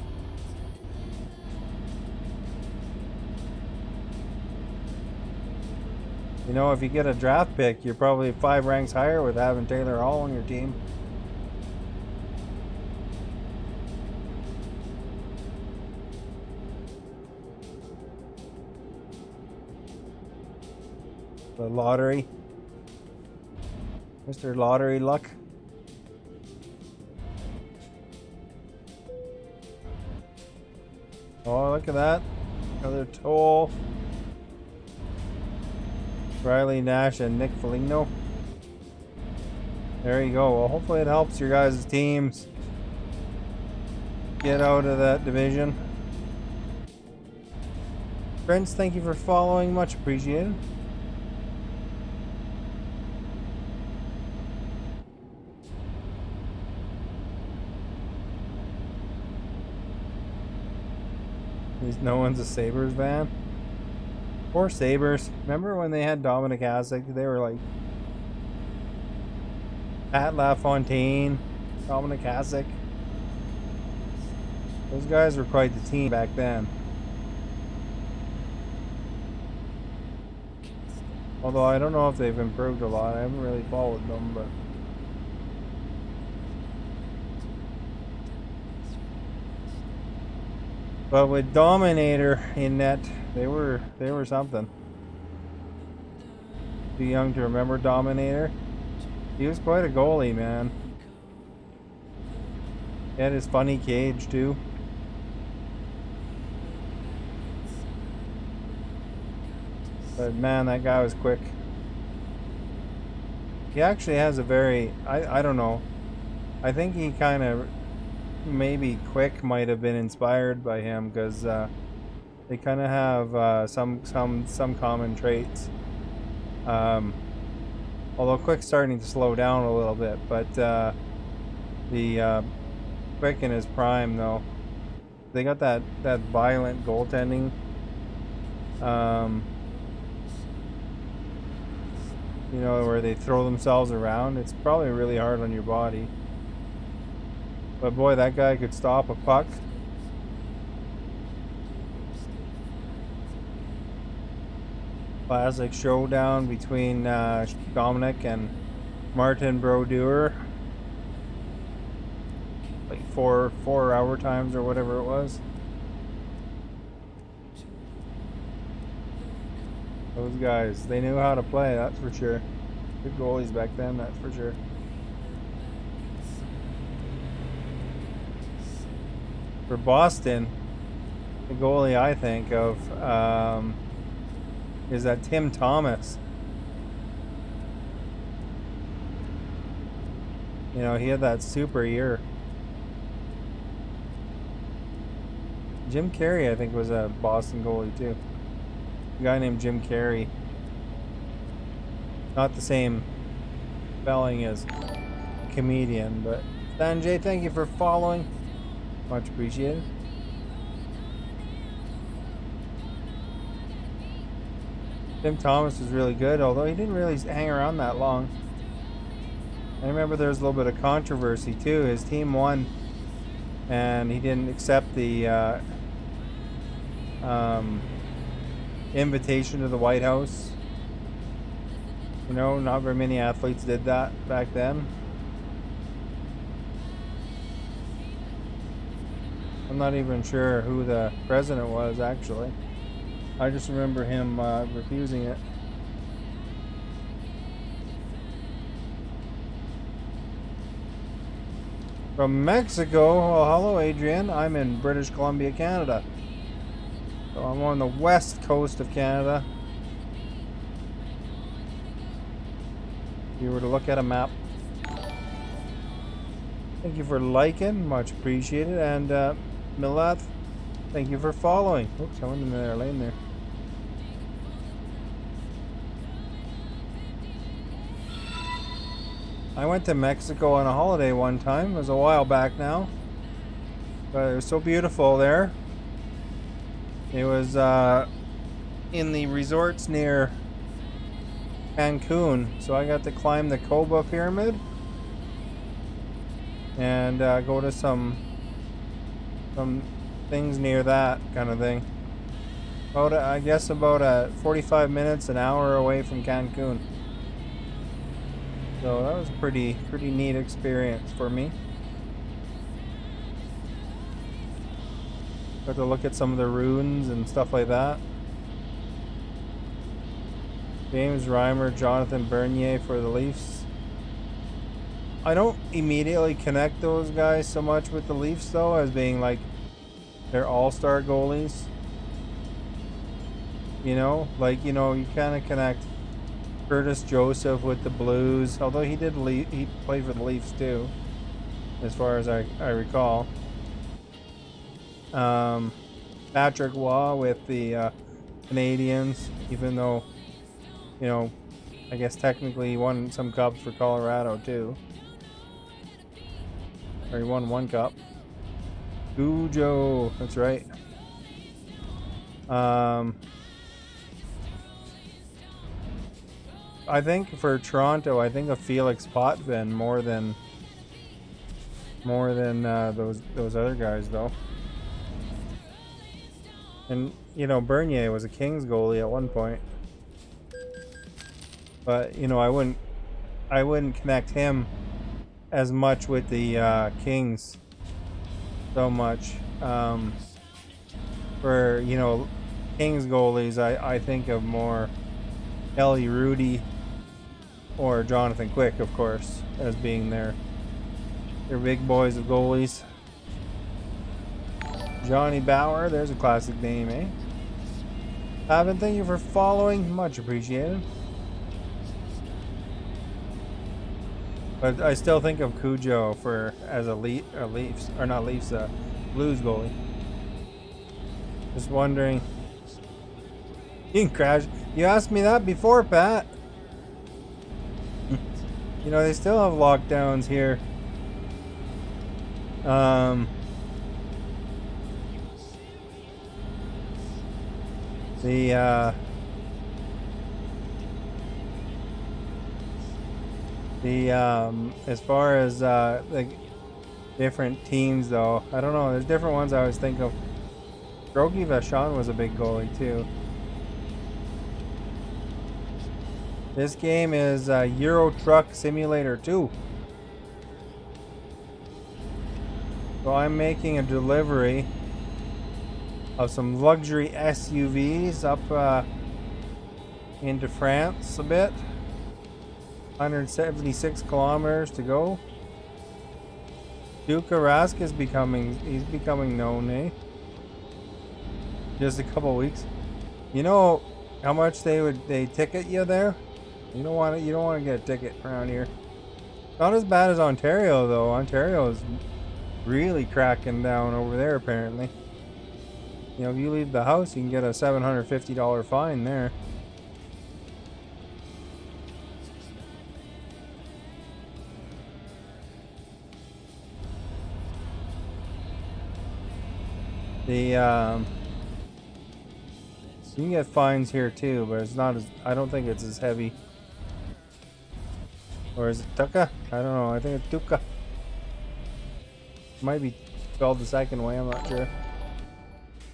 You know, if you get a draft pick, you're probably 5 ranks higher with having Taylor Hall on your team. The lottery. Mr. Lottery Luck. Oh, look at that. Another toll. Riley Nash and Nick Foligno. There you go. Well, hopefully it helps your guys' teams get out of that division. Friends, thank you for following. Much appreciated. No one's a Sabres fan. Poor Sabres. Remember when they had Dominic Hasek? They were like Pat LaFontaine, Dominic Hasek. Those guys were quite the team back then. Although I don't know if they've improved a lot. I haven't really followed them, but with Dominator in net, they were something. Too young to remember Dominator. He was quite a goalie, man. He had his funny cage too. But man, that guy was quick. He actually has a very, I don't know. I think he kind of, maybe Quick might have been inspired by him because they kind of have some common traits. Although Quick's starting to slow down a little bit, but the Quick in his prime though, they got that violent goaltending. You know, where they throw themselves around. It's probably really hard on your body. But boy, that guy could stop a puck. Classic showdown between Dominic and Martin Brodeur. Like four hour times or whatever it was. Those guys, they knew how to play, that's for sure. Good goalies back then, that's for sure. For Boston, the goalie I think of is that Tim Thomas. You know, he had that super year. Jim Carrey, I think, was a Boston goalie too. A guy named Jim Carrey. Not the same spelling as comedian, but Sanjay, thank you for following. Much appreciated. Tim Thomas was really good, although he didn't really hang around that long. I remember there was a little bit of controversy too. His team won, and he didn't accept the invitation to the White House. You know, not very many athletes did that back then. I'm not even sure who the president was, actually. I just remember him refusing it. From Mexico, well, hello Adrian. I'm in British Columbia, Canada. So I'm on the west coast of Canada. If you were to look at a map. Thank you for liking, much appreciated. And Milath, thank you for following. Oops, I went in their lane there. I went to Mexico on a holiday one time. It was a while back now. But it was so beautiful there. It was in the resorts near Cancun. So I got to climb the Coba Pyramid. And go to some things near that kind of thing. I guess about 45 minutes, an hour away from Cancun. So that was a pretty neat experience for me. Got to look at some of the ruins and stuff like that. James Reimer, Jonathan Bernier for the Leafs. I don't immediately connect those guys so much with the Leafs though, as being like they're all-star goalies. You know, like, you know, you kind of connect Curtis Joseph with the Blues, although he played for the Leafs too, as far as I recall. Patrick Waugh with the Canadians, even though, you know, I guess technically he won some cups for Colorado too. Or he won one cup. Cujo, that's right. I think for Toronto, I think of Felix Potvin more than those other guys though. And you know, Bernier was a Kings goalie at one point, but you know, I wouldn't connect him as much with the Kings so much. For you know, Kings goalies, I think of more Ellie Rudy or Jonathan Quick, of course, as being their big boys of goalies. Johnny Bauer, there's a classic name, eh? Evan, thank you for following, much appreciated. But I still think of Cujo as a Blues goalie. Just wondering. You can crash. You asked me that before, Pat. You know, they still have lockdowns here. As far as the different teams though. I don't know. There's different ones I always think of. Drogi Vachon was a big goalie too. This game is Euro Truck Simulator 2. So I'm making a delivery of some luxury SUVs up into France a bit. 176 kilometers to go. Duke Rask is becoming known, eh? Just a couple weeks. You know how much they ticket you there? You don't want to get a ticket around here. Not as bad as Ontario though. Ontario is really cracking down over there apparently. You know, if you leave the house, you can get a $750 fine there. You can get fines here too, but it's not as, I don't think it's as heavy. Or is it Tuka? I don't know. I think it's Tuka. Might be spelled the second way, I'm not sure.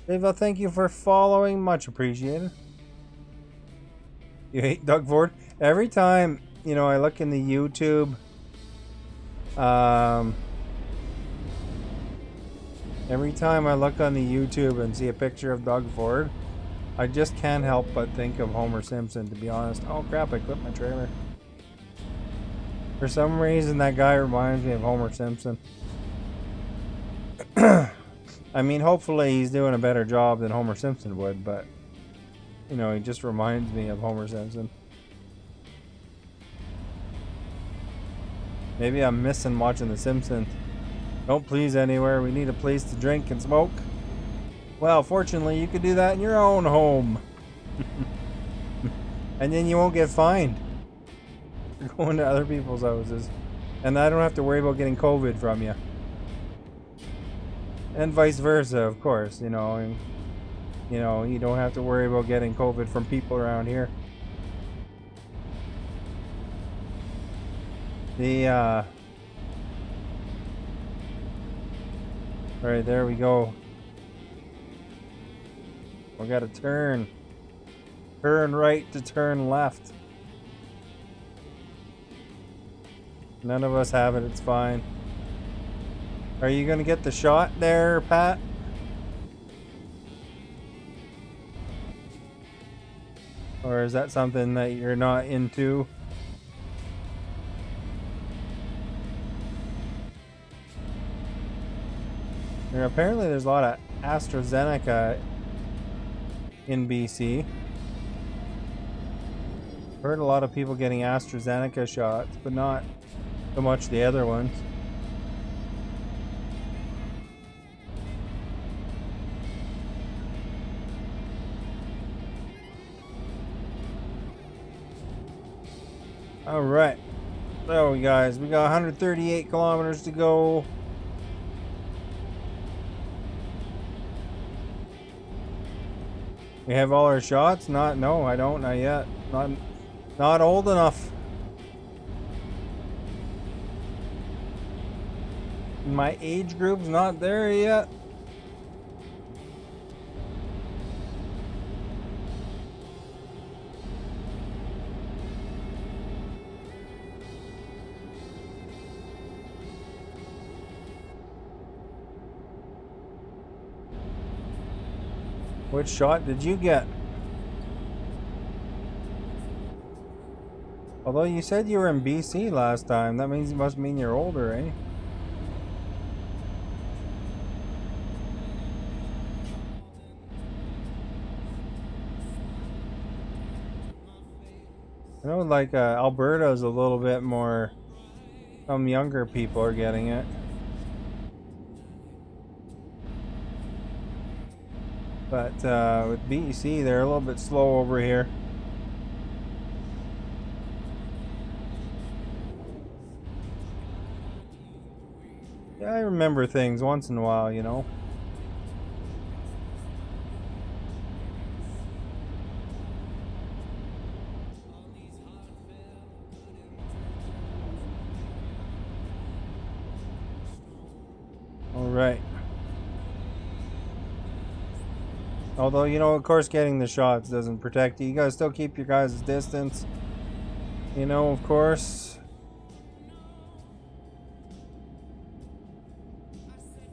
Ava, thank you for following. Much appreciated. You hate Doug Ford? Every time, you know, I look in the YouTube, every time I look on the YouTube and see a picture of Doug Ford, I just can't help but think of Homer Simpson, to be honest. Oh crap, I clipped my trailer. For some reason, that guy reminds me of Homer Simpson. I mean, hopefully he's doing a better job than Homer Simpson would, but, you know, he just reminds me of Homer Simpson. Maybe I'm missing watching The Simpsons. Don't please anywhere. We need a place to drink and smoke. Well, fortunately, you could do that in your own home. And then you won't get fined for going to other people's houses. And I don't have to worry about getting COVID from you. And vice versa, of course, you know. And, you know, you don't have to worry about getting COVID from people around here. Alright, there we go. We gotta turn. Turn right to turn left. None of us have it, it's fine. Are you gonna get the shot there, Pat? Or is that something that you're not into? And apparently there's a lot of AstraZeneca in BC. Heard a lot of people getting AstraZeneca shots, but not so much the other ones. All right, so guys, we got 138 kilometers to go. We have all our shots? No, I don't, not yet. Not old enough. My age group's not there yet. Which shot did you get? Although you said you were in BC last time, that must mean you're older, eh? I know, like, Alberta's a little bit more, some younger people are getting it. But with BC, they're a little bit slow over here. Yeah, I remember things once in a while, you know. Right. Although, you know, of course, getting the shots doesn't protect you. You gotta still keep your guys' distance. You know, of course.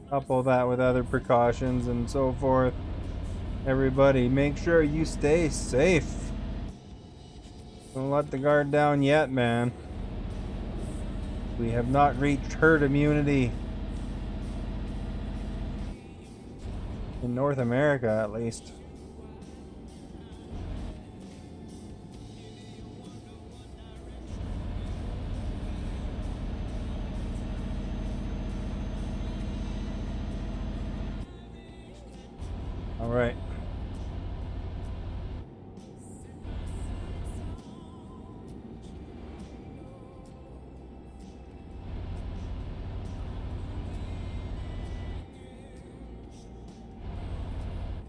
Couple that with other precautions and so forth. Everybody, make sure you stay safe. Don't let the guard down yet, man. We have not reached herd immunity. In North America, at least. All right.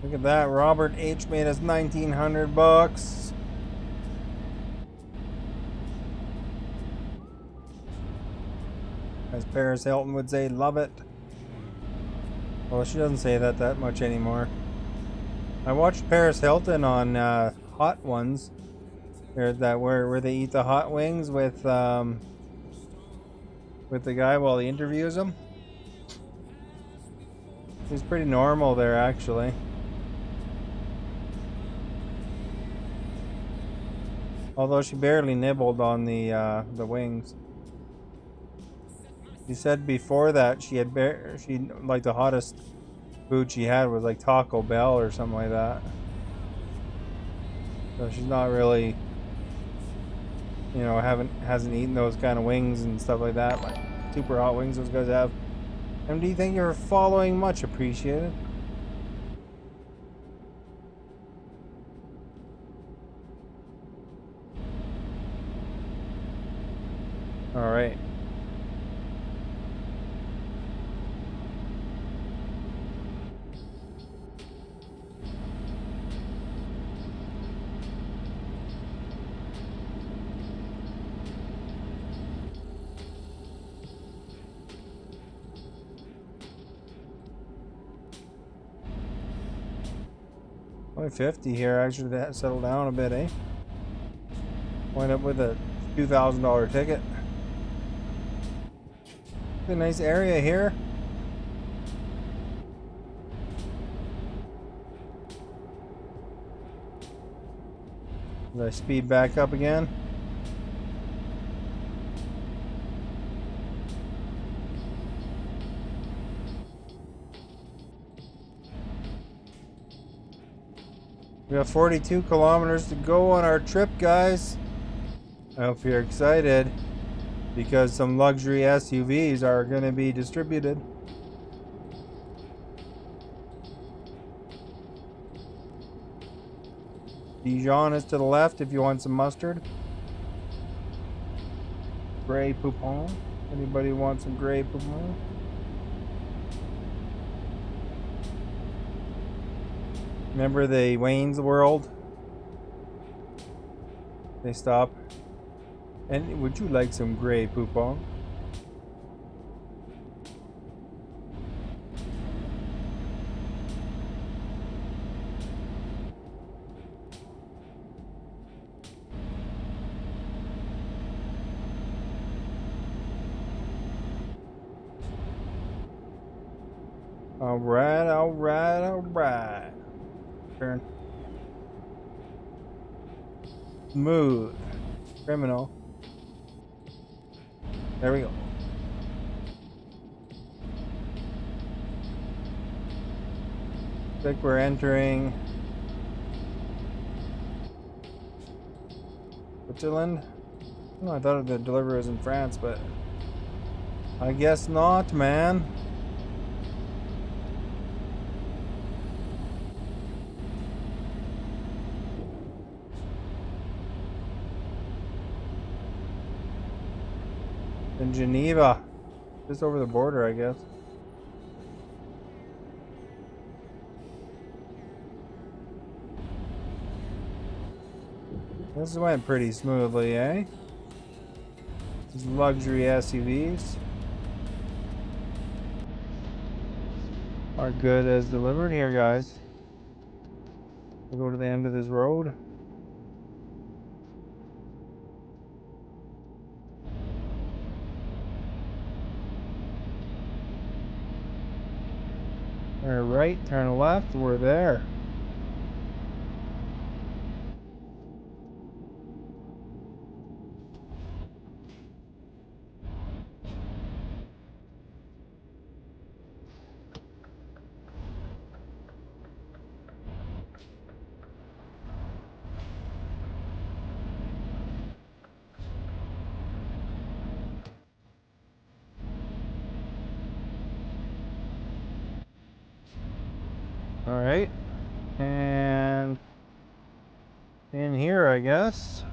Look at that. Robert H made us $1,900. As Paris Hilton would say, love it. Well, she doesn't say that much anymore. I watched Paris Hilton on Hot Ones, where they eat the hot wings with the guy while he interviews him. He's pretty normal there, actually. Although she barely nibbled on the wings. She said before that she like the hottest food she had was like Taco Bell or something like that. So she's not really, you know, hasn't eaten those kind of wings and stuff like that, like super hot wings those guys have. And do you think you're following? Much appreciated. All right. Only 50 here. I should settle down a bit, eh? Wind up with a $2,000 ticket. It's a nice area here. Did I speed back up again? We have 42 kilometers to go on our trip, guys. I hope you're excited because some luxury SUVs are going to be distributed. Dijon is to the left if you want some mustard. Grey Poupon. Anybody want some Grey Poupon? Remember the Wayne's World? They stop. And would you like some Grey Poupon? Alright, alright, alright. Turn. Smooth. Criminal. There we go. Looks like we're entering Switzerland. Oh, I thought the delivery was in France, but I guess not, man. In Geneva. Just over the border, I guess. This went pretty smoothly, eh? These luxury SUVs. are good as delivered here, guys. We'll go to the end of this road. Turn right, turn left, we're there. All right, and in here, I guess.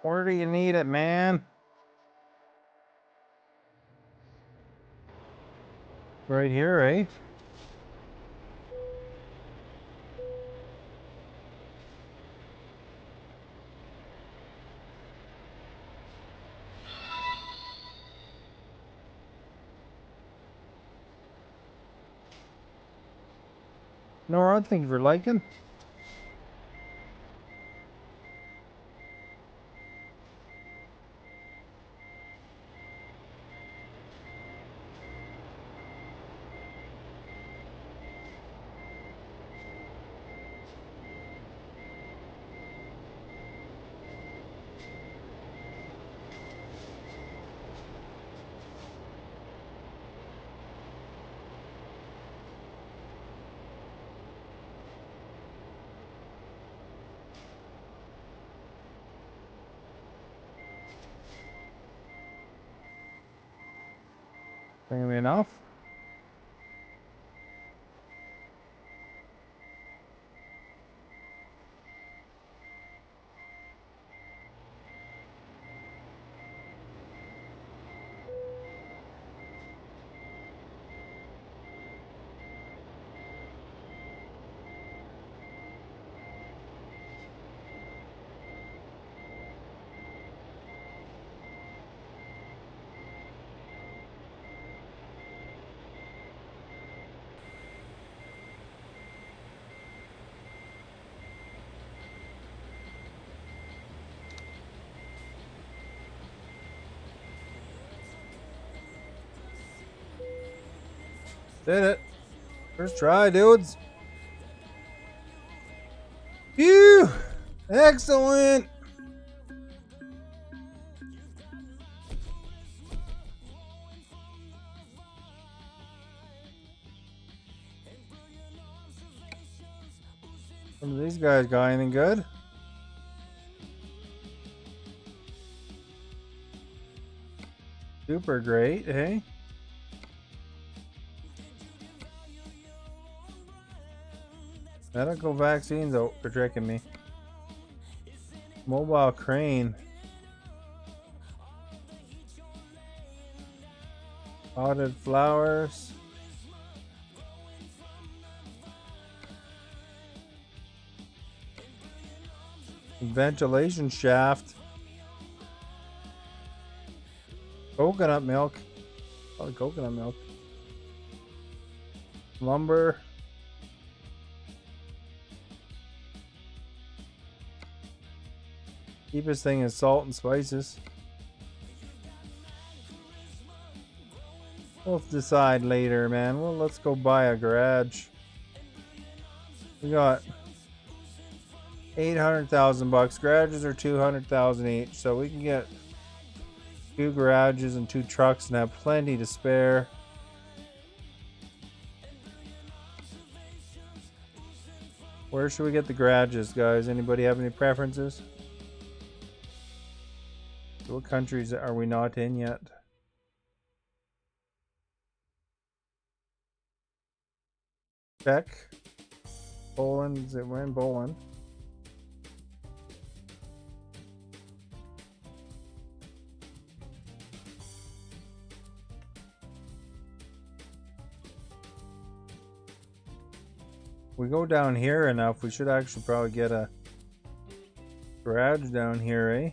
Where do you need it, man? Right here, eh? Nora, thank you for liking. Bring me enough. Did it. First try, dudes. Phew! Excellent! Some of these guys got anything good? Super great, hey? Medical vaccines are tricking me. Mobile crane. Potted flowers. Ventilation shaft. Coconut milk. Probably coconut milk. Lumber. Cheapest thing is salt and spices. We'll decide later, man. Well, let's go buy a garage. We got 800,000 bucks. Garages are 200,000 each, so we can get 2 garages and 2 trucks and have plenty to spare. Where should we get the garages, guys? Anybody have any preferences? What countries are we not in yet? Czech. Poland. We're in Poland. We go down here enough, we should actually probably get a garage down here, eh?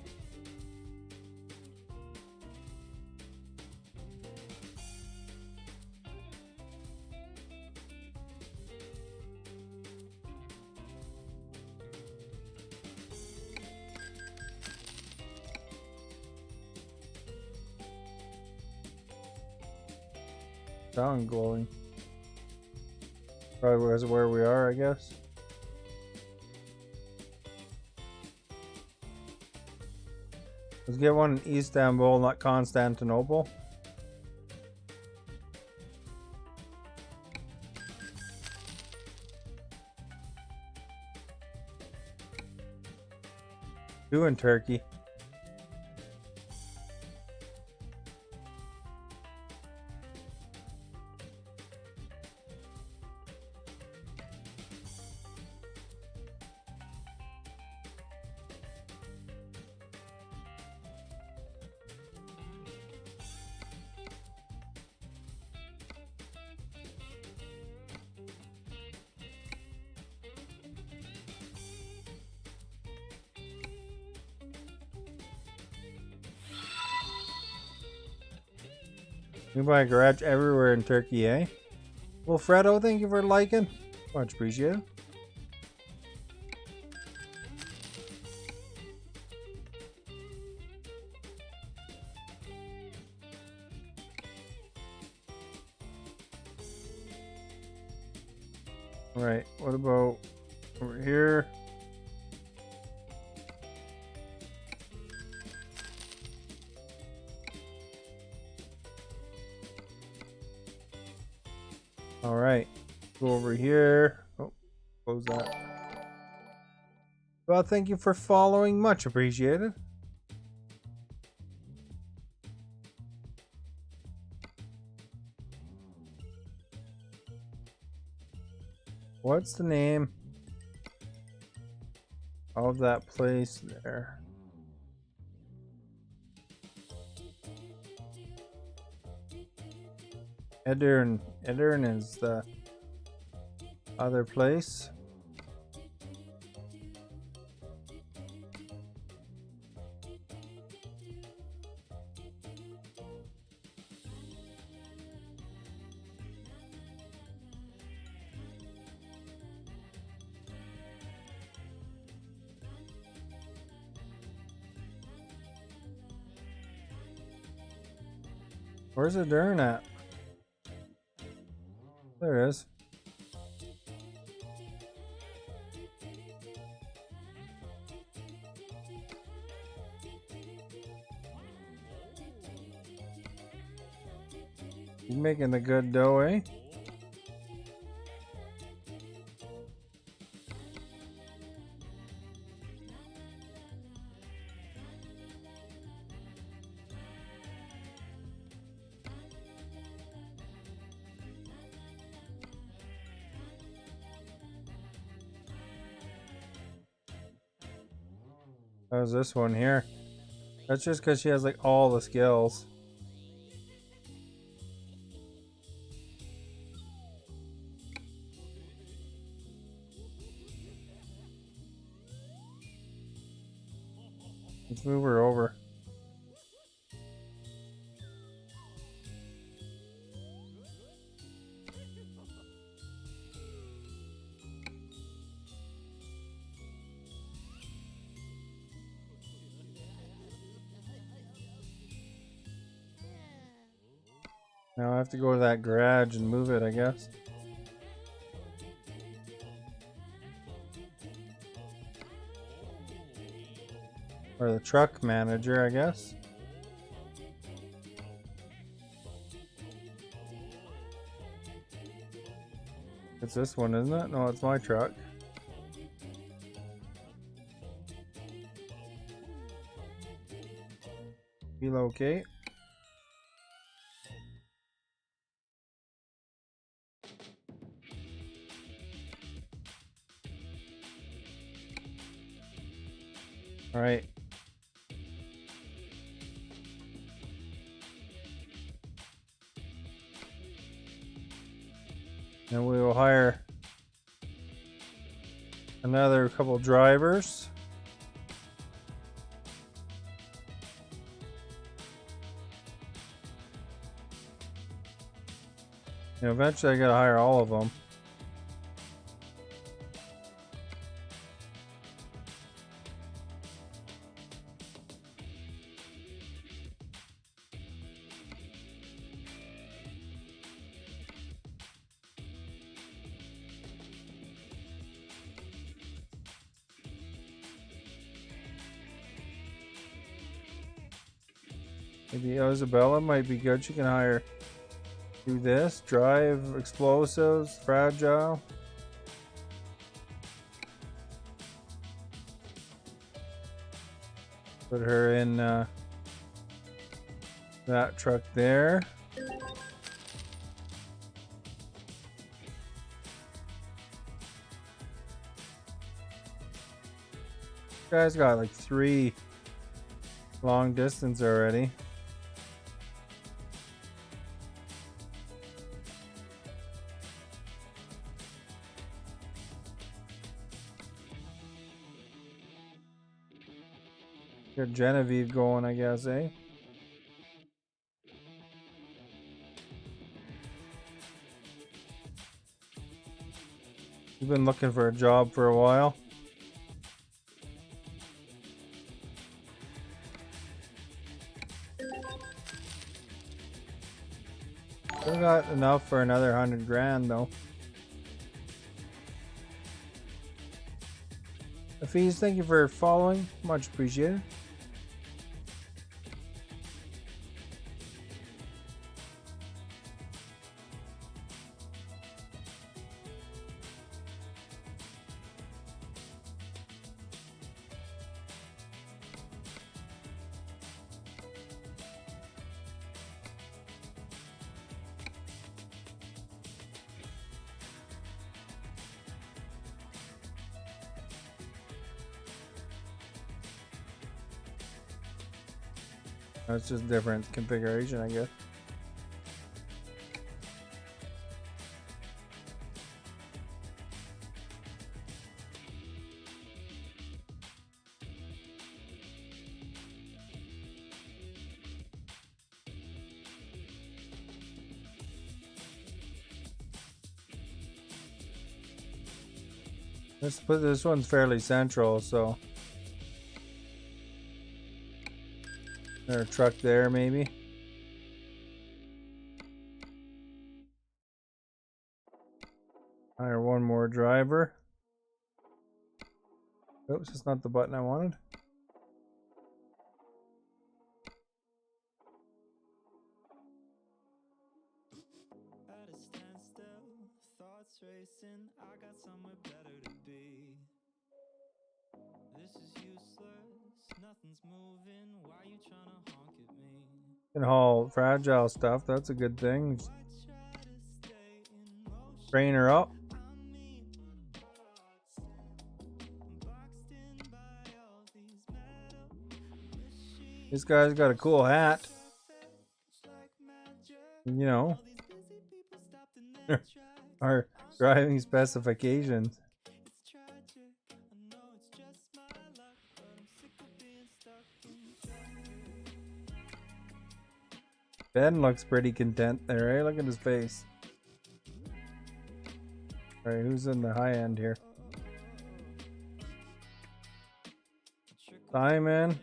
Sound glowing. Probably was where we are, I guess. Let's get one in Istanbul, not Constantinople. Two in Turkey. You buy a garage everywhere in Turkey, eh? Well, Fredo, thank you for liking. Much appreciated. Alright, what about over here? Alright, go over here. Oh, close that. Well, thank you for following. Much appreciated. What's the name of that place there? Edirne. Edirne is the other place. Where's Edirne at? There it is. You making the good dough, eh? How's this one here? That's just because she has like all the skills. Let's move her over. Now I have to go to that garage and move it, I guess. Or the truck manager, I guess. It's this one, isn't it? No, it's my truck. Relocate. All right. And we will hire another couple drivers. You know, eventually I gotta hire all of them. Maybe Isabella might be good. She can hire. Do this. Drive, explosives, fragile. Put her in that truck there. This guy's got like 3 long distance already. Got Genevieve going, I guess, eh? You've been looking for a job for a while. Still got enough for another 100 grand though. Hafiz, thank you for following. Much appreciated. That's just different configuration, I guess. Let's put this one's fairly central, so there's a truck there, maybe. Hire one more driver. Oops, it's not the button I wanted. At a standstill, thoughts racing. I got somewhere better to be. This is useless, nothing's moving. Why you trying to honk at me? Can haul fragile stuff, that's a good thing. Train her up. This guy's got a cool hat. You know, our driving specifications. Ben looks pretty content there, eh? Look at his face. Alright, who's in the high end here? Simon.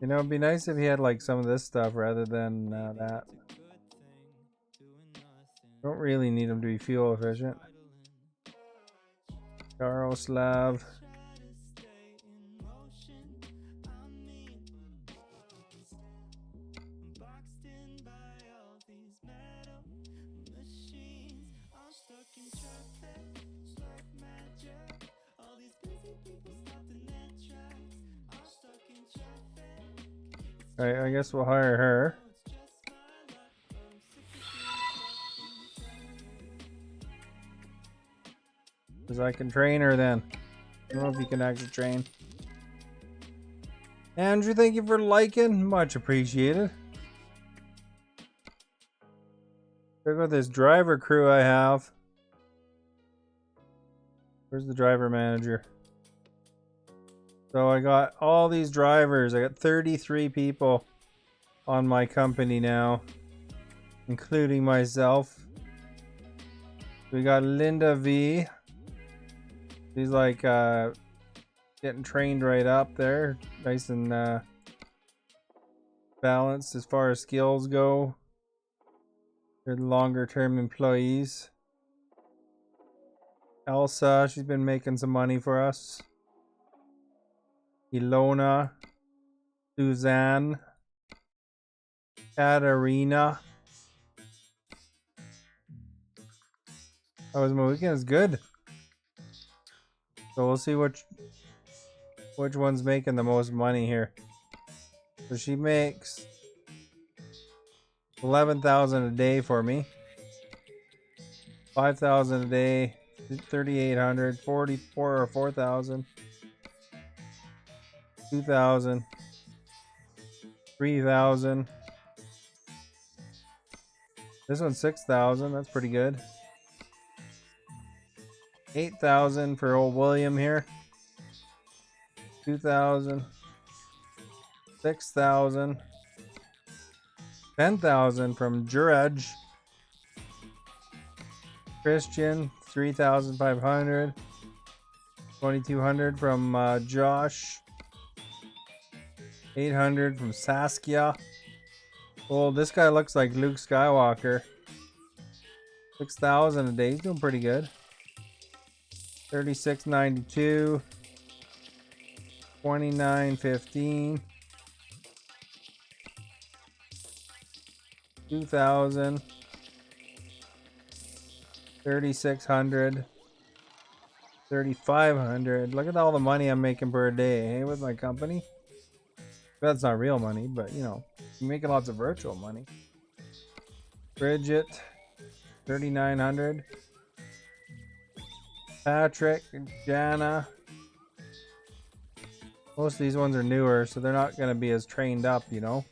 You know, it'd be nice if he had like some of this stuff rather than that. Don't really need him to be fuel efficient. Yaroslav. Alright, I guess we'll hire her. Because I can train her then. I don't know if you can actually train. Andrew, thank you for liking. Much appreciated. Check out this driver crew I have. Where's the driver manager? So I got all these drivers. I got 33 people on my company now. including myself. We got Linda V. She's like getting trained right up there, nice and balanced as far as skills go. They're longer term employees. Elsa, she's been making some money for us. Ilona, Suzanne, Katarina. That was my weekend. It's good. So we'll see which one's making the most money here. So she makes 11,000 a day for me. 5,000 a day. 3,800, 44 or 4,000. 2,000. 3,000. This one's 6,000. That's pretty good. 8,000 for old William here. 2,000. 6,000. 10,000 from Juraj. Christian, 3,500. 2,200 from Josh. 800 from Saskia. Well, this guy looks like Luke Skywalker. 6,000 a day. He's doing pretty good. 36.92. 29.15. 2,000. 3,600. 3,500. Look at all the money I'm making per day, hey, with my company. That's not real money, but you know, you're making lots of virtual money. Bridget, 3,900. Patrick, Jana. Most of these ones are newer, so they're not going to be as trained up, you know.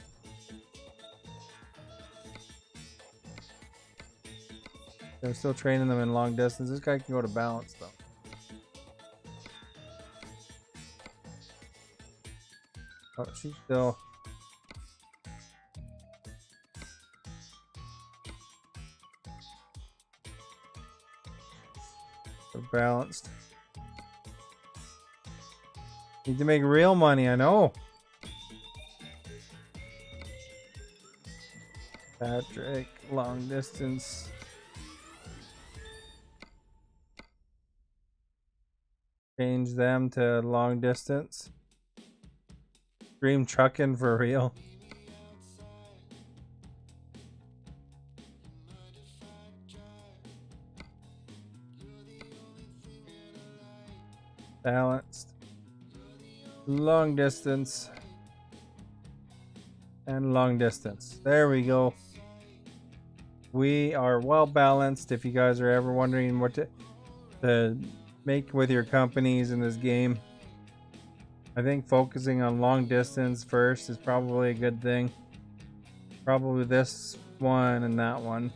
They're still training them in long distance. This guy can go to balance, though. Oh, she's still... so balanced. Need to make real money, I know. Patrick, long distance. Change them to long distance. Dream trucking for real. Balanced. Long distance. And long distance. There we go. We are well balanced. If you guys are ever wondering what to make with your companies in this game, I think focusing on long distance first is probably a good thing. Probably this one and that one.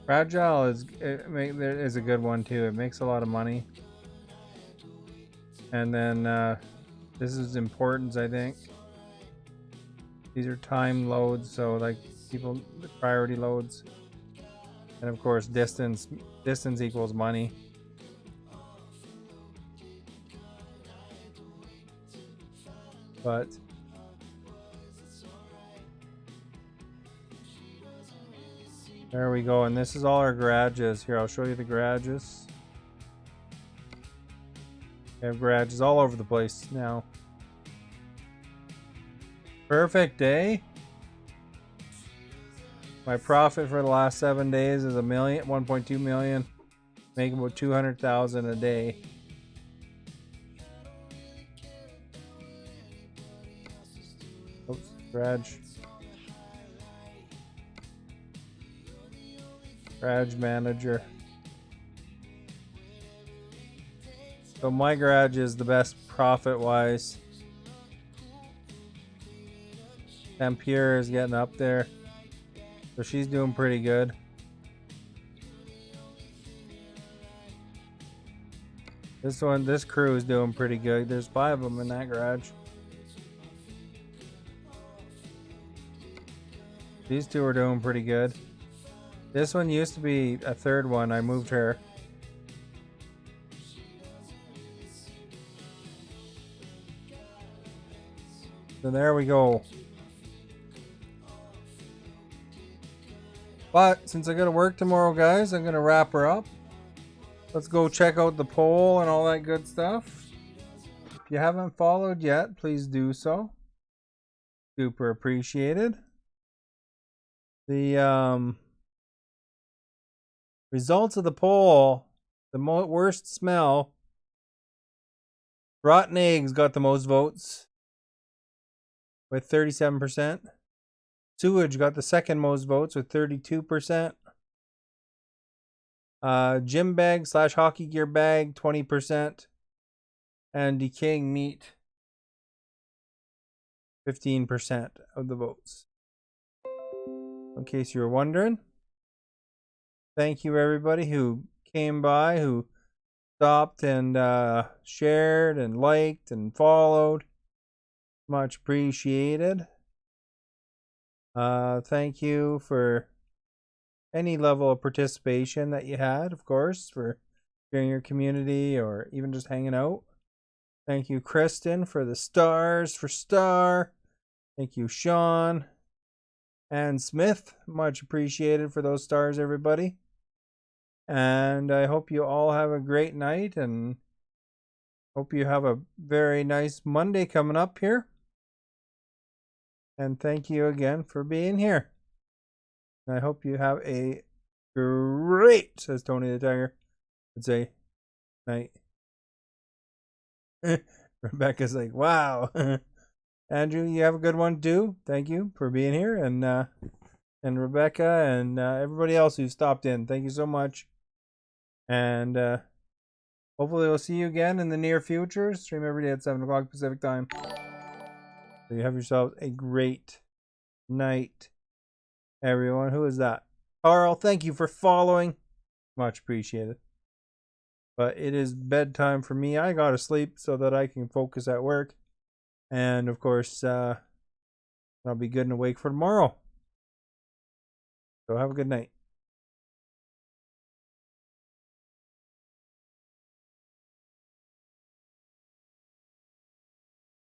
Fragile is a good one too. It makes a lot of money. And then this is importance, I think. These are time loads, so like people priority loads. And of course distance equals money. But there we go, and this is all our garages. Here, I'll show you the garages. We have garages all over the place now. Perfect day. My profit for the last 7 days is 1.2 million, making about 200,000 a day. Oops, garage manager. So my garage is the best profit wise. Ampere is getting up there, so she's doing pretty good. This crew is doing pretty good. There's 5 of them in that garage. These two are doing pretty good. This one used to be a third one. I moved her. So there we go. But since I gotta work tomorrow, guys, I'm gonna wrap her up. Let's go check out the poll and all that good stuff. If you haven't followed yet, please do so. Super appreciated. The results of the poll, the worst smell. Rotten eggs got the most votes with 37%. Sewage got the second most votes with 32%. Gym bag / hockey gear bag, 20%. And decaying meat, 15% of the votes. In case you were wondering. Thank you everybody who came by, who stopped and shared and liked and followed. Much appreciated. Thank you for any level of participation that you had, of course, for sharing your community or even just hanging out. Thank you, Kristen, for the stars for star. Thank you, Sean and Smith. Much appreciated for those stars, everybody. And I hope you all have a great night and hope you have a very nice Monday coming up here. And thank you again for being here. I hope you have a great, says Tony the Tiger, would say, night. Rebecca's like, wow. Andrew, you have a good one too. Thank you for being here. And Rebecca and everybody else who stopped in. Thank you so much. And hopefully we'll see you again in the near future. Stream every day at 7 o'clock Pacific time. So you have yourselves a great night, everyone. Who is that? Carl, thank you for following. Much appreciated. But it is bedtime for me. I gotta sleep so that I can focus at work. And of course, I'll be good and awake for tomorrow. So have a good night.